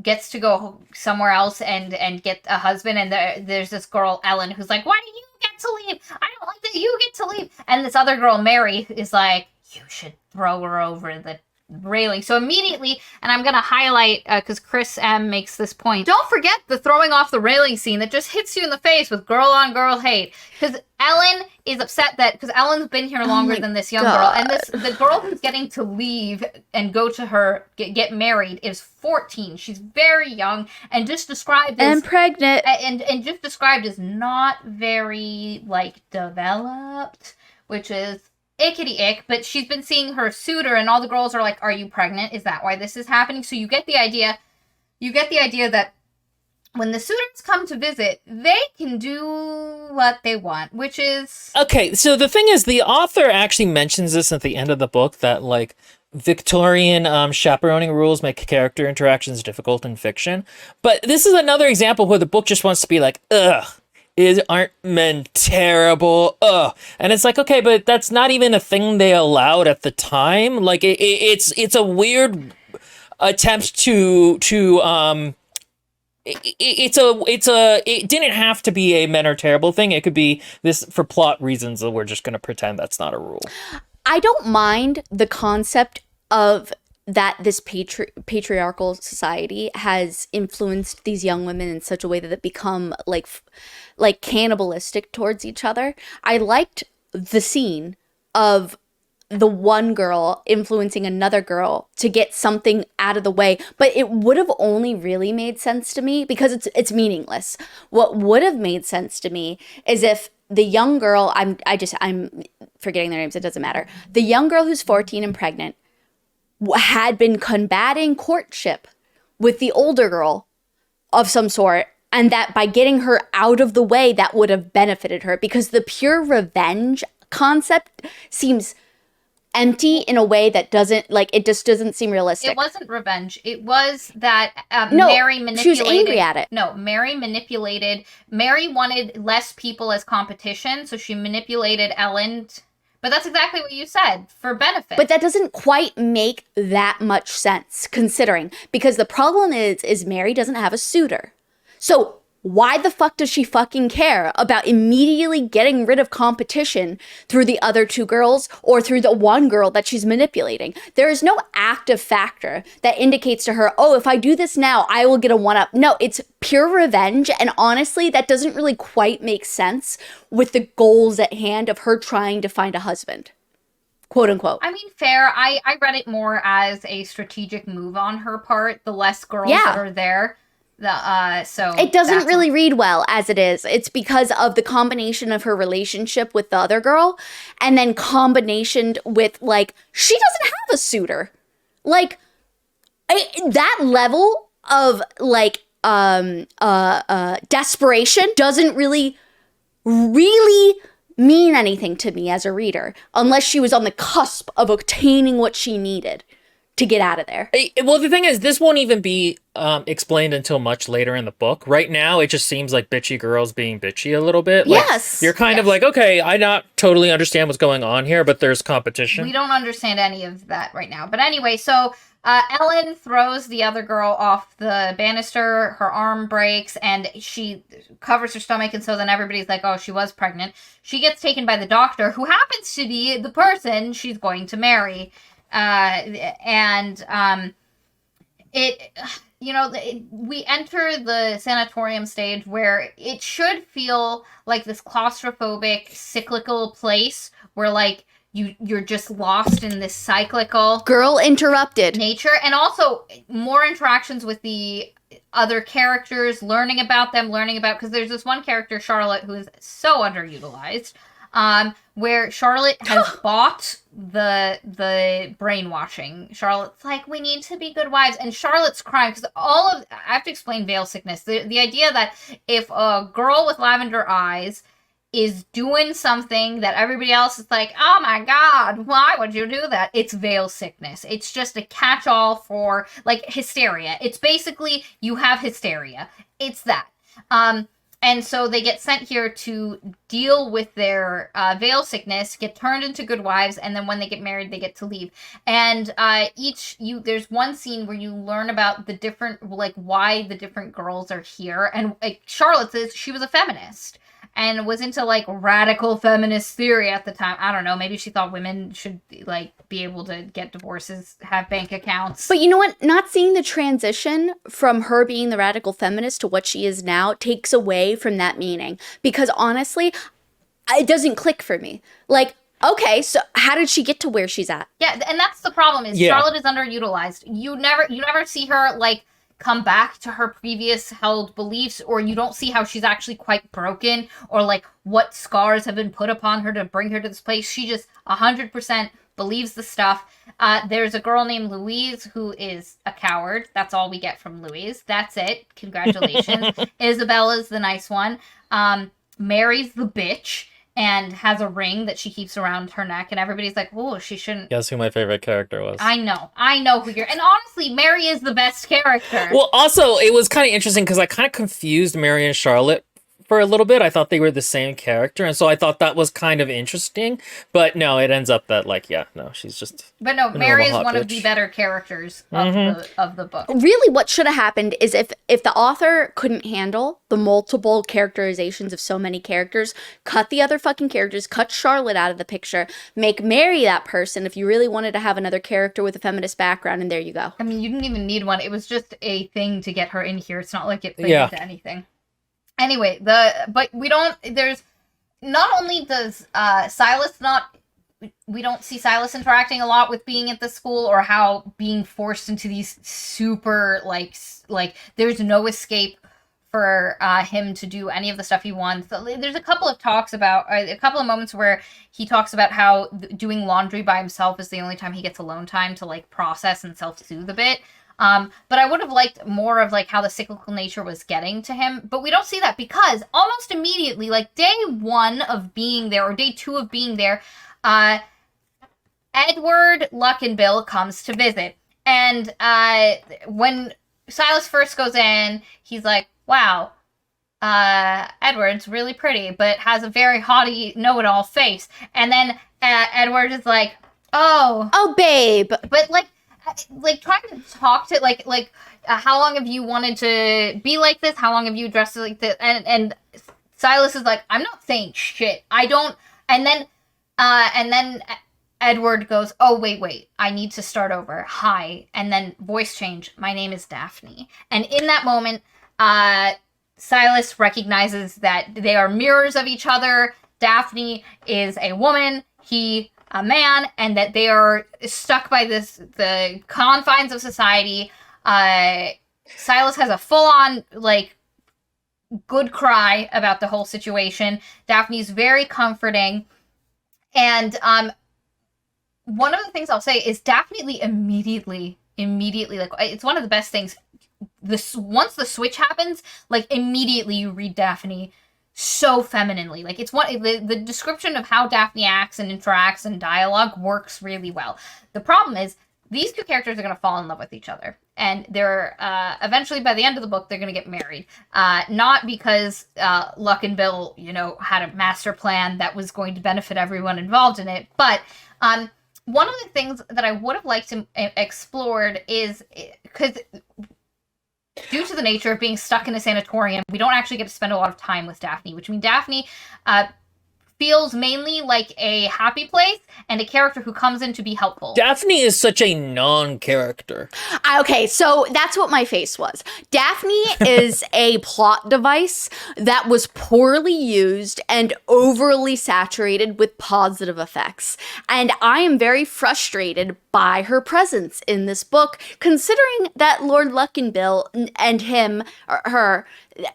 gets to go somewhere else and get a husband, and there's this girl Ellen who's like, why do you get to leave? I don't like that you get to leave. And this other girl Mary is like, you should throw her over the railing. So immediately, and I'm gonna highlight because Chris M makes this point, don't forget the throwing off the railing scene that just hits you in the face with girl on girl hate, because Ellen is upset that because Ellen's been here longer than this young girl, and the girl who's getting to leave and go to her get married is 14. She's very young and just described as pregnant and just described as not very like developed, which is ickety ick. But she's been seeing her suitor, and all the girls are like, are you pregnant? Is that why this is happening? So you get the idea that when the suitors come to visit, they can do what they want, which is... Okay, so the thing is, the author actually mentions this at the end of the book, that, like, Victorian chaperoning rules make character interactions difficult in fiction. But this is another example where the book just wants to be like, ugh, aren't men terrible? Ugh. And it's like, okay, but that's not even a thing they allowed at the time. Like it's a weird attempt it didn't have to be a men are terrible thing. It could be this for plot reasons that we're just going to pretend that's not a rule. I don't mind the concept of that this patriarchal society has influenced these young women in such a way that they become like cannibalistic towards each other. I liked the scene of the one girl influencing another girl to get something out of the way, but it would have only really made sense to me because it's meaningless. What would have made sense to me is if the young girl, I'm forgetting their names, it doesn't matter. The young girl who's 14 and pregnant had been combating courtship with the older girl of some sort, and that by getting her out of the way, that would have benefited her, because the pure revenge concept seems empty in a way that it just doesn't seem realistic. It wasn't revenge. It was that No, Mary manipulated. she was angry at it. No, Mary manipulated. Mary wanted less people as competition, so she manipulated Ellen. But that's exactly what you said, for benefit. But that doesn't quite make that much sense, considering, because the problem is Mary doesn't have a suitor. So why the fuck does she fucking care about immediately getting rid of competition through the other two girls or through the one girl that she's manipulating? There is no active factor that indicates to her, oh, if I do this now, I will get a one-up. No, it's pure revenge. And honestly, that doesn't really quite make sense with the goals at hand of her trying to find a husband. Quote unquote. I mean, fair. I read it more as a strategic move on her part. The less girls that are there. So it doesn't really read well as it is. It's because of the combination of her relationship with the other girl, and then combination with she doesn't have a suitor. That level of desperation doesn't really mean anything to me as a reader, unless she was on the cusp of obtaining what she needed to get out of there. Well, the thing is, this won't even be explained until much later in the book. Right now, it just seems like bitchy girls being bitchy a little bit. Yes. You're kind of like, okay, I not totally understand what's going on here, but there's competition. We don't understand any of that right now. But anyway, so Ellen throws the other girl off the banister. Her arm breaks, and she covers her stomach, and so then everybody's like, oh, she was pregnant. She gets taken by the doctor, who happens to be the person she's going to marry. We enter the sanatorium stage where it should feel like this claustrophobic, cyclical place where you're just lost in this cyclical girl interrupted nature, and also more interactions with the other characters, learning about because there's this one character, Charlotte, who is so underutilized. Where Charlotte has bought the brainwashing. Charlotte's like, we need to be good wives, and Charlotte's crying because I have to explain veil sickness. The idea that if a girl with lavender eyes is doing something that everybody else is like, oh my god, why would you do that? It's veil sickness. It's just a catch-all for hysteria. It's basically you have hysteria. It's that. And so they get sent here to deal with their veil sickness, get turned into good wives, and then when they get married, they get to leave. And there's one scene where you learn about the different, why the different girls are here. And Charlotte says she was a feminist and was into radical feminist theory at the time. I don't know, maybe she thought women should be able to get divorces, have bank accounts. But you know what? Not seeing the transition from her being the radical feminist to what she is now takes away from that meaning. Because honestly, it doesn't click for me. Okay, so how did she get to where she's at? Yeah, and that's the problem is Charlotte is underutilized. You never see her come back to her previous held beliefs, or you don't see how she's actually quite broken, or what scars have been put upon her to bring her to this place. She just 100% believes the stuff. There's a girl named Louise who is a coward. That's all we get from Louise. That's it. Congratulations. Isabella's the nice one. Mary's the bitch. and has a ring that she keeps around her neck, and everybody's like, oh, she shouldn't. Guess who my favorite character was? I know who you're, and honestly, Mary is the best character. Well, also, it was kind of interesting because I kind of confused Mary and Charlotte for a little bit. I thought they were the same character, and so I thought that was kind of interesting. But no, it ends up that, like, yeah, no, she's just... But no, a Mary is normal hot one of bitch. the better characters of the book. Really, what should have happened is if the author couldn't handle the multiple characterizations of so many characters, cut the other fucking characters, cut Charlotte out of the picture, make Mary that person if you really wanted to have another character with a feminist background, and there you go. I mean, you didn't even need one. It was just a thing to get her in here. It's not like it played Yeah. into anything. Anyway, but we don't, there's, not only does Silas not, we don't see Silas interacting a lot with being at the school, or how being forced into these super, like there's no escape for him to do any of the stuff he wants. So there's a couple of talks about, a couple of moments where he talks about how doing laundry by himself is the only time he gets alone time to, like, process and self-soothe a bit. But I would have liked more of, like, how the cyclical nature was getting to him. But we don't see that because almost immediately, like, day 1 of being there, or day 2 of being there, Edward Luckinbill comes to visit. And when Silas first goes in, he's like, wow, Edward's really pretty, but has a very haughty, know-it-all face. And then Edward is like, oh, babe. but, like trying to talk to, how long have you wanted to be like this? How long have you dressed like this? And Silas is like, I'm not saying shit. I don't. And then Edward goes, oh, wait, I need to start over. Hi. And then voice change. My name is Daphne. And in that moment, Silas recognizes that they are mirrors of each other. Daphne is a woman. He a man, and that they are stuck by the confines of society. Silas has a full-on, like, good cry about the whole situation. Daphne's very comforting. And one of the things I'll say is Daphne immediately, like, it's one of the best things. Once the switch happens, like, immediately you read Daphne so femininely. Like, it's the description of how Daphne acts and interacts and dialogue works really well. The problem is these two characters are going to fall in love with each other, and they're eventually, by the end of the book, they're going to get married. Not because Luckinbill, had a master plan that was going to benefit everyone involved in it, but one of the things that I would have liked to explored is, because due to the nature of being stuck in a sanatorium, we don't actually get to spend a lot of time with Daphne, which means Daphne feels mainly like a happy place and a character who comes in to be helpful. Daphne is such a non-character. Okay, so that's what my face was. Daphne is a plot device that was poorly used and overly saturated with positive effects. And I am very frustrated by her presence in this book, considering that Lord Luckinbill and him, or her,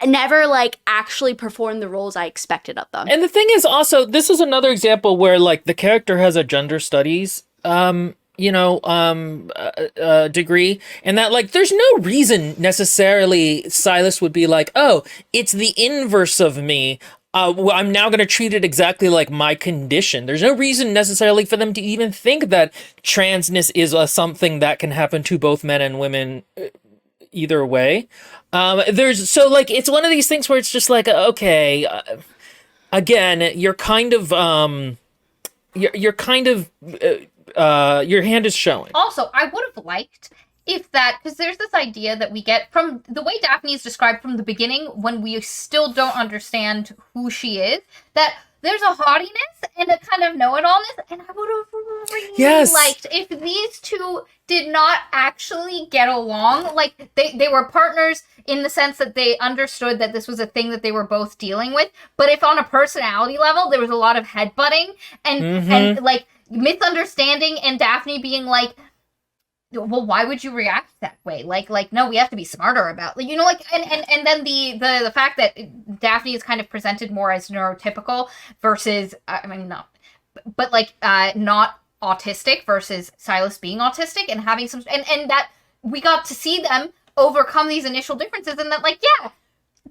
never, like, actually performed the roles I expected of them. And the thing is also, this is another example where, like, the character has a gender studies degree, and that, like, there's no reason necessarily Silas would be like, oh, it's the inverse of me. I'm now going to treat it exactly like my condition. There's no reason necessarily for them to even think that transness is something that can happen to both men and women either way. It's one of these things where it's just like, okay, again, your hand is showing. Also, I would have liked if that, because there's this idea that we get from the way Daphne is described from the beginning, when we still don't understand who she is, that there's a haughtiness and a kind of know-it-allness, and I would have really liked if these two did not actually get along. Like, they were partners in the sense that they understood that this was a thing that they were both dealing with, but if on a personality level, there was a lot of headbutting and like, misunderstanding, and Daphne being like, well, why would you react that way? Like, no, we have to be smarter about, and then the fact that Daphne is kind of presented more as neurotypical versus, not autistic, versus Silas being autistic and having some, and that we got to see them overcome these initial differences, and that, like, yeah,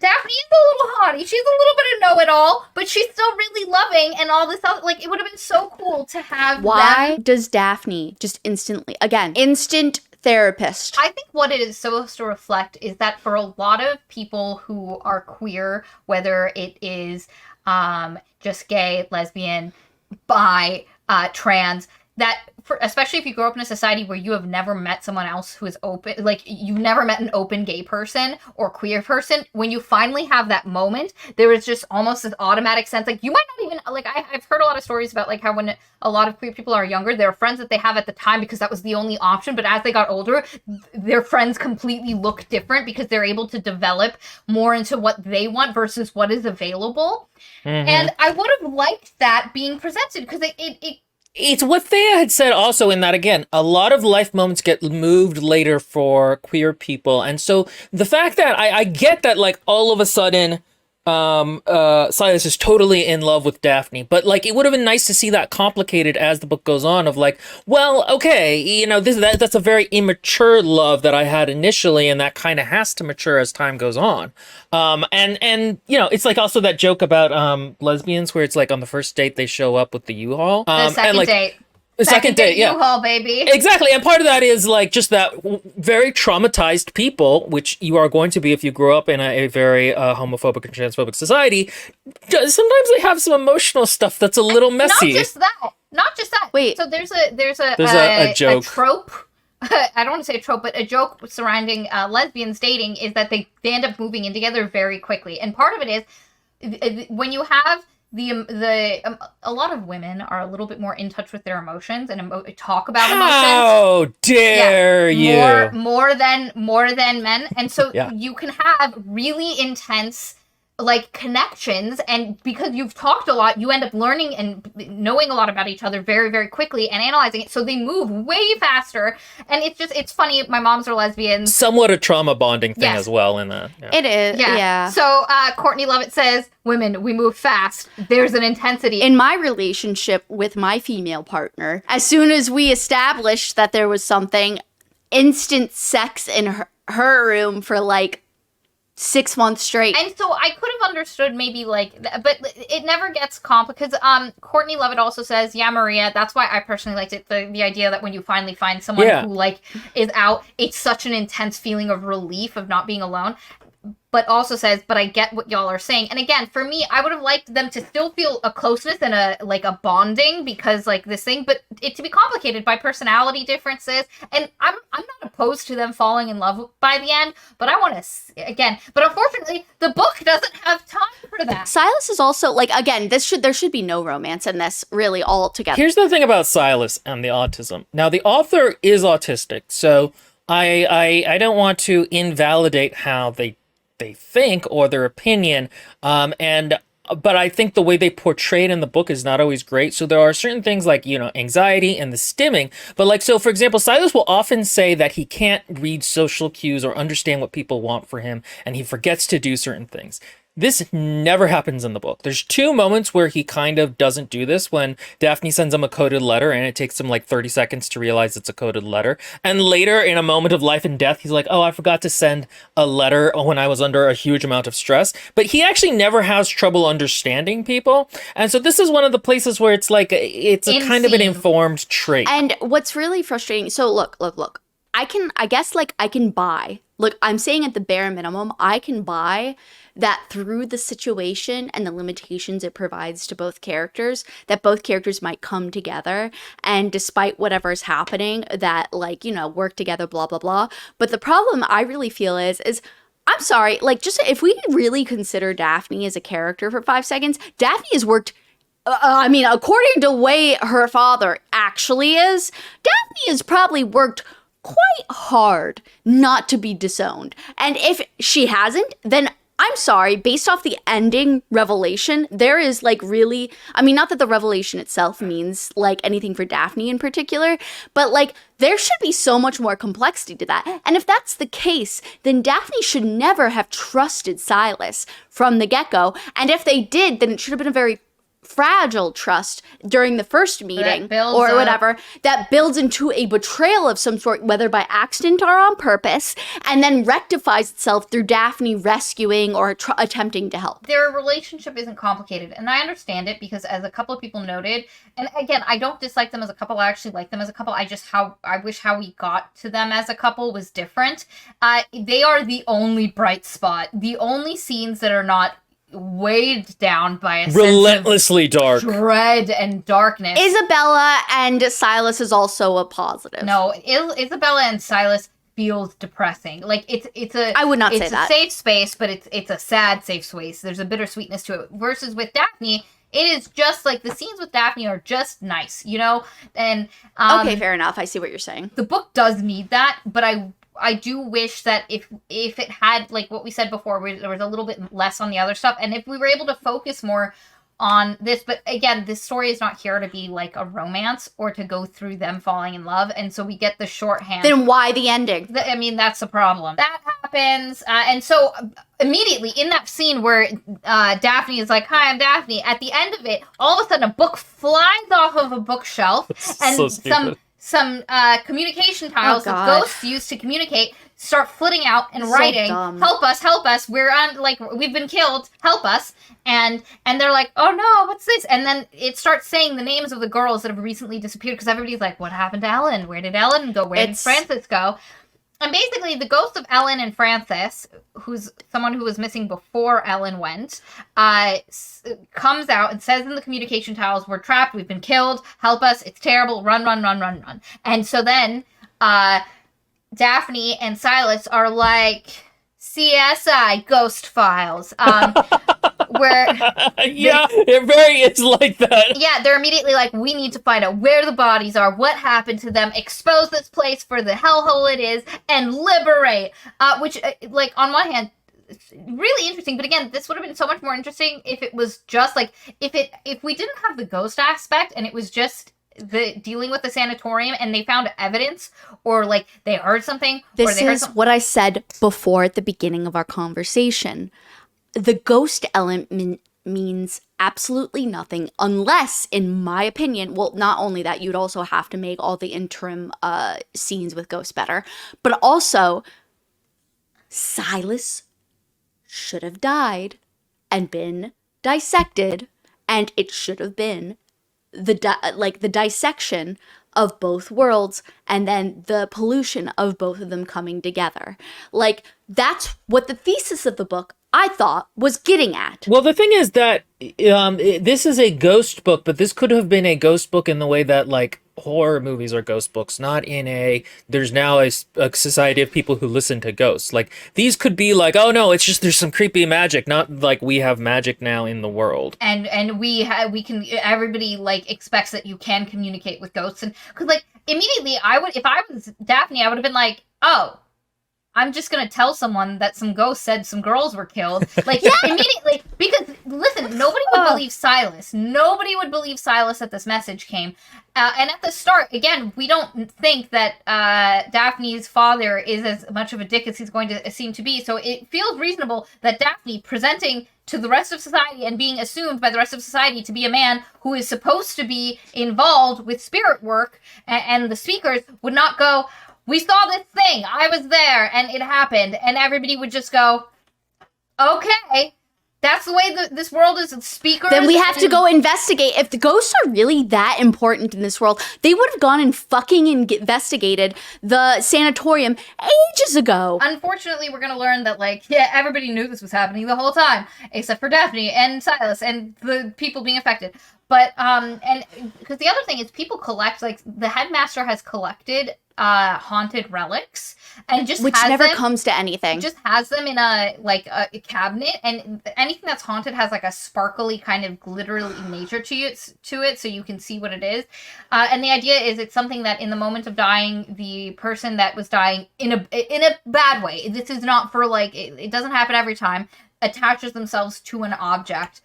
Daphne is a little haughty. She's a little bit of know-it-all, but she's still really loving and all this other, like, it would have been so cool to have Why them. does Daphne just instantly, again, instant therapist? I think what it is supposed to reflect is that for a lot of people who are queer, whether it is just gay, lesbian, bi, trans, that especially if you grow up in a society where you have never met someone else who is open, like you've never met an open gay person or queer person, when you finally have that moment, there is just almost this automatic sense, like you might not even, like I've heard a lot of stories about like how when a lot of queer people are younger, there are friends that they have at the time because that was the only option, but as they got older, their friends completely look different because they're able to develop more into what they want versus what is available. And I would have liked that being presented because It's what Thea had said also in that, again, a lot of life moments get moved later for queer people. And so the fact that I get that, like, all of a sudden, Silas is totally in love with Daphne, but like it would have been nice to see that complicated as the book goes on of like, well, okay, you know, that's a very immature love that I had initially, and that kind of has to mature as time goes on. And you know, it's like also that joke about lesbians where it's like on the first date they show up with the U-Haul. the second and, like, date. The second date, yeah. U-Haul, baby. Exactly. And part of that is like just that very traumatized people, which you are going to be if you grow up in a very homophobic and transphobic society. Sometimes they have some emotional stuff that's a little messy. Not just that. Wait. So there's a joke. A trope. I don't want to say a trope, but a joke surrounding lesbians dating is that they end up moving in together very quickly. And part of it is when you have a lot of women are a little bit more in touch with their emotions and talk about emotions. How dare you? More than men, and so Yeah. you can have really intense like connections, and because you've talked a lot, you end up learning and knowing a lot about each other very, very quickly and analyzing it. So they move way faster, and it's funny. My moms are lesbians. Somewhat a trauma bonding thing Yes. as well in that. Yeah. It is, yeah. So Courtney Lovett says, "Women, we move fast. There's an intensity." In my relationship with my female partner, as soon as we established that there was something, instant sex in her room for like 6 months straight. And so I could have understood maybe like, but it never gets complicated. Courtney Lovett also says, "Yeah, Maria, that's why I personally liked it. The idea that when you finally find someone Yeah. who like is out, it's such an intense feeling of relief of not being alone." But also says, "But I get what y'all are saying." And again, for me, I would have liked them to still feel a closeness and a bonding because like this thing, but it to be complicated by personality differences. And I'm not opposed to them falling in love by the end, but I want to again. But unfortunately, the book doesn't have time for that. Silas is also like, again, there should be no romance in this really altogether. Here's the thing about Silas and the autism. Now, the author is autistic, so I don't want to invalidate how they think or their opinion, but I think the way they portray it in the book is not always great. So there are certain things like, you know, anxiety and the stimming. But like, so for example, Silas will often say that he can't read social cues or understand what people want for him, and he forgets to do certain things. This never happens in the book. There's 2 moments where he kind of doesn't do this, when Daphne sends him a coded letter and it takes him like 30 seconds to realize it's a coded letter. And later in a moment of life and death, he's like, "Oh, I forgot to send a letter when I was under a huge amount of stress." But he actually never has trouble understanding people. And so this is one of the places where it's like, it's a kind of an informed trait. And what's really frustrating, so look. I can buy, look, I'm saying at the bare minimum, I can buy that through the situation and the limitations it provides to both characters, that both characters might come together and despite whatever's happening, that like, you know, work together, blah, blah, blah. But the problem I really feel is I'm sorry, like just if we really consider Daphne as a character for 5 seconds, Daphne has worked according to the way her father actually is, Daphne has probably worked quite hard not to be disowned. And if she hasn't, then I'm sorry, based off the ending revelation, there is like really, not that the revelation itself means like anything for Daphne in particular, but like there should be so much more complexity to that. And if that's the case, then Daphne should never have trusted Silas from the get-go. And if they did, then it should have been a very fragile trust during the first meeting builds or up. whatever that builds into a betrayal of some sort, whether by accident or on purpose, and then rectifies itself through Daphne rescuing or attempting to help. Their relationship isn't complicated, and I understand it because, as a couple of people noted, and again, I don't dislike them as a couple. I actually like them as a couple. I wish how we got to them as a couple was different. They are the only bright spot, the only scenes that are not weighed down by a Relentlessly dark. sense of dread and darkness. Isabella and Silas is also a positive. No, Isabella and Silas feels depressing. Like it's a I would not say it's a that. safe space, but it's a sad safe space. There's a bittersweetness to it. Versus with Daphne, it is just like the scenes with Daphne are just nice, you know? And Okay, fair enough. I see what you're saying. the book does need that, but I do wish that if it had, like what we said before, where there was a little bit less on the other stuff, and if we were able to focus more on this. But again, this story is not here to be like a romance or to go through them falling in love, and so we get the shorthand. Then why the ending? I mean, that's the problem. That happens, and so immediately in that scene where Daphne is like, "Hi, I'm Daphne," at the end of it, all of a sudden a book flies off of a bookshelf, and So stupid. some communication tiles that God. ghosts use to communicate start flitting out and So writing, dumb. help us, we're on, like, we've been killed, help us. And they're like, oh no, what's this? And then it starts saying the names of the girls that have recently disappeared, because everybody's like, what happened to Ellen? Where did Ellen go? Where did Frances go? And basically, the ghost of Ellen and Frances, who's someone who was missing before Ellen went, comes out and says in the communication tiles, we're trapped, we've been killed, help us, it's terrible, run. And so then Daphne and Silas are like, CSI, Ghost Files, where... Yeah, it's like that. Yeah, they're immediately like, we need to find out where the bodies are, what happened to them, expose this place for the hellhole it is, and liberate. Which, like, on one hand, it's really interesting, but again, this would have been so much more interesting if it was just, like, if we didn't have the ghost aspect, and it was just the dealing with the sanatorium, and they found evidence, or, like, they heard something, or This they heard is what I said before at the beginning of our conversation. The ghost element means absolutely nothing unless, in my opinion, well, not only that, you'd also have to make all the interim scenes with ghosts better, but also Silas should have died and been dissected, and it should have been the dissection of both worlds and then the pollution of both of them coming together. Like, that's what the thesis of the book, I thought, was getting at. Well, the thing is that this is a ghost book, but this could have been a ghost book in the way that, like, horror movies are ghost books, not in there's now a society of people who listen to ghosts. Like, these could be like, oh no, it's just there's some creepy magic, not like we have magic now in the world. And we can, everybody, like, expects that you can communicate with ghosts. And because, like, immediately if I was Daphne, I would have been like, oh, I'm just gonna tell someone that some ghost said some girls were killed. Like, immediately, because, listen, nobody would believe Silas. Nobody would believe Silas that this message came. And at the start, again, we don't think that Daphne's father is as much of a dick as he's going to seem to be. So it feels reasonable that Daphne, presenting to the rest of society and being assumed by the rest of society to be a man who is supposed to be involved with spirit work, and the speakers would not go, we saw this thing, I was there, and it happened, and everybody would just go, okay, that's the way this world is. Speakers. Then we have to go investigate. If the ghosts are really that important in this world, they would have gone and fucking investigated the sanatorium ages ago. Unfortunately, we're gonna learn that, like, yeah, everybody knew this was happening the whole time, except for Daphne and Silas and the people being affected. But, and because the other thing is, people collect, like, the headmaster has collected haunted relics, and just which has never them, comes to anything. just has them in a cabinet, and anything that's haunted has, like, a sparkly kind of glittery nature to it, so you can see what it is. And the idea is it's something that in the moment of dying, the person that was dying in a bad way, this is not for, like, it doesn't happen every time, attaches themselves to an object.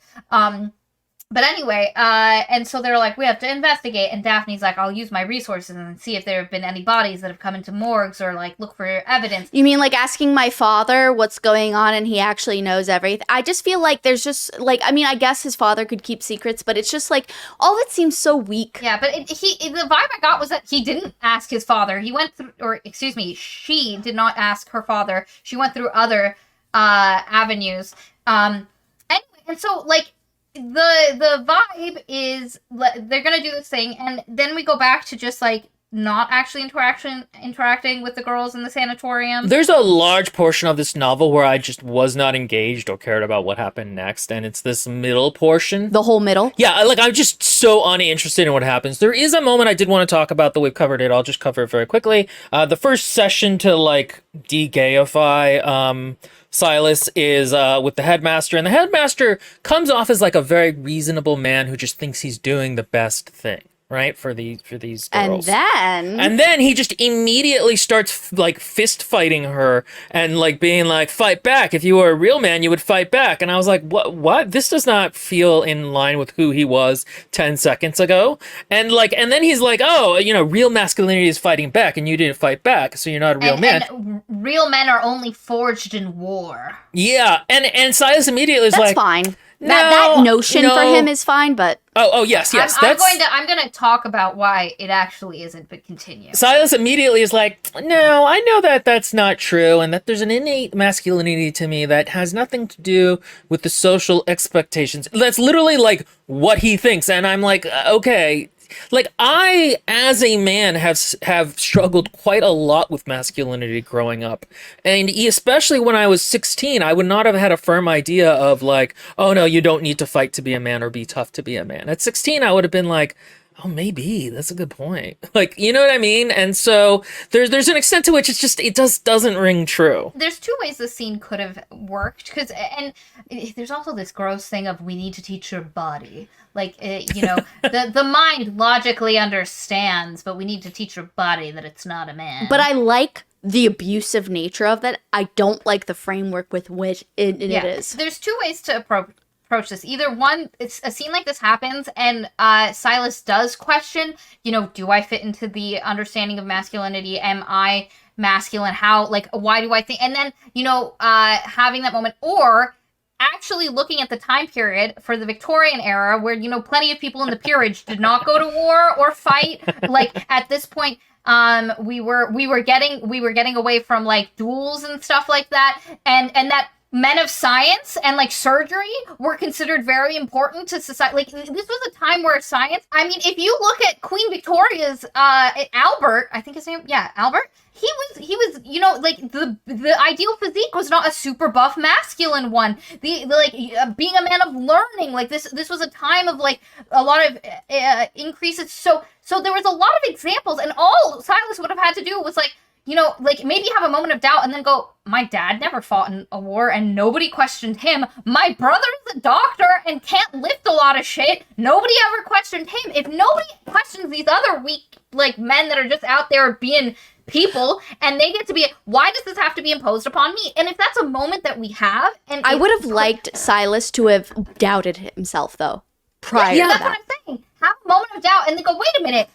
But anyway, and so they're like, we have to investigate, and Daphne's like, I'll use my resources and see if there have been any bodies that have come into morgues or like look for evidence. You mean like asking my father what's going on and he actually knows everything? I just feel like there's just like, I mean, I guess his father could keep secrets, but it's just like all of it seems so weak. Yeah, but the vibe I got was that he didn't ask his father. He went through, or excuse me, she did not ask her father. She went through other avenues. Anyway, and so like the vibe is they're gonna do this thing, and then we go back to just like not actually interacting with the girls in the sanatorium. There's a large portion of this novel where I just was not engaged or cared about what happened next, and it's this middle portion. The whole middle? Yeah, like I'm just so uninterested in what happens. There is a moment I did want to talk about that we've covered it. I'll just cover it very quickly. The first session to like de-gayify Silas is with the headmaster, and the headmaster comes off as like a very reasonable man who just thinks he's doing the best thing, right, for these girls. And then he just immediately starts like fist fighting her and like being like, fight back. If you were a real man, you would fight back. And I was like, what? This does not feel in line with who he was 10 seconds ago. And then he's like, oh, you know, real masculinity is fighting back and you didn't fight back, so you're not a real man. And real men are only forged in war. Yeah. And Silas immediately is That's like, fine. No, that notion for him is fine, but oh yes. I'm going to talk about why it actually isn't, but continue. Silas immediately is like, no, I know that that's not true, and that there's an innate masculinity to me that has nothing to do with the social expectations. That's literally like what he thinks, and I'm like, okay. Like, I, as a man, have struggled quite a lot with masculinity growing up. And especially when I was 16, I would not have had a firm idea of, like, oh, no, you don't need to fight to be a man or be tough to be a man. At 16, I would have been like, oh, maybe. That's a good point. Like, you know what I mean? And so there's an extent to which it's just, it doesn't ring true. There's two ways this scene could have worked. And there's also this gross thing of we need to teach your body. Like, you know, the mind logically understands, but we need to teach your body that it's not a man. But I like the abusive nature of that. I don't like the framework with which it is. There's two ways to approach this. Either one, it's a scene like this happens and Silas does question, you know, do I fit into the understanding of masculinity? Am I masculine? How, like, why do I think? And then, you know, having that moment, or actually looking at the time period for the Victorian era where, you know, plenty of people in the peerage did not go to war or fight. Like, at this point, we were getting away from like duels and stuff like that, and that men of science and like surgery were considered very important to society. Like, this was a time where science, I mean, if you look at Queen Victoria's Albert, I think his name, yeah, Albert, he was, you know, like the ideal physique was not a super buff masculine one. The being a man of learning, like this was a time of like a lot of increases. So there was a lot of examples, and all Silas would have had to do was like, you know, like maybe have a moment of doubt and then go, my dad never fought in a war and nobody questioned him. My brother's a doctor and can't lift a lot of shit. Nobody ever questioned him. If nobody questions these other weak, like, men that are just out there being people and they get to be, why does this have to be imposed upon me? And if that's a moment that we have, and I would have liked Silas to have doubted himself, though, prior to that's that. what I'm saying. Have a moment of doubt and then go, wait a minute.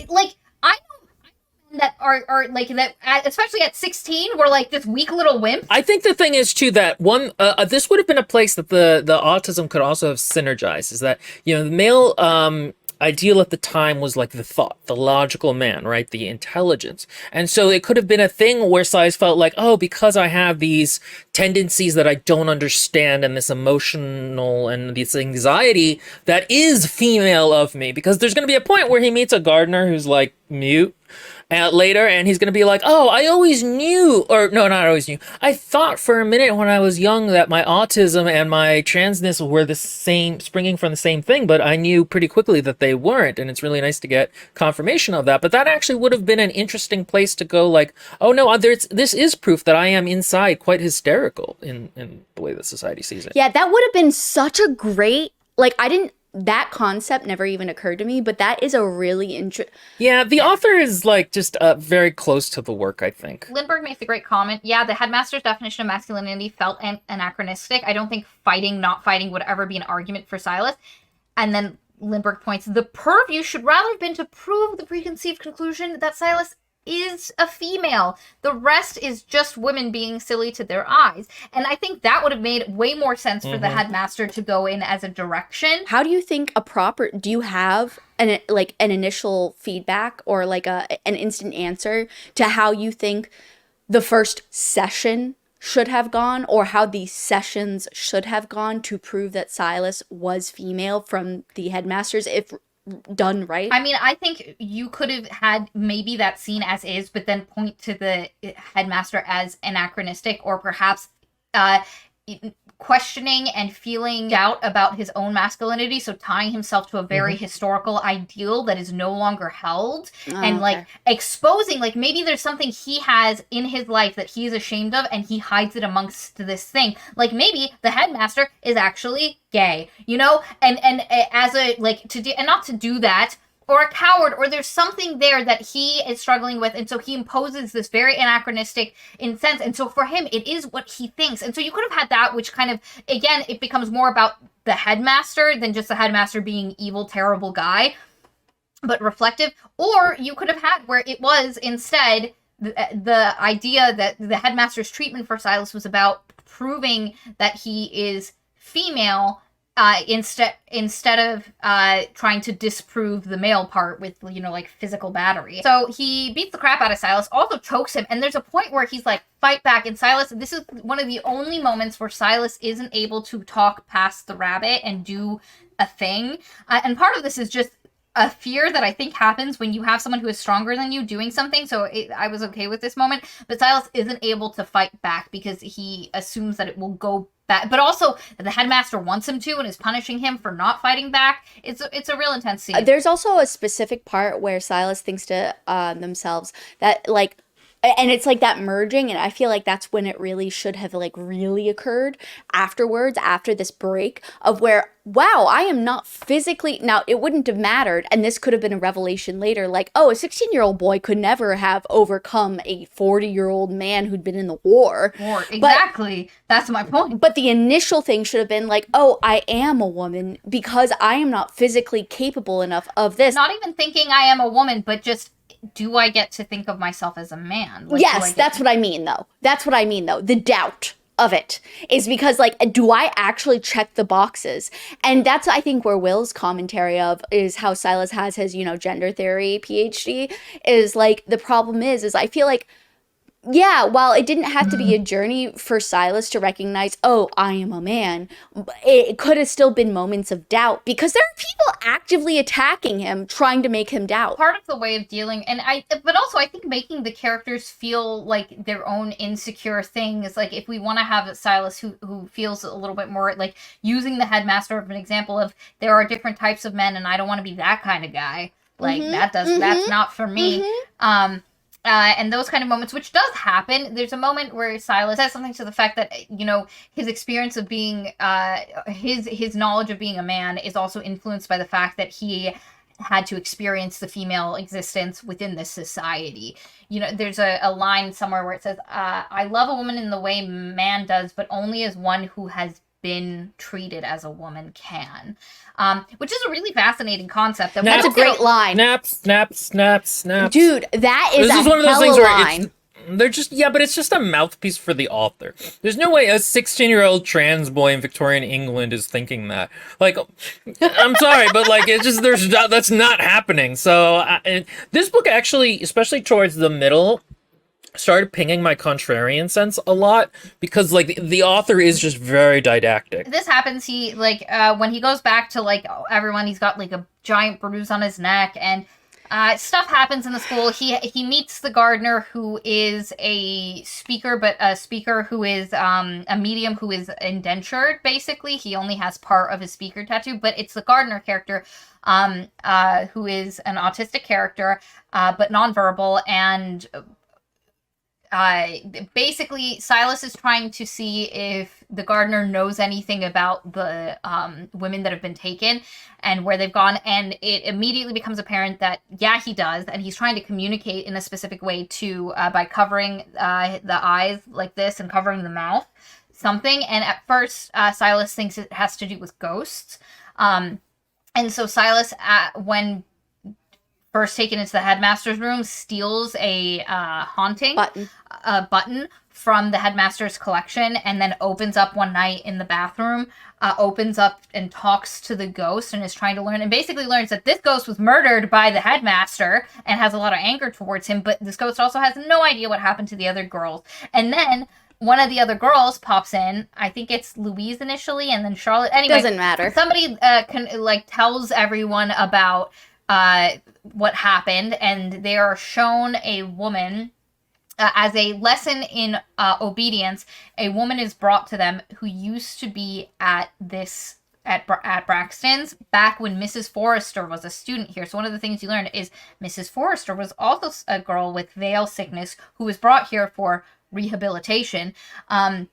Like, I know that are like that, especially at 16, were like this weak little wimp. I think the thing is too that one, this would have been a place that the autism could also have synergized. Is that, you know, the male ideal at the time was like the thought, the logical man, right? The intelligence. And so it could have been a thing where Silas felt like, oh, because I have these tendencies that I don't understand and this emotional and this anxiety that is female of me, because there's going to be a point where he meets a gardener who's like mute later, and he's going to be like, oh, I always knew, or no, not always knew. I thought for a minute when I was young that my autism and my transness were the same, springing from the same thing, but I knew pretty quickly that they weren't, and it's really nice to get confirmation of that. But that actually would have been an interesting place to go, like, oh no, this is proof that I am inside quite hysterical in the way that society sees it. Yeah, that would have been such a great, like, that concept never even occurred to me, but that is a really interesting. Yeah, the author is like just very close to the work, I think. Lindbergh makes a great comment. Yeah, the headmaster's definition of masculinity felt anachronistic. I don't think fighting, not fighting would ever be an argument for Silas. And then Lindbergh points, the purview should rather have been to prove the preconceived conclusion that Silas is a female. The rest is just women being silly to their eyes. And I think that would have made way more sense for the headmaster to go in as a direction. How do you think do you have an initial feedback or like an instant answer to how you think the first session should have gone, or how these sessions should have gone to prove that Silas was female from the headmasters, if done right? I mean, I think you could have had maybe that scene as is, but then point to the headmaster as anachronistic, or perhaps questioning and feeling doubt about his own masculinity, so tying himself to a very historical ideal that is no longer held, and like exposing, like maybe there's something he has in his life that he's ashamed of and he hides it amongst this thing. Like maybe the headmaster is actually gay, you know, and as a like to do, and not to do that, or a coward, or there's something there that he is struggling with, and so he imposes this very anachronistic in sense, and so for him it is what he thinks. And so you could have had that, which kind of, again, it becomes more about the headmaster than just the headmaster being evil, terrible guy, but reflective. Or you could have had where it was instead the idea that the headmaster's treatment for Silas was about proving that he is female, instead of trying to disprove the male part with, you know, like physical battery. So he beats the crap out of Silas, also chokes him, and there's a point where he's like, fight back, and Silas, this is one of the only moments where Silas isn't able to talk past the rabbit and do a thing. And part of this is just a fear that I think happens when you have someone who is stronger than you doing something. So I was okay with this moment, but Silas isn't able to fight back because he assumes that it will go back. But also the headmaster wants him to and is punishing him for not fighting back. It's a real intense scene. There's also a specific part where Silas thinks to themselves that like, and it's like that merging, and I feel like that's when it really should have like really occurred afterwards, after this break of where, wow, I am not physically, now it wouldn't have mattered, and this could have been a revelation later, like, oh, a 16-year-old boy could never have overcome a 40-year-old man who'd been in the war. Exactly. That's my point. But the initial thing should have been like, oh, I am a woman because I am not physically capable enough of this. Not even thinking I am a woman, but just, do I get to think of myself as a man? Like, yes, that's what I mean, though. That's what I mean, though. The doubt of it is because, like, do I actually check the boxes? And that's, I think, where Will's commentary of is how Silas has his, you know, gender theory PhD is like, the problem is I feel like, yeah, while it didn't have to be a journey for Silas to recognize, oh, I am a man, it could have still been moments of doubt because there are people actively attacking him, trying to make him doubt. Part of the way of dealing, but also I think making the characters feel like their own insecure thing is like, if we want to have Silas who feels a little bit more like using the headmaster of an example of there are different types of men and I don't want to be that kind of guy. Like that's not for me. And those kind of moments, which does happen. There's a moment where Silas says something to the fact that, you know, his experience of being, his knowledge of being a man is also influenced by the fact that he had to experience the female existence within this society. You know, there's a line somewhere where it says, I love a woman in the way man does, but only as one who has been treated as a woman can. Which is a really fascinating concept. That's a great line. Snap. Dude, that is this a is one of those hella things where line. they're just, yeah, but it's just a mouthpiece for the author. There's no way a 16-year-old trans boy in Victorian England is thinking that. Like, I'm sorry, but like, it's just, that's not happening. So this book actually, especially towards the middle, started pinging my contrarian sense a lot because like the author is just very didactic. This happens, he like when he goes back to like everyone, he's got like a giant bruise on his neck, and stuff happens in the school. He meets the gardener who is a speaker, but a speaker who is a medium who is indentured. Basically, he only has part of his speaker tattoo, but it's the gardener character who is an autistic character, but nonverbal. And basically Silas is trying to see if the gardener knows anything about the women that have been taken and where they've gone, and it immediately becomes apparent that yeah, he does, and he's trying to communicate in a specific way to by covering the eyes like this and covering the mouth something. And at first Silas thinks it has to do with ghosts, And so Silas, when first taken into the headmaster's room, steals a haunting button from the headmaster's collection, and then opens up one night in the bathroom, opens up and talks to the ghost and is trying to learn, and basically learns that this ghost was murdered by the headmaster and has a lot of anger towards him, but this ghost also has no idea what happened to the other girls. And then one of the other girls pops in. I think it's Louise initially, and then Charlotte. Anyway, Doesn't matter. Somebody tells everyone about what happened, and they are shown a woman as a lesson in obedience. A woman is brought to them who used to be at Braxton's back when Mrs. Forrester was a student here. So one of the things you learn is Mrs. Forrester was also a girl with veil sickness who was brought here for rehabilitation. And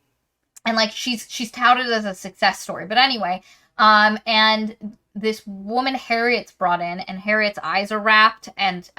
like she's touted as a success story. But anyway, and this woman Harriet's brought in, and Harriet's eyes are wrapped, and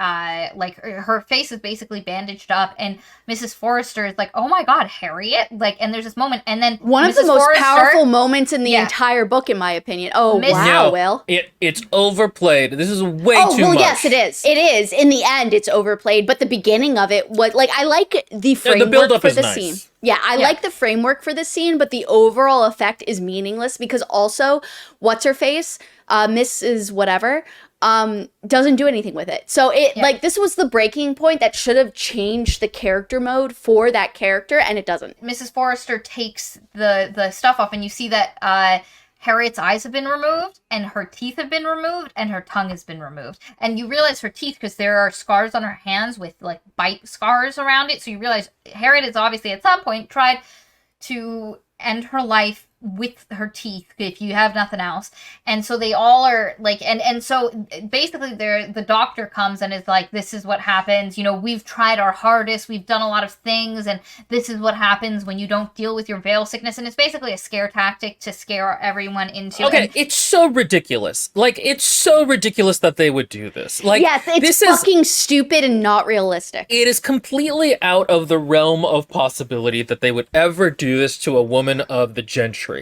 like her face is basically bandaged up, and Mrs. Forrester is like, oh my god, Harriet, like, and there's this moment, and then one of the most powerful moments in the entire book, in my opinion. Will it's overplayed. This is way too much. Yes, it is. In the end, it's overplayed, but the beginning of it, I like the framework the build-up for is the nice. scene. Yeah, I like the framework for the scene, but the overall effect is meaningless because also, what's her face, Mrs. Whatever, doesn't do anything with it. So this was the breaking point that should have changed the character mode for that character, and it doesn't. Mrs. Forrester takes the stuff off, and you see that Harriet's eyes have been removed, and her teeth have been removed, and her tongue has been removed. And you realize her teeth because there are scars on her hands with like bite scars around it. So you realize Harriet has obviously at some point tried to end her life with her teeth, if you have nothing else. And so they all are like, and so basically the doctor comes and is like, this is what happens, we've tried our hardest, we've done a lot of things, and this is what happens when you don't deal with your veil sickness. And it's basically a scare tactic to scare everyone into it's so ridiculous. Like, it's so ridiculous that they would do this. Like, yes, it's fucking stupid and not realistic. It is completely out of the realm of possibility that they would ever do this to a woman of the gentry.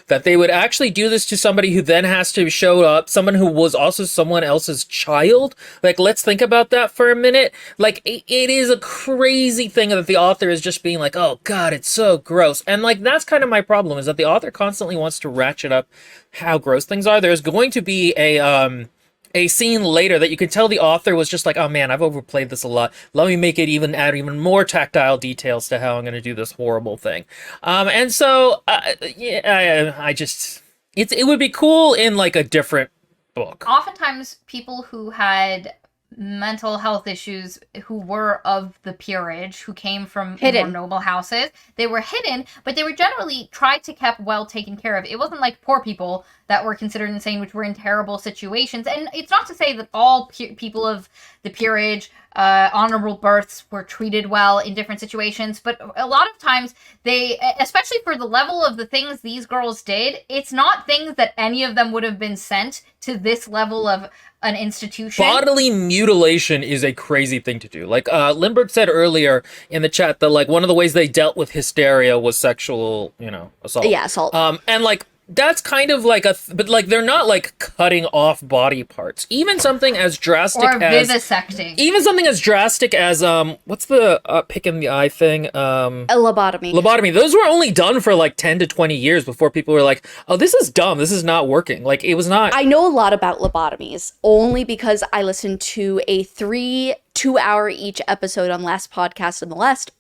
That they would actually do this to somebody who then has to show up, someone who was also someone else's child. Like, let's think about that for a minute. Like, it is a crazy thing that the author is just being like, oh god, it's so gross. And like, that's kind of my problem, is that the author constantly wants to ratchet up how gross things are. There's going to be a scene later that you can tell the author was just like, oh man, I've overplayed this a lot. Let me make it add even more tactile details to how I'm going to do this horrible thing. And so, it would be cool in like a different book. Oftentimes people who had mental health issues, who were of the peerage, who came from more noble houses, they were hidden, but they were generally tried to kept well taken care of. It wasn't like poor people that were considered insane, which were in terrible situations. And it's not to say that all people of the peerage, honorable births, were treated well in different situations, but a lot of times they, especially for the level of the things these girls did, it's not things that any of them would have been sent to this level of an institution. Bodily mutilation is a crazy thing to do. Like Lindbergh said earlier in the chat that like one of the ways they dealt with hysteria was sexual, assault. Yeah, assault. And like that's kind of like but like they're not like cutting off body parts. Even something as drastic or as vivisecting. Even something as drastic as what's the pick in the eye thing? A lobotomy. Lobotomy. Those were only done for like 10 to 20 years before people were like, "Oh, this is dumb. This is not working." Like it was not. I know a lot about lobotomies only because I listened to a 2-hour each episode on Last Podcast on the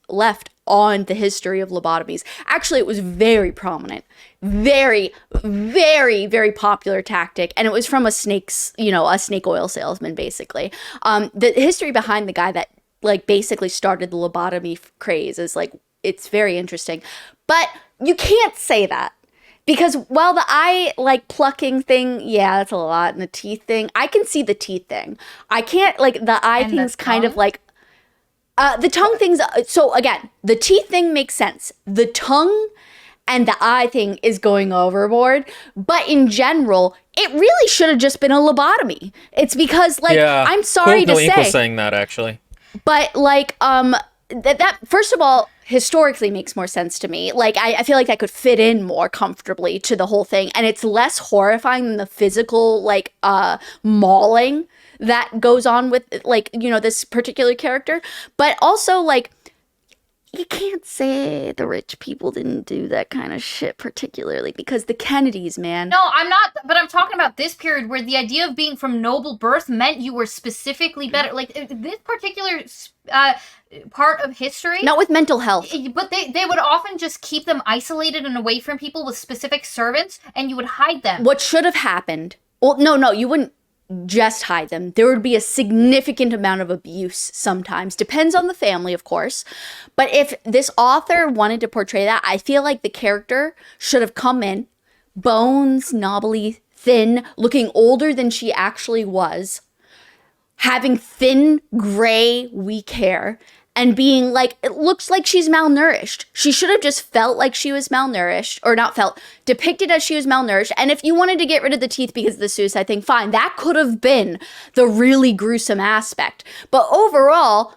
Left on the history of lobotomies. Actually, it was very prominent. Very, very, very popular tactic. And it was from a snake oil salesman, basically. The history behind the guy that like basically started the lobotomy craze is like, it's very interesting. But you can't say that. Because while the eye, like, plucking thing, yeah, that's a lot. And the teeth thing, I can see the teeth thing. I can't, like, the eye thing's kind of like, the tongue thing's, so again, the teeth thing makes sense. The tongue and the eye thing is going overboard. But in general, it really should have just been a lobotomy. It's because, like, I'm sorry to say. was saying that, actually. But, like, that first of all, historically makes more sense to me. Like, I feel like that could fit in more comfortably to the whole thing. And it's less horrifying than the physical, like, mauling that goes on with, like, you know, this particular character. But also, like, you can't say the rich people didn't do that kind of shit particularly, because the Kennedys, man. No, I'm not, but I'm talking about this period where the idea of being from noble birth meant you were specifically better. Like, this particular part of history. Not with mental health. But they would often just keep them isolated and away from people with specific servants, and you would hide them. What should have happened, well, no, you wouldn't just hide them. There would be a significant amount of abuse sometimes. Depends on the family, of course. But if this author wanted to portray that, I feel like the character should have come in, bones, knobbly, thin, looking older than she actually was, having thin, gray, weak hair, and being like, it looks like she's malnourished. She should have just felt like she was malnourished, or not felt, depicted as she was malnourished. And if you wanted to get rid of the teeth because of the suicide thing, fine. That could have been the really gruesome aspect. But overall,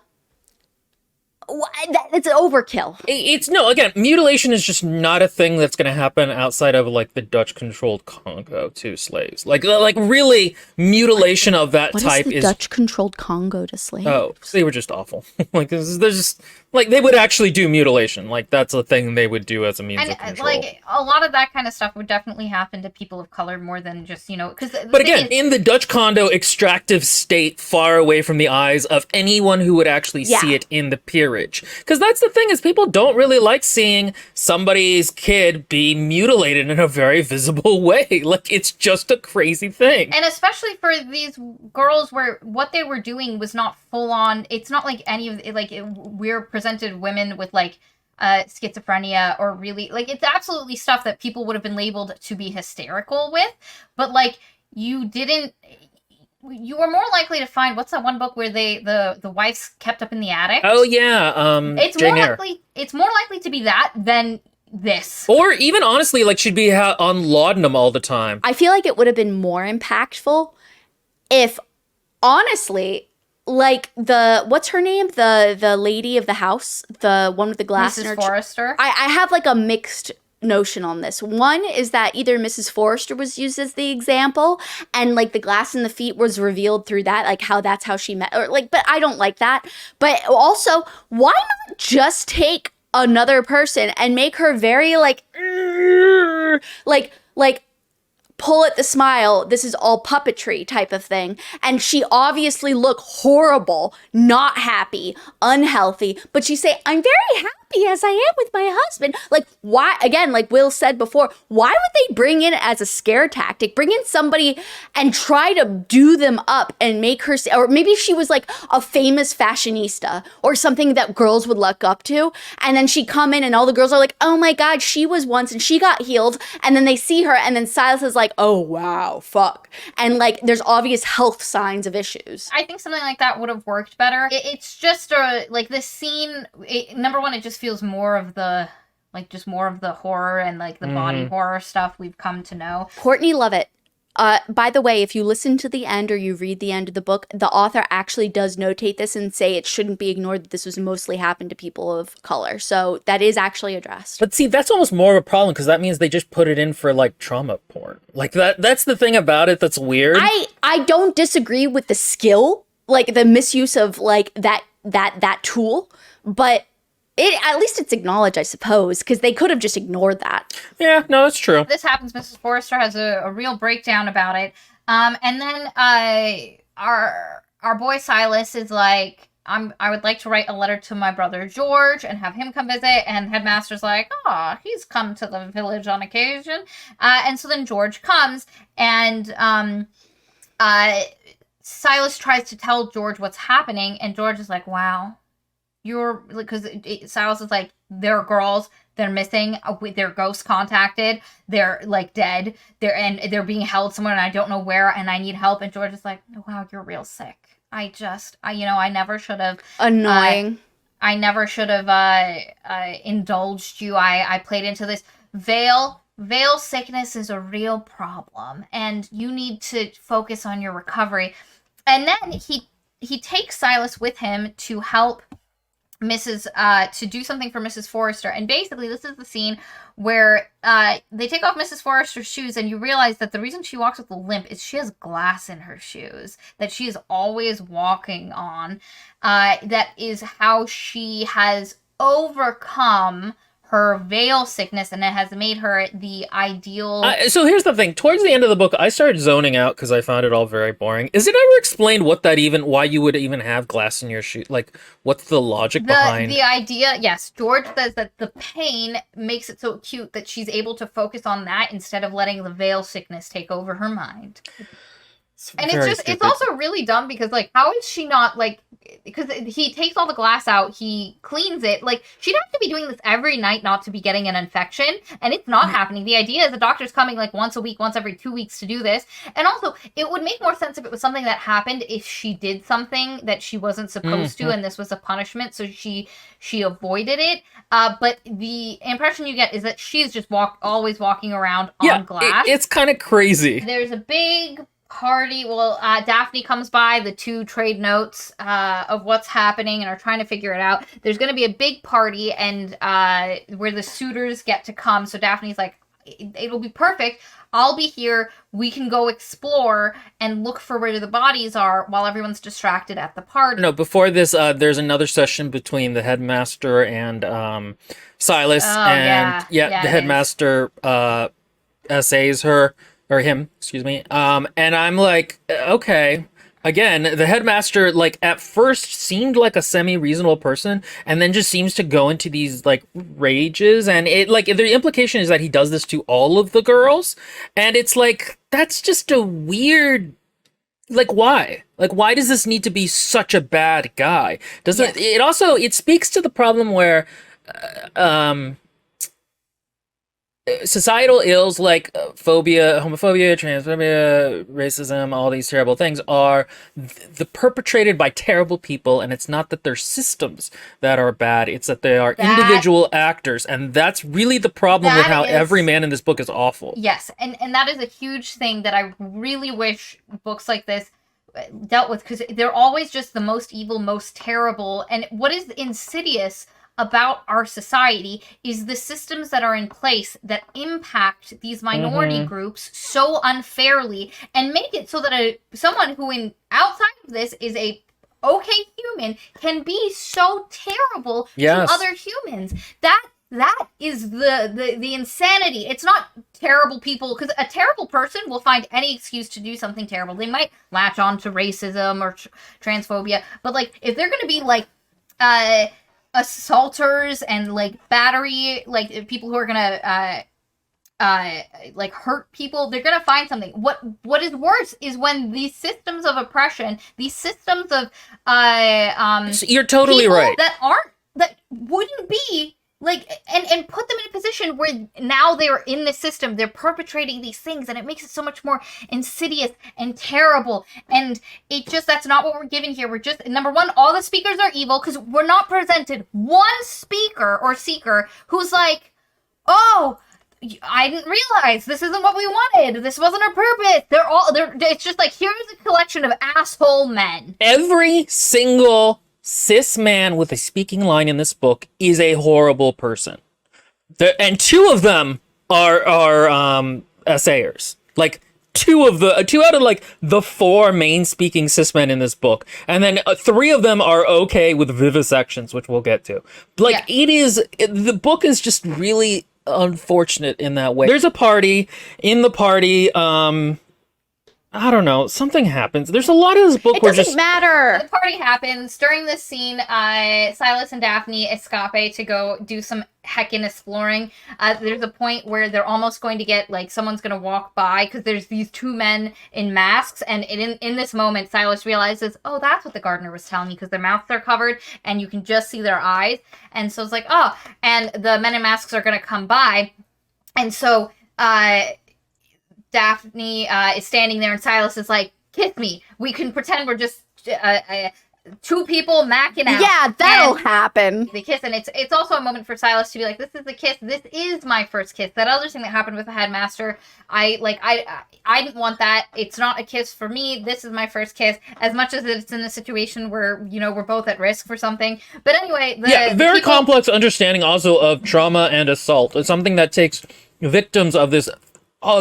it's an overkill. It's no, again, mutilation is just not a thing that's going to happen outside of like the Dutch controlled Congo to slaves. Like really mutilation of that What type is the Dutch controlled Congo to slaves? Oh, they were just awful. Like there's just like they would actually do mutilation. Like that's a thing they would do as a means of control. Like a lot of that kind of stuff would definitely happen to people of color more than just, you know, because. But again, in the Dutch Congo extractive state, far away from the eyes of anyone who would actually see it in the peerage. Because that's the thing, is people don't really like seeing somebody's kid be mutilated in a very visible way. Like it's just a crazy thing. And especially for these girls where what they were doing was not full on. It's not like any of like we're presented women with like schizophrenia or really like it's absolutely stuff that people would have been labeled to be hysterical with, but like you were more likely to find, what's that one book where the wives kept up in the attic? Oh yeah, It's more likely to be that than this. Or even honestly, like she'd be on laudanum all the time. I feel like it would have been more impactful if, honestly, like what's her name? The lady of the house, the one with the glass in her Forrester. I have like a mixed notion on this. One is that either Mrs. Forrester was used as the example, and like the glass in the feet was revealed through that, like that's how she met, or like, but I don't like that. But also, why not just take another person and make her very like pull at the smile, this is all puppetry type of thing. And she obviously look horrible, not happy, unhealthy, but she say, I'm very happy as I am with my husband. Like, why, again, like Will said before, why would they bring in as a scare tactic? Bring in somebody and try to do them up and make her, or maybe she was like a famous fashionista or something that girls would look up to. And then she come in and all the girls are like, oh my God, she was once and she got healed. And then they see her and then Silas is like, oh wow, fuck. And like there's obvious health signs of issues. I think something like that would have worked better. It's just like this scene, number one, it just feels more of the horror and like the body horror stuff we've come to know. Courtney Lovett. By the way, if you listen to the end or you read the end of the book, the author actually does notate this and say it shouldn't be ignored that this was mostly happened to people of color. So that is actually addressed. But see, that's almost more of a problem because that means they just put it in for like trauma porn. Like that's the thing about it that's weird. I don't disagree with the skill, like the misuse of like that tool, but at least it's acknowledged, I suppose, because they could have just ignored that. Yeah, no, that's true. This happens. Mrs. Forrester has a real breakdown about it. And then our boy Silas is like, I would like to write a letter to my brother George and have him come visit. And Headmaster's like, he's come to the village on occasion. And so then George comes and Silas tries to tell George what's happening. And George is like, wow. Because Silas is like, they're girls, they're missing, they're ghost contacted, they're like dead, they're being held somewhere and I don't know where and I need help. And George is like, wow, you're real sick. I never should have. Annoying. I never should have indulged you. I played into this. Veil sickness is a real problem and you need to focus on your recovery. And then he takes Silas with him to help to do something for Mrs. Forrester. And basically, this is the scene where they take off Mrs. Forrester's shoes, and you realize that the reason she walks with a limp is she has glass in her shoes that she is always walking on. That is how she has overcome her veil sickness, and it has made her the ideal. So here's the thing. Towards the end of the book, I started zoning out because I found it all very boring. Is it ever explained why you would even have glass in your shoe? Like, what's the logic behind? The idea, yes, George says that the pain makes it so cute that she's able to focus on that instead of letting the veil sickness take over her mind. And it's also really dumb because, like, how is she not, like, because he takes all the glass out, he cleans it, like, she'd have to be doing this every night not to be getting an infection, and it's not happening. The idea is the doctor's coming, like, once a week, once every 2 weeks to do this, and also, it would make more sense if it was something that happened if she did something that she wasn't supposed to, and this was a punishment, so she avoided it, but the impression you get is that she's just always walking around on glass. It's kind of crazy. There's a big party. Well, Daphne comes by. The two trade notes of what's happening and are trying to figure it out. There's going to be a big party, and where the suitors get to come. So Daphne's like, it'll be perfect. I'll be here. We can go explore and look for where the bodies are while everyone's distracted at the party. No, before this, there's another session between the headmaster and Silas. The headmaster essays her. Or him, excuse me. And I'm like, okay. Again, the headmaster, like, at first seemed like a semi-reasonable person, and then just seems to go into these, like, rages, and it, like, the implication is that he does this to all of the girls, and it's like, that's just a weird, like, why? Like, why does this need to be such a bad guy? It speaks to the problem where, societal ills like phobia, homophobia, transphobia, racism, all these terrible things are perpetrated by terrible people, and it's not that they're systems that are bad, it's that they are individual actors, and that's really the problem with how every man in this book is awful. Yes, and that is a huge thing that I really wish books like this dealt with, because they're always just the most evil, most terrible, and what is insidious about our society is the systems that are in place that impact these minority groups so unfairly and make it so that someone who outside of this is a okay human can be so terrible to other humans. That is the insanity. It's not terrible people, because a terrible person will find any excuse to do something terrible. They might latch on to racism or transphobia, but like if they're going to be like assaulters and like battery, like people who are gonna like hurt people, they're gonna find something. What is worse is when these systems of oppression, these systems of you're totally right, that wouldn't be like, and put them in a position where now they're in the system, they're perpetrating these things, and it makes it so much more insidious and terrible. And that's not what we're given here. We're just, number one, all the speakers are evil, because we're not presented one speaker or seeker who's like, oh, I didn't realize this isn't what we wanted. This wasn't our purpose. It's just like, here's a collection of asshole men. Every single cis man with a speaking line in this book is a horrible person. And two of them are essayers. Like two out of like the four main speaking cis men in this book. And then three of them are okay with vivisections, which we'll get to. Like the book is just really unfortunate in that way. There's a party. In the party, I don't know, something happens. There's a lot of this book where just... It doesn't matter. The party happens. During this scene, Silas and Daphne escape to go do some heckin' exploring. There's a point where they're almost going to get, like, someone's going to walk by, because there's these two men in masks, and in this moment, Silas realizes, oh, that's what the gardener was telling me, because their mouths are covered, and you can just see their eyes. And so it's like, oh, and the men in masks are going to come by, and so... Daphne is standing there, and Silas is like, kiss me. We can pretend we're just two people macking out. Yeah, that'll and happen. they kiss, and it's also a moment for Silas to be like, this is the kiss. This is my first kiss. That other thing that happened with the headmaster, I didn't want that. It's not a kiss for me. This is my first kiss. As much as it's in a situation where, you know, we're both at risk for something. But anyway, very complex understanding also of trauma and assault. It's something that takes victims of this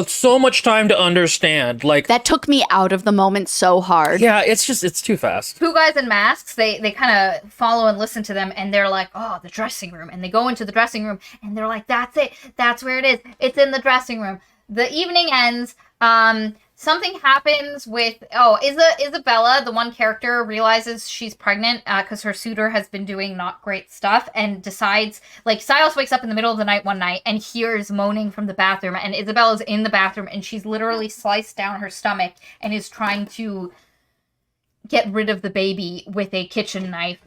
so much time to understand. Like, That took me out of the moment so hard. yeah, it's too fast. two guys in masks, they kind of follow and listen to them, and they're like, oh, the dressing room. And they go into the dressing room, and they're like, that's it. That's where it is. It's in the dressing room. The evening ends. Something happens with, Isabella, the one character, realizes she's pregnant because her suitor has been doing not great stuff and decides, like, Silas wakes up in the middle of the night one night and hears moaning from the bathroom, and Isabella's in the bathroom, and she's literally sliced down her stomach and is trying to get rid of the baby with a kitchen knife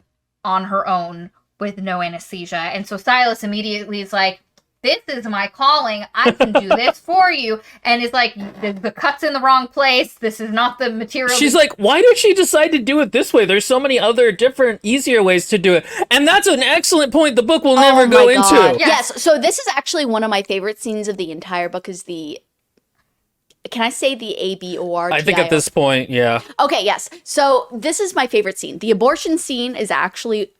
on her own with no anesthesia. And so Silas immediately is like, this is my calling. I can do this for you. And it's like, the cut's in the wrong place. This is not the material. She's like, why did she decide to do it this way? There's so many other different, easier ways to do it. And that's an excellent point the book will never go into. Yes. So this is actually one of my favorite scenes of the entire book is can I say the ABOR? I think at this point, yeah. Okay, yes. So this is my favorite scene. The abortion scene is actually,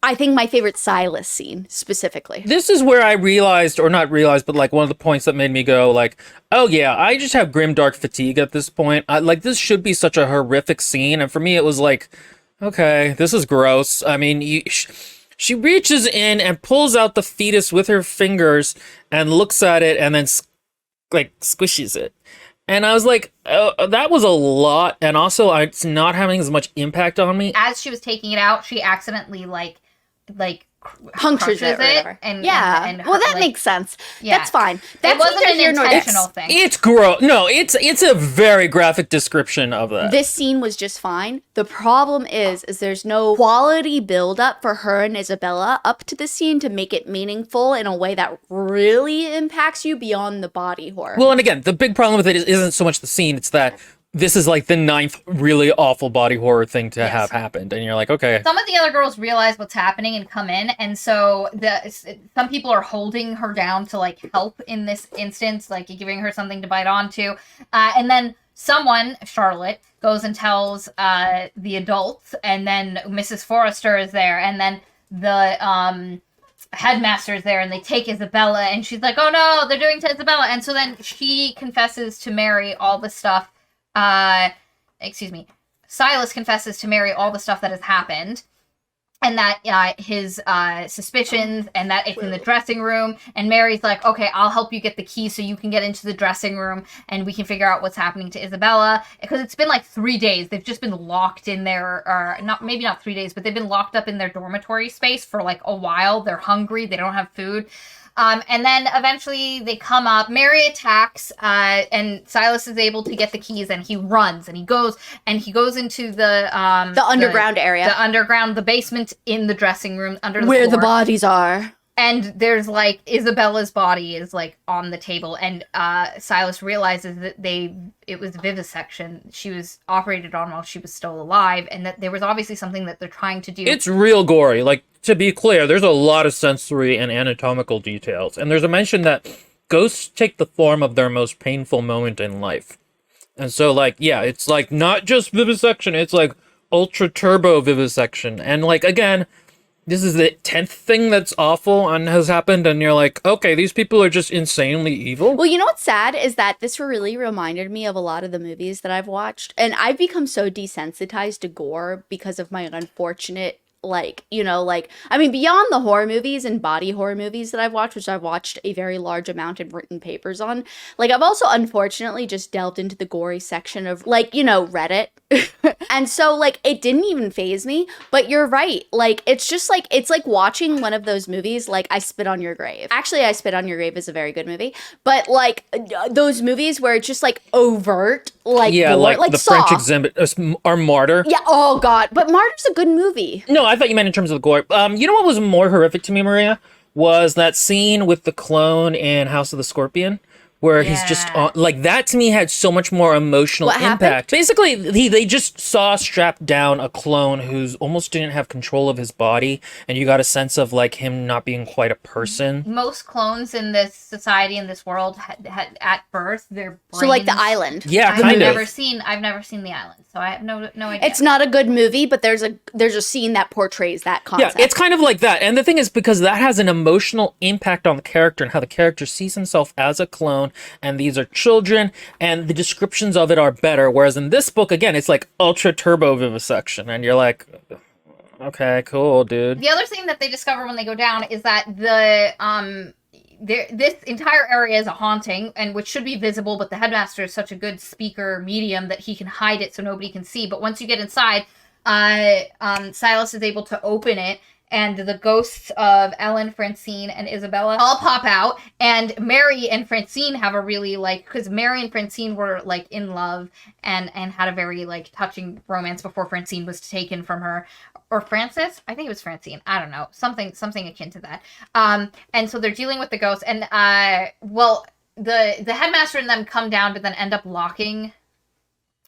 I think, my favorite Silas scene specifically. This is where I realized, or not realized, but like one of the points that made me go like, oh yeah, I just have grimdark fatigue at this point. Like, this should be such a horrific scene. And for me, it was like, okay, this is gross. I mean, she reaches in and pulls out the fetus with her fingers and looks at it and then like squishes it. And I was like, oh, that was a lot. And also, it's not having as much impact on me. As she was taking it out, she accidentally like punctures it or whatever. Yeah. And well, that like, makes sense. Yeah. That's fine. It That's wasn't neither an here nor there. intentional thing. It's gross. No, it's a very graphic description of that. This scene was just fine. The problem is there's no quality build-up for her and Isabella up to the scene to make it meaningful in a way that really impacts you beyond the body horror. Well, and again, the big problem with it isn't so much the scene, it's that this is like the 9th really awful body horror thing to have happened. And you're like, okay. Some of the other girls realize what's happening and come in. And so some people are holding her down to like help in this instance, like giving her something to bite onto. And then someone, Charlotte, goes and tells the adults. And then Mrs. Forrester is there. And then the headmaster is there, and they take Isabella. And she's like, oh no, they're doing to Isabella. And so then she confesses to Mary all the stuff. Silas confesses to Mary all the stuff that has happened, and that his suspicions, and that it's in the dressing room. And Mary's like, okay, I'll help you get the key so you can get into the dressing room and we can figure out what's happening to Isabella. Because it's been like 3 days. They've just been locked in their, or maybe not 3 days, but they've been locked up in their dormitory space for like a while. They're hungry. They don't have food. And then eventually they come up, Mary attacks, and Silas is able to get the keys, and he runs, and he goes into the underground area. The basement in the dressing room under the where floor. the bodies are. And there's like Isabella's body is like on the table, and Silas realizes that it was vivisection. She was operated on while she was still alive, and that there was obviously something that they're trying to do. It's real gory. Like, to be clear, there's a lot of sensory and anatomical details. And there's a mention that ghosts take the form of their most painful moment in life. And so, like, yeah, it's like not just vivisection, it's like ultra turbo vivisection. And like, again, this is the 10th thing that's awful and has happened, and you're like, okay, these people are just insanely evil. Well, you know what's sad is that this really reminded me of a lot of the movies that I've watched, and I've become so desensitized to gore because of my unfortunate, beyond the horror movies and body horror movies that I've watched, which I've watched a very large amount and written papers on, like, I've also unfortunately just delved into the gory section of, Reddit. And so, like, it didn't even faze me, but you're right. Like, it's just like, it's like watching one of those movies, like I Spit on Your Grave. Actually, I Spit on Your Grave is a very good movie, but like those movies where it's just like overt, like, yeah, gore, like the Saw. French Exhibit or Martyr. Yeah, oh god, but Martyr's a good movie. No, I thought you meant in terms of the gore. You know what was more horrific to me, Maria? Was that scene with the clone in House of the Scorpion, where he's just Yeah. like that to me had so much more emotional What happened? impact. Basically, they just saw strapped down a clone who's almost didn't have control of his body, and you got a sense of like him not being quite a person. Most clones in this society, in this world, had at birth their brains. So like the island. Yeah, I've kind never of. seen the island, so I have no idea. It's not a good movie, but there's a scene that portrays that Yeah, concept. it's kind of like that. And the thing is, because that has an emotional impact on the character and how the character sees himself as a clone, and these are children, and the descriptions of it are better. Whereas in this book, again, it's like ultra turbo vivisection, and you're like, okay, cool, dude. The other thing that they discover when they go down is that this entire area is a haunting, and which should be visible, but the headmaster is such a good speaker medium that he can hide it so nobody can see. But once you get inside, Silas is able to open it, and the ghosts of Ellen, Francine, and Isabella all pop out, and Mary and Francine have a really, like, because Mary and Francine were, like, in love and had a very, like, touching romance before Francine was taken from her. Or Francis? I think it was Francine. I don't know. Something akin to that. And so they're dealing with the ghosts, and, the headmaster and them come down, but then end up locking...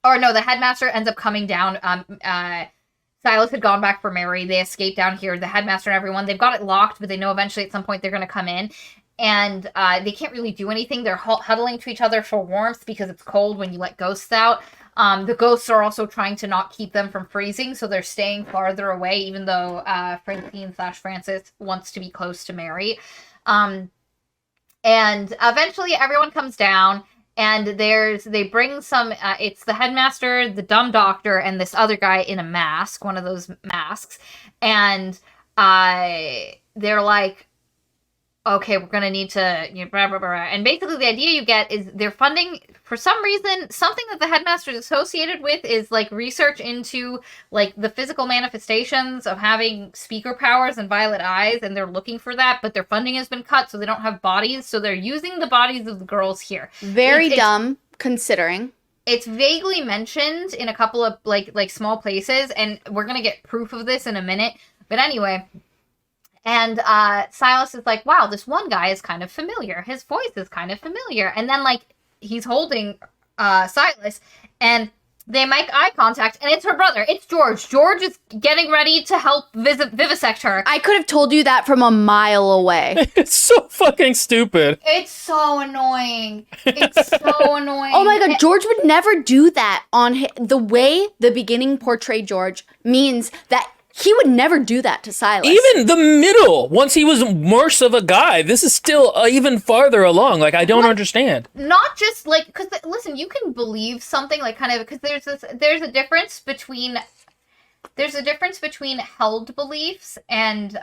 Or no, the headmaster ends up coming down. Silas had gone back for Mary. They escape down here. The headmaster and everyone, they've got it locked, but they know eventually at some point they're going to come in. And they can't really do anything. They're huddling to each other for warmth because it's cold when you let ghosts out. The ghosts are also trying to not keep them from freezing, so they're staying farther away, even though Francine/Francis wants to be close to Mary. And eventually everyone comes down. And they bring some, it's the headmaster, the dumb doctor, and this other guy in a mask, one of those masks. And they're like, okay, we're going to need to, blah, blah, blah. And basically the idea you get is they're funding, for some reason, something that the headmaster is associated with is, like, research into, like, the physical manifestations of having speaker powers and violet eyes, and they're looking for that, but their funding has been cut, so they don't have bodies, so they're using the bodies of the girls here. Very dumb, considering. It's vaguely mentioned in a couple of, like small places, and we're gonna get proof of this in a minute, but anyway... And Silas is like, wow, this one guy is kind of familiar. His voice is kind of familiar. And then, like, he's holding Silas, and they make eye contact, and it's her brother. It's George. George is getting ready to help vivisect her. I could have told you that from a mile away. It's so fucking stupid. It's so annoying. It's so annoying. Oh my god, George would never do that on the way the beginning portrayed George means that he would never do that to Silas. Even the middle, once he was worse of a guy, this is still even farther along. Like, I don't understand. Not just, like, because, listen, you can believe something, like, kind of, because there's a difference between held beliefs and,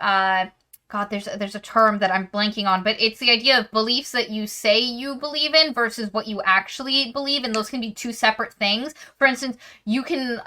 God, there's a term that I'm blanking on, but it's the idea of beliefs that you say you believe in versus what you actually believe, and those can be two separate things. For instance, you can,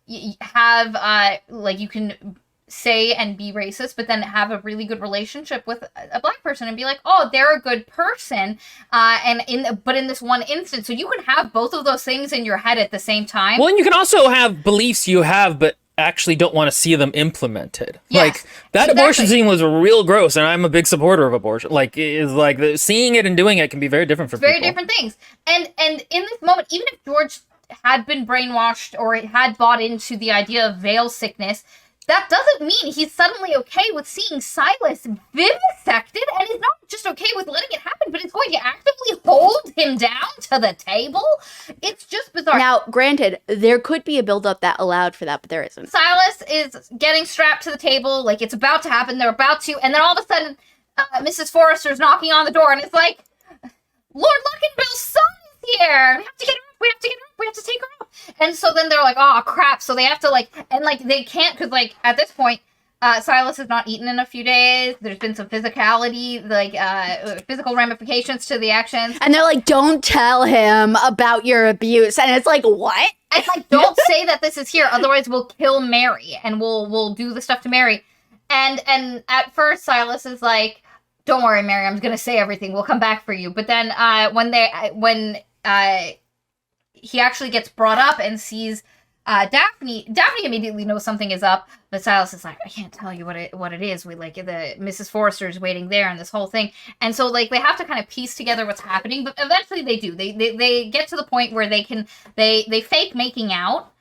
you can say and be racist, but then have a really good relationship with a black person and be like, oh, they're a good person, but in this one instance, so you can have both of those things in your head at the same time. Well, and you can also have beliefs you have, but actually don't want to see them implemented. Yes, like that exactly. Abortion scene was real gross, and I'm a big supporter of abortion. Like, is like seeing it and doing it can be very different for very people. different things. And in this moment, even if George had been brainwashed or had bought into the idea of veil sickness, that doesn't mean he's suddenly okay with seeing Silas vivisected, and he's not just okay with letting it happen, but is going to actively hold him down to the table. It's just bizarre. Now, granted, there could be a build-up that allowed for that, but there isn't. Silas is getting strapped to the table, like it's about to happen, they're about to, and then all of a sudden, Mrs. Forrester's knocking on the door, and it's like, Lord Luckenbill's son is here! We have to get her up, we have to get her up, we have to take her up. And so then they're like, oh, crap, so they have to, like, and, like, they can't, because, like, at this point, Silas has not eaten in a few days. There's been some physicality, like, physical ramifications to the actions. And they're like, don't tell him about your abuse. And it's like, what? It's like, don't say that this is here, otherwise we'll kill Mary, and we'll do the stuff to Mary. And at first, Silas is like, don't worry, Mary, I'm gonna say everything, we'll come back for you. But then, when he actually gets brought up and sees Daphne immediately knows something is up, but Silas is like, I can't tell you what it is. We like the Mrs. Forrester is waiting there, and this whole thing, and so like they have to kind of piece together what's happening. But eventually they do. They get to the point where they fake making out,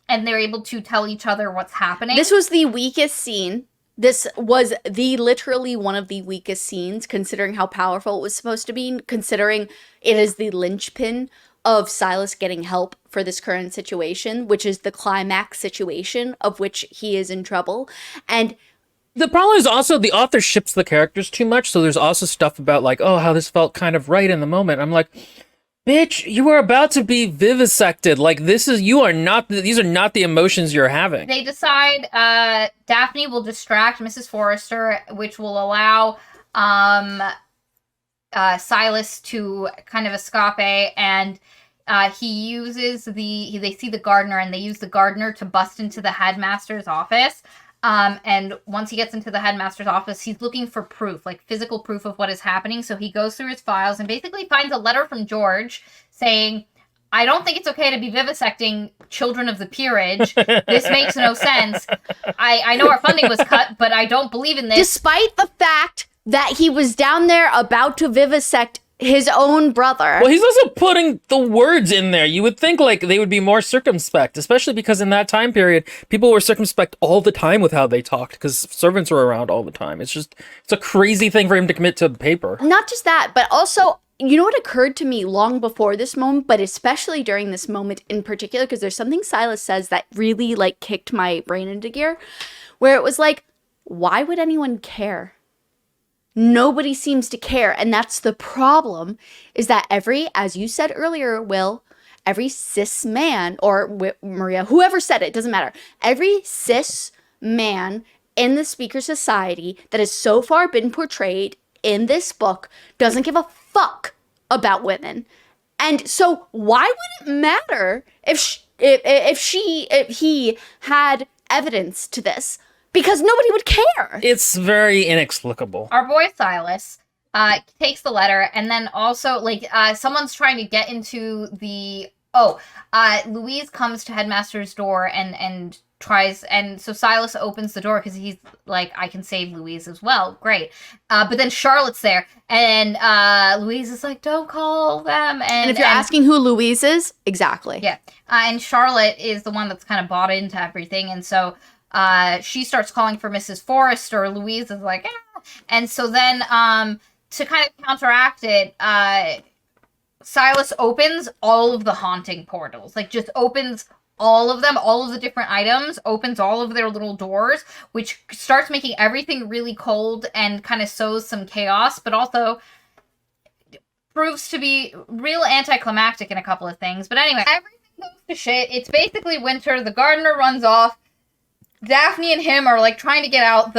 and they're able to tell each other what's happening. This was the weakest scene. This was literally one of the weakest scenes, considering how powerful it was supposed to be, considering it is the linchpin of Silas getting help for this current situation, which is the climax situation of which he is in trouble. And the problem is also the author ships the characters too much, so there's also stuff about like, oh, how this felt kind of right in the moment. I'm like, bitch, you are about to be vivisected. Like, these are not the emotions you're having. They decide Daphne will distract Mrs. Forrester, which will allow Silas to kind of escape, and he uses they see the gardener, and they use the gardener to bust into the headmaster's office. And once he gets into the headmaster's office, he's looking for proof, like physical proof of what is happening. So he goes through his files and basically finds a letter from George saying, I don't think it's okay to be vivisecting children of the peerage. This makes no sense. I know our funding was cut, but I don't believe in this. despite the fact that he was down there about to vivisect his own brother. Well, he's also putting the words in there. You would think like they would be more circumspect, especially because in that time period, people were circumspect all the time with how they talked because servants were around all the time. It's a crazy thing for him to commit to paper. Not just that, but also, you know what occurred to me long before this moment, but especially during this moment in particular, because there's something Silas says that really like kicked my brain into gear, where it was like, why would anyone care? Nobody seems to care. And that's the problem, is that as you said earlier, Will, every cis man, or Maria, whoever said it, doesn't matter. Every cis man in the Speaker Society that has so far been portrayed in this book doesn't give a fuck about women. And so why would it matter if he had evidence to this? Because nobody would care. It's very inexplicable. Our boy Silas takes the letter, and then also, like, someone's trying to get into the... Louise comes to Headmaster's door and tries... And so Silas opens the door because he's like, I can save Louise as well. Great. But then Charlotte's there, and Louise is like, don't call them. And if you're asking who Louise is, exactly. Yeah. And Charlotte is the one that's kind of bought into everything, and so... she starts calling for Mrs. Forrester. Louise is like, ah. And so then, to kind of counteract it, Silas opens all of the haunting portals. Like, just opens all of them, all of the different items, opens all of their little doors, which starts making everything really cold and kind of sows some chaos, but also proves to be real anticlimactic in a couple of things. But anyway, everything goes to shit. It's basically winter. The gardener runs off. Daphne and him are like trying to get out.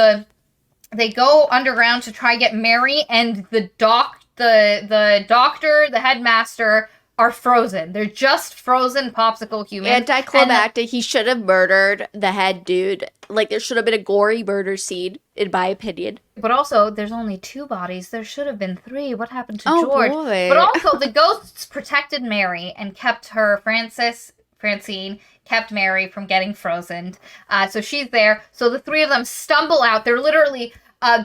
They go underground to try get Mary, and the doctor, the headmaster, are frozen. They're just frozen popsicle humans. Anticlimactic. He should have murdered the head dude. Like, there should have been a gory murder scene, in my opinion. But also, there's only 2 bodies. There should have been 3. What happened to Oh, George? boy. But also, the ghosts protected Mary and kept her, Francine, kept Mary from getting frozen. So she's there. So the 3 of them stumble out. They're literally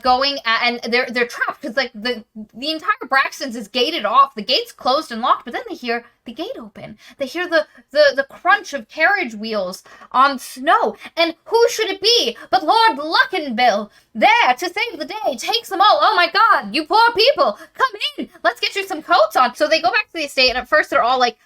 going at, and they're trapped because like the entire Braxton's is gated off. The gate's closed and locked, but then they hear the gate open. They hear the crunch of carriage wheels on snow. And who should it be but Lord Luckenbill, there to save the day, takes them all. Oh my God, you poor people, come in. Let's get you some coats on. So they go back to the estate, and at first they're all like,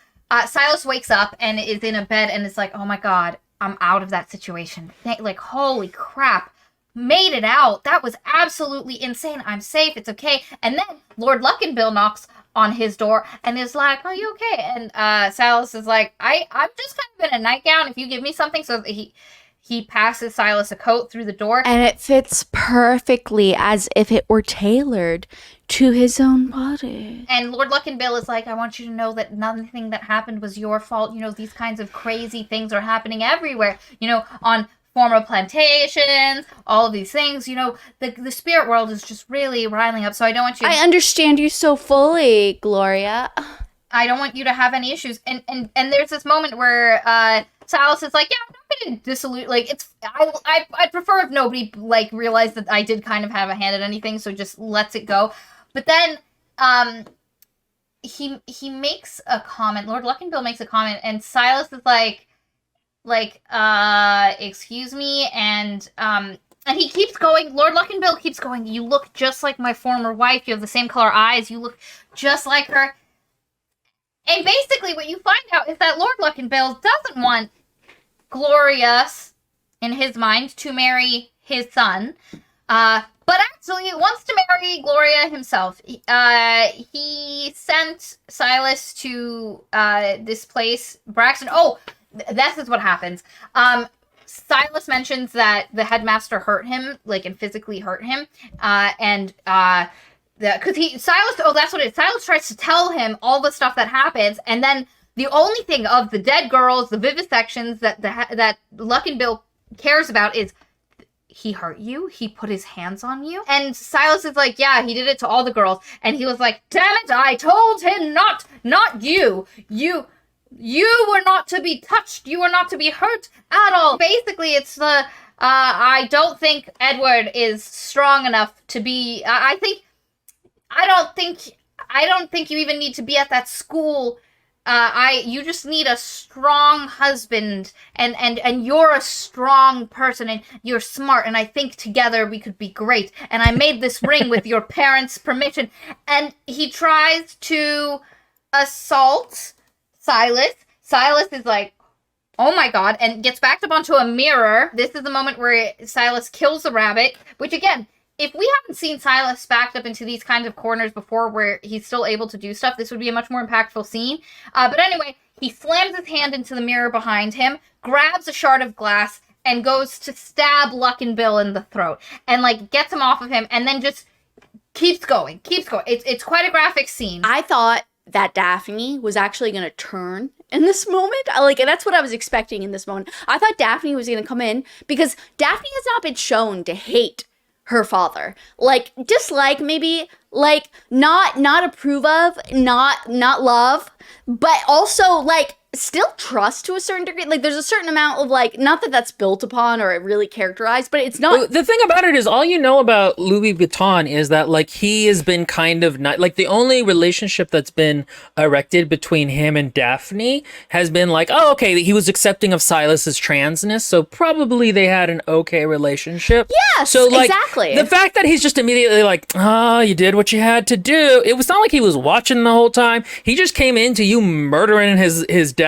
Silas wakes up and is in a bed and is like, oh my God, I'm out of that situation. Like, holy crap. Made it out. That was absolutely insane. I'm safe. It's okay. And then Lord Luckenbill knocks on his door and is like, are you okay? And Silas is like, I'm just kind of in a nightgown if you give me something. So he passes Silas a coat through the door. And it fits perfectly as if it were tailored to his own body. And Lord Luckenbill is like, I want you to know that nothing that happened was your fault. You know, these kinds of crazy things are happening everywhere. You know, on former plantations, all of these things. You know, the spirit world is just really riling up. So I don't want you... I understand you so fully, Gloria. I don't want you to have any issues. And there's this moment where Silas is like, yeah, I'm not gonna dissolute. Like, I'd prefer if nobody like realized that I did kind of have a hand in anything, so just lets it go. But then, he makes a comment. Lord Luckinbill makes a comment, and Silas is like, excuse me, and he keeps going. Lord Luckinbill keeps going. You look just like my former wife. You have the same color eyes. You look just like her. And basically, what you find out is that Lord Luckinbill doesn't want Gloria, in his mind, to marry his son, but actually wants to marry Gloria himself. He sent Silas to this place, Braxton. Oh, this is what happens. Silas mentions that the headmaster hurt him, like, and physically hurt him, that's what it is. Silas tries to tell him all the stuff that happens, and then the only thing of the dead girls, the vivisections that Luckinbill cares about is, he hurt you? He put his hands on you? And Silas is like, yeah, he did it to all the girls. And he was like, damn it, I told him not you. You were not to be touched. You were not to be hurt at all. Basically, it's the, I don't think Edward is strong enough to be, I don't think you even need to be at that school. You just need a strong husband, and you're a strong person, and you're smart, and I think together we could be great, and I made this ring with your parents' permission. And he tries to assault Silas. Silas is like, oh my god, and gets backed up onto a mirror. This is the moment where Silas kills the rabbit, which again, if we haven't seen Silas backed up into these kinds of corners before where he's still able to do stuff, this would be a much more impactful scene. But anyway, he slams his hand into the mirror behind him, grabs a shard of glass, and goes to stab Luckinbill in the throat. And, like, gets him off of him, and then just keeps going. It's quite a graphic scene. I thought that Daphne was actually going to turn in this moment. That's what I was expecting in this moment. I thought Daphne was going to come in, because Daphne has not been shown to hate her father, like, dislike, maybe, like, not approve of, not love, but also, like, still trust to a certain degree. Like, there's a certain amount of, like, not that that's built upon or really characterized, but it's not. Well, the thing about it is, all you know about Louis Vuitton is that, like, he has been kind of not, like, the only relationship that's been erected between him and Daphne has been like, oh, okay, he was accepting of Silas's transness, so probably they had an okay relationship. Yes, so, like, exactly. The fact that he's just immediately like, you did what you had to do. It was not like he was watching the whole time. He just came into you murdering his dad,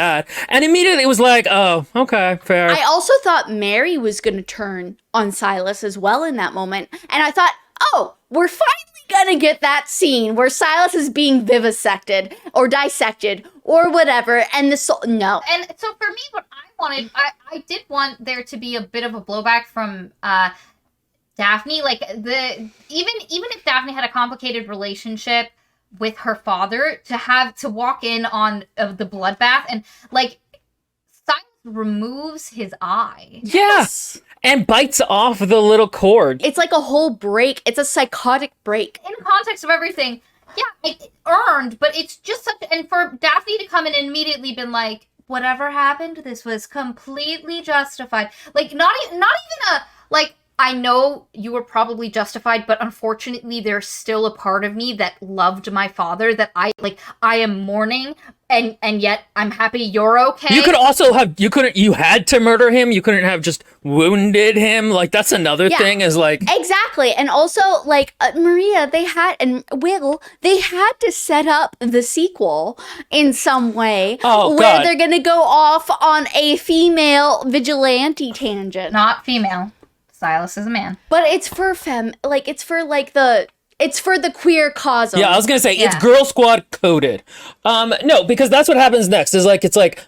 and immediately it was like, oh, okay, fair. I also thought Mary was going to turn on Silas as well in that moment, and I thought, oh, we're finally gonna get that scene where Silas is being vivisected or dissected or whatever, and the soul. No. And so for me, what I wanted, I did want there to be a bit of a blowback from Daphne. Like, even if Daphne had a complicated relationship with her father, to walk in on the bloodbath, and, like, Silas removes his eye. Yes. And bites off the little cord. It's like a whole break. It's a psychotic break. In context of everything, yeah, it earned, but it's just such, and for Daphne to come in and immediately been like, whatever happened, this was completely justified. Like, not even a, like, I know you were probably justified, but unfortunately there's still a part of me that loved my father that I am mourning, and yet I'm happy you're okay. You could also have, you had to murder him. You couldn't have just wounded him. Like, that's another thing, is like. Exactly. And also, like, Maria, they had to set up the sequel in some way where they're going to go off on a female vigilante tangent. Not female. Silas is a man. But it's for it's for the queer cause. Yeah, I was gonna say, it's Girl Squad coded. No, because that's what happens next. It's like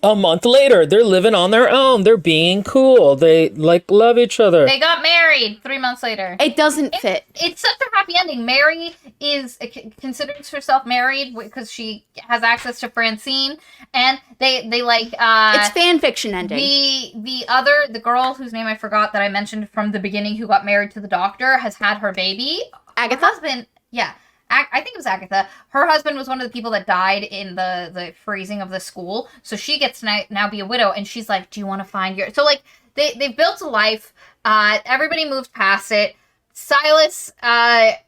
a month later, they're living on their own. They're being cool. They, like, love each other. They got married 3 months later. It doesn't fit. It's such a happy ending. Mary considers herself married because she has access to Francine, and they like it's fan fiction ending. The girl whose name I forgot that I mentioned from the beginning, who got married to the doctor, has had her baby. Agatha? Her husband, yeah. I think it was Agatha. Her husband was one of the people that died in the freezing of the school. So she gets to now be a widow, and she's like, "Do you want to find your?" So like they've built a life. Everybody moves past it. Silas, Agnes.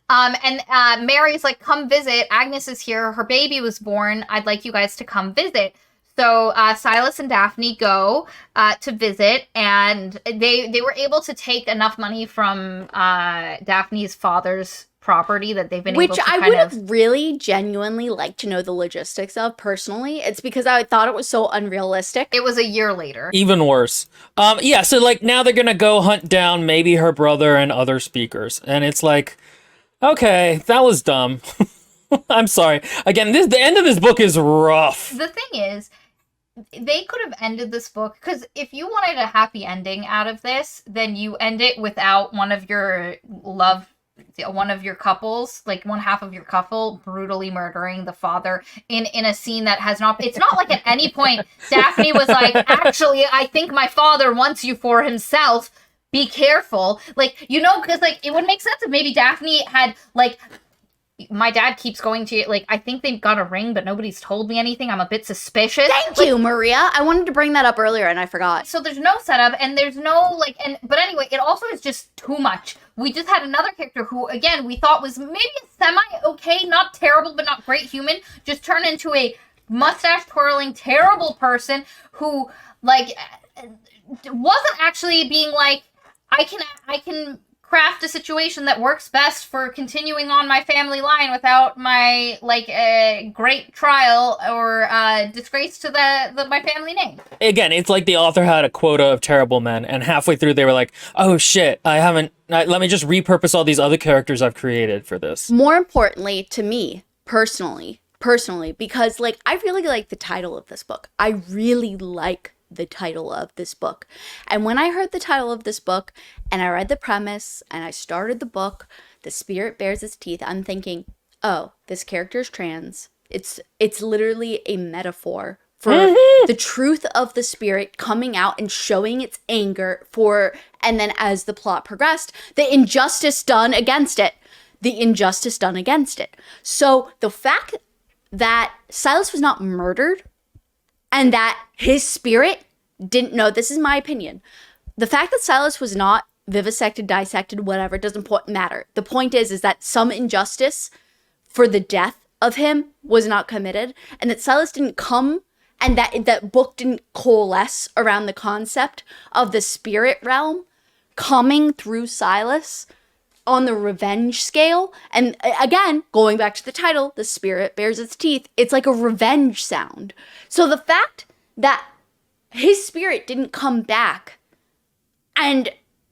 And Mary's like, come visit. Agnes is here. Her baby was born. I'd like you guys to come visit. So Silas and Daphne go to visit, and they were able to take enough money from Daphne's father's property that they've been able Which to I kind would of... have really genuinely liked to know the logistics of personally. It's because I thought it was so unrealistic. It was a year later. Even worse. Yeah, so like now they're gonna go hunt down maybe her brother and other speakers. And it's like, okay, that was dumb. I'm sorry. Again, the end of this book is rough. The thing is, they could have ended this book, because if you wanted a happy ending out of this, then you end it without one of your couples, like one half of your couple, brutally murdering the father in a scene that has not... It's not like at any point Daphne was like, actually, I think my father wants you for himself. Be careful. Like, you know, because like it would make sense if maybe Daphne had like... My dad keeps going to, like, I think they've got a ring, but nobody's told me anything. I'm a bit suspicious. Thank you, Maria. I wanted to bring that up earlier and I forgot. So there's no setup, and there's no, like, but anyway, it also is just too much. We just had another character who, again, we thought was maybe a semi-okay, not terrible, but not great human, just turned into a mustache-twirling, terrible person who, like, wasn't actually being like, I can craft a situation that works best for continuing on my family line without my like great trial or disgrace to my family name. Again, it's like the author had a quota of terrible men, and halfway through they were like, oh shit, let me just repurpose all these other characters I've created for this. More importantly, to me, personally, because like I really like the title of this book. I really like the title of this book. And when I heard the title of this book and I read the premise and I started the book, The Spirit Bares Its Teeth, I'm thinking, oh, this character is trans. It's literally a metaphor for the truth of the spirit coming out and showing its anger for, and then as the plot progressed, the injustice done against it. So the fact that Silas was not murdered and that his spirit didn't know, this is my opinion. The fact that Silas was not vivisected, dissected, whatever, doesn't matter. The point is that some injustice for the death of him was not committed, and that Silas didn't come, and that book didn't coalesce around the concept of the spirit realm coming through Silas on the revenge scale. And again, going back to the title, The Spirit Bares Its Teeth, it's like a revenge sound. So the fact that his spirit didn't come back and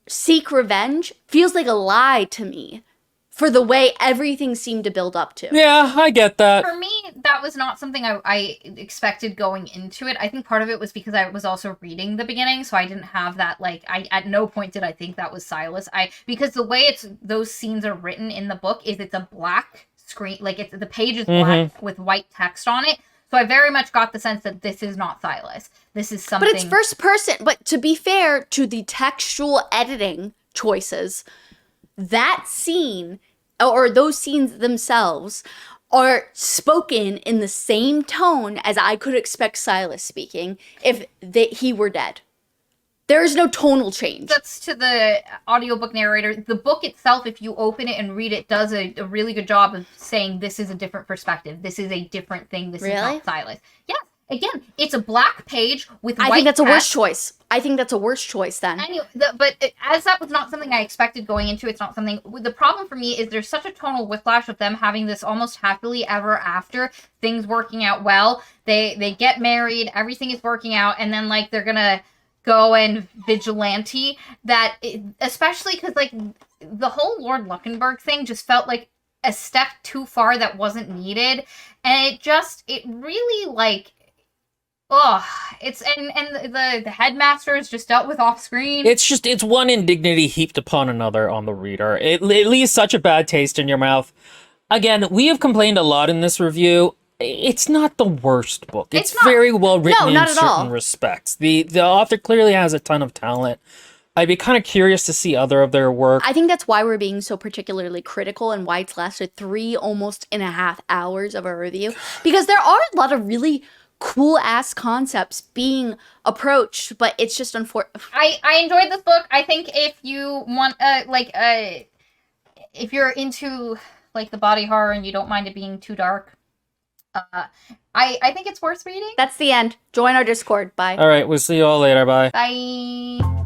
seek revenge feels like a lie to me for the way everything seemed to build up to. Yeah, I get that. For me, that was not something I expected going into it. I think part of it was because I was also reading the beginning, so I didn't have that, like, at no point did I think that was Silas. Because the way those scenes are written in the book is it's a black screen, like the page is black with white text on it. So I very much got the sense that this is not Silas. This is something... But it's first person. But to be fair to the textual editing choices, that scene, or those scenes themselves, are spoken in the same tone as I could expect Silas speaking if he were dead. There is no tonal change. That's to the audiobook narrator. The book itself, if you open it and read it, does a really good job of saying this is a different perspective. This is a different thing. This is not Silas. Yeah. Again, it's a black page with white I think that's text. a worse choice. I think that's a worse choice then. Anyway, as that was not something I expected going into, it's not something... The problem for me is there's such a tonal whiplash with them having this almost happily ever after, things working out well. They get married, everything is working out, and then, like, they're gonna go and vigilante especially because, like, the whole Lord Luckenberg thing just felt like a step too far that wasn't needed, and it really, like... Oh, it's and the headmaster is just dealt with off screen. It's one indignity heaped upon another on the reader. It leaves such a bad taste in your mouth. Again, we have complained a lot in this review. It's not the worst book. It's very well written in certain respects. The author clearly has a ton of talent. I'd be kind of curious to see other of their work. I think that's why we're being so particularly critical and why it's lasted 3.5 hours of a review. Because there are a lot of really cool ass concepts being approached, but it's just unfortunate. I enjoyed this book. I think if you want if you're into like the body horror and you don't mind it being too dark, I think it's worth reading. That's the end. Join our Discord. Bye. All right, we'll see you all later. Bye. Bye.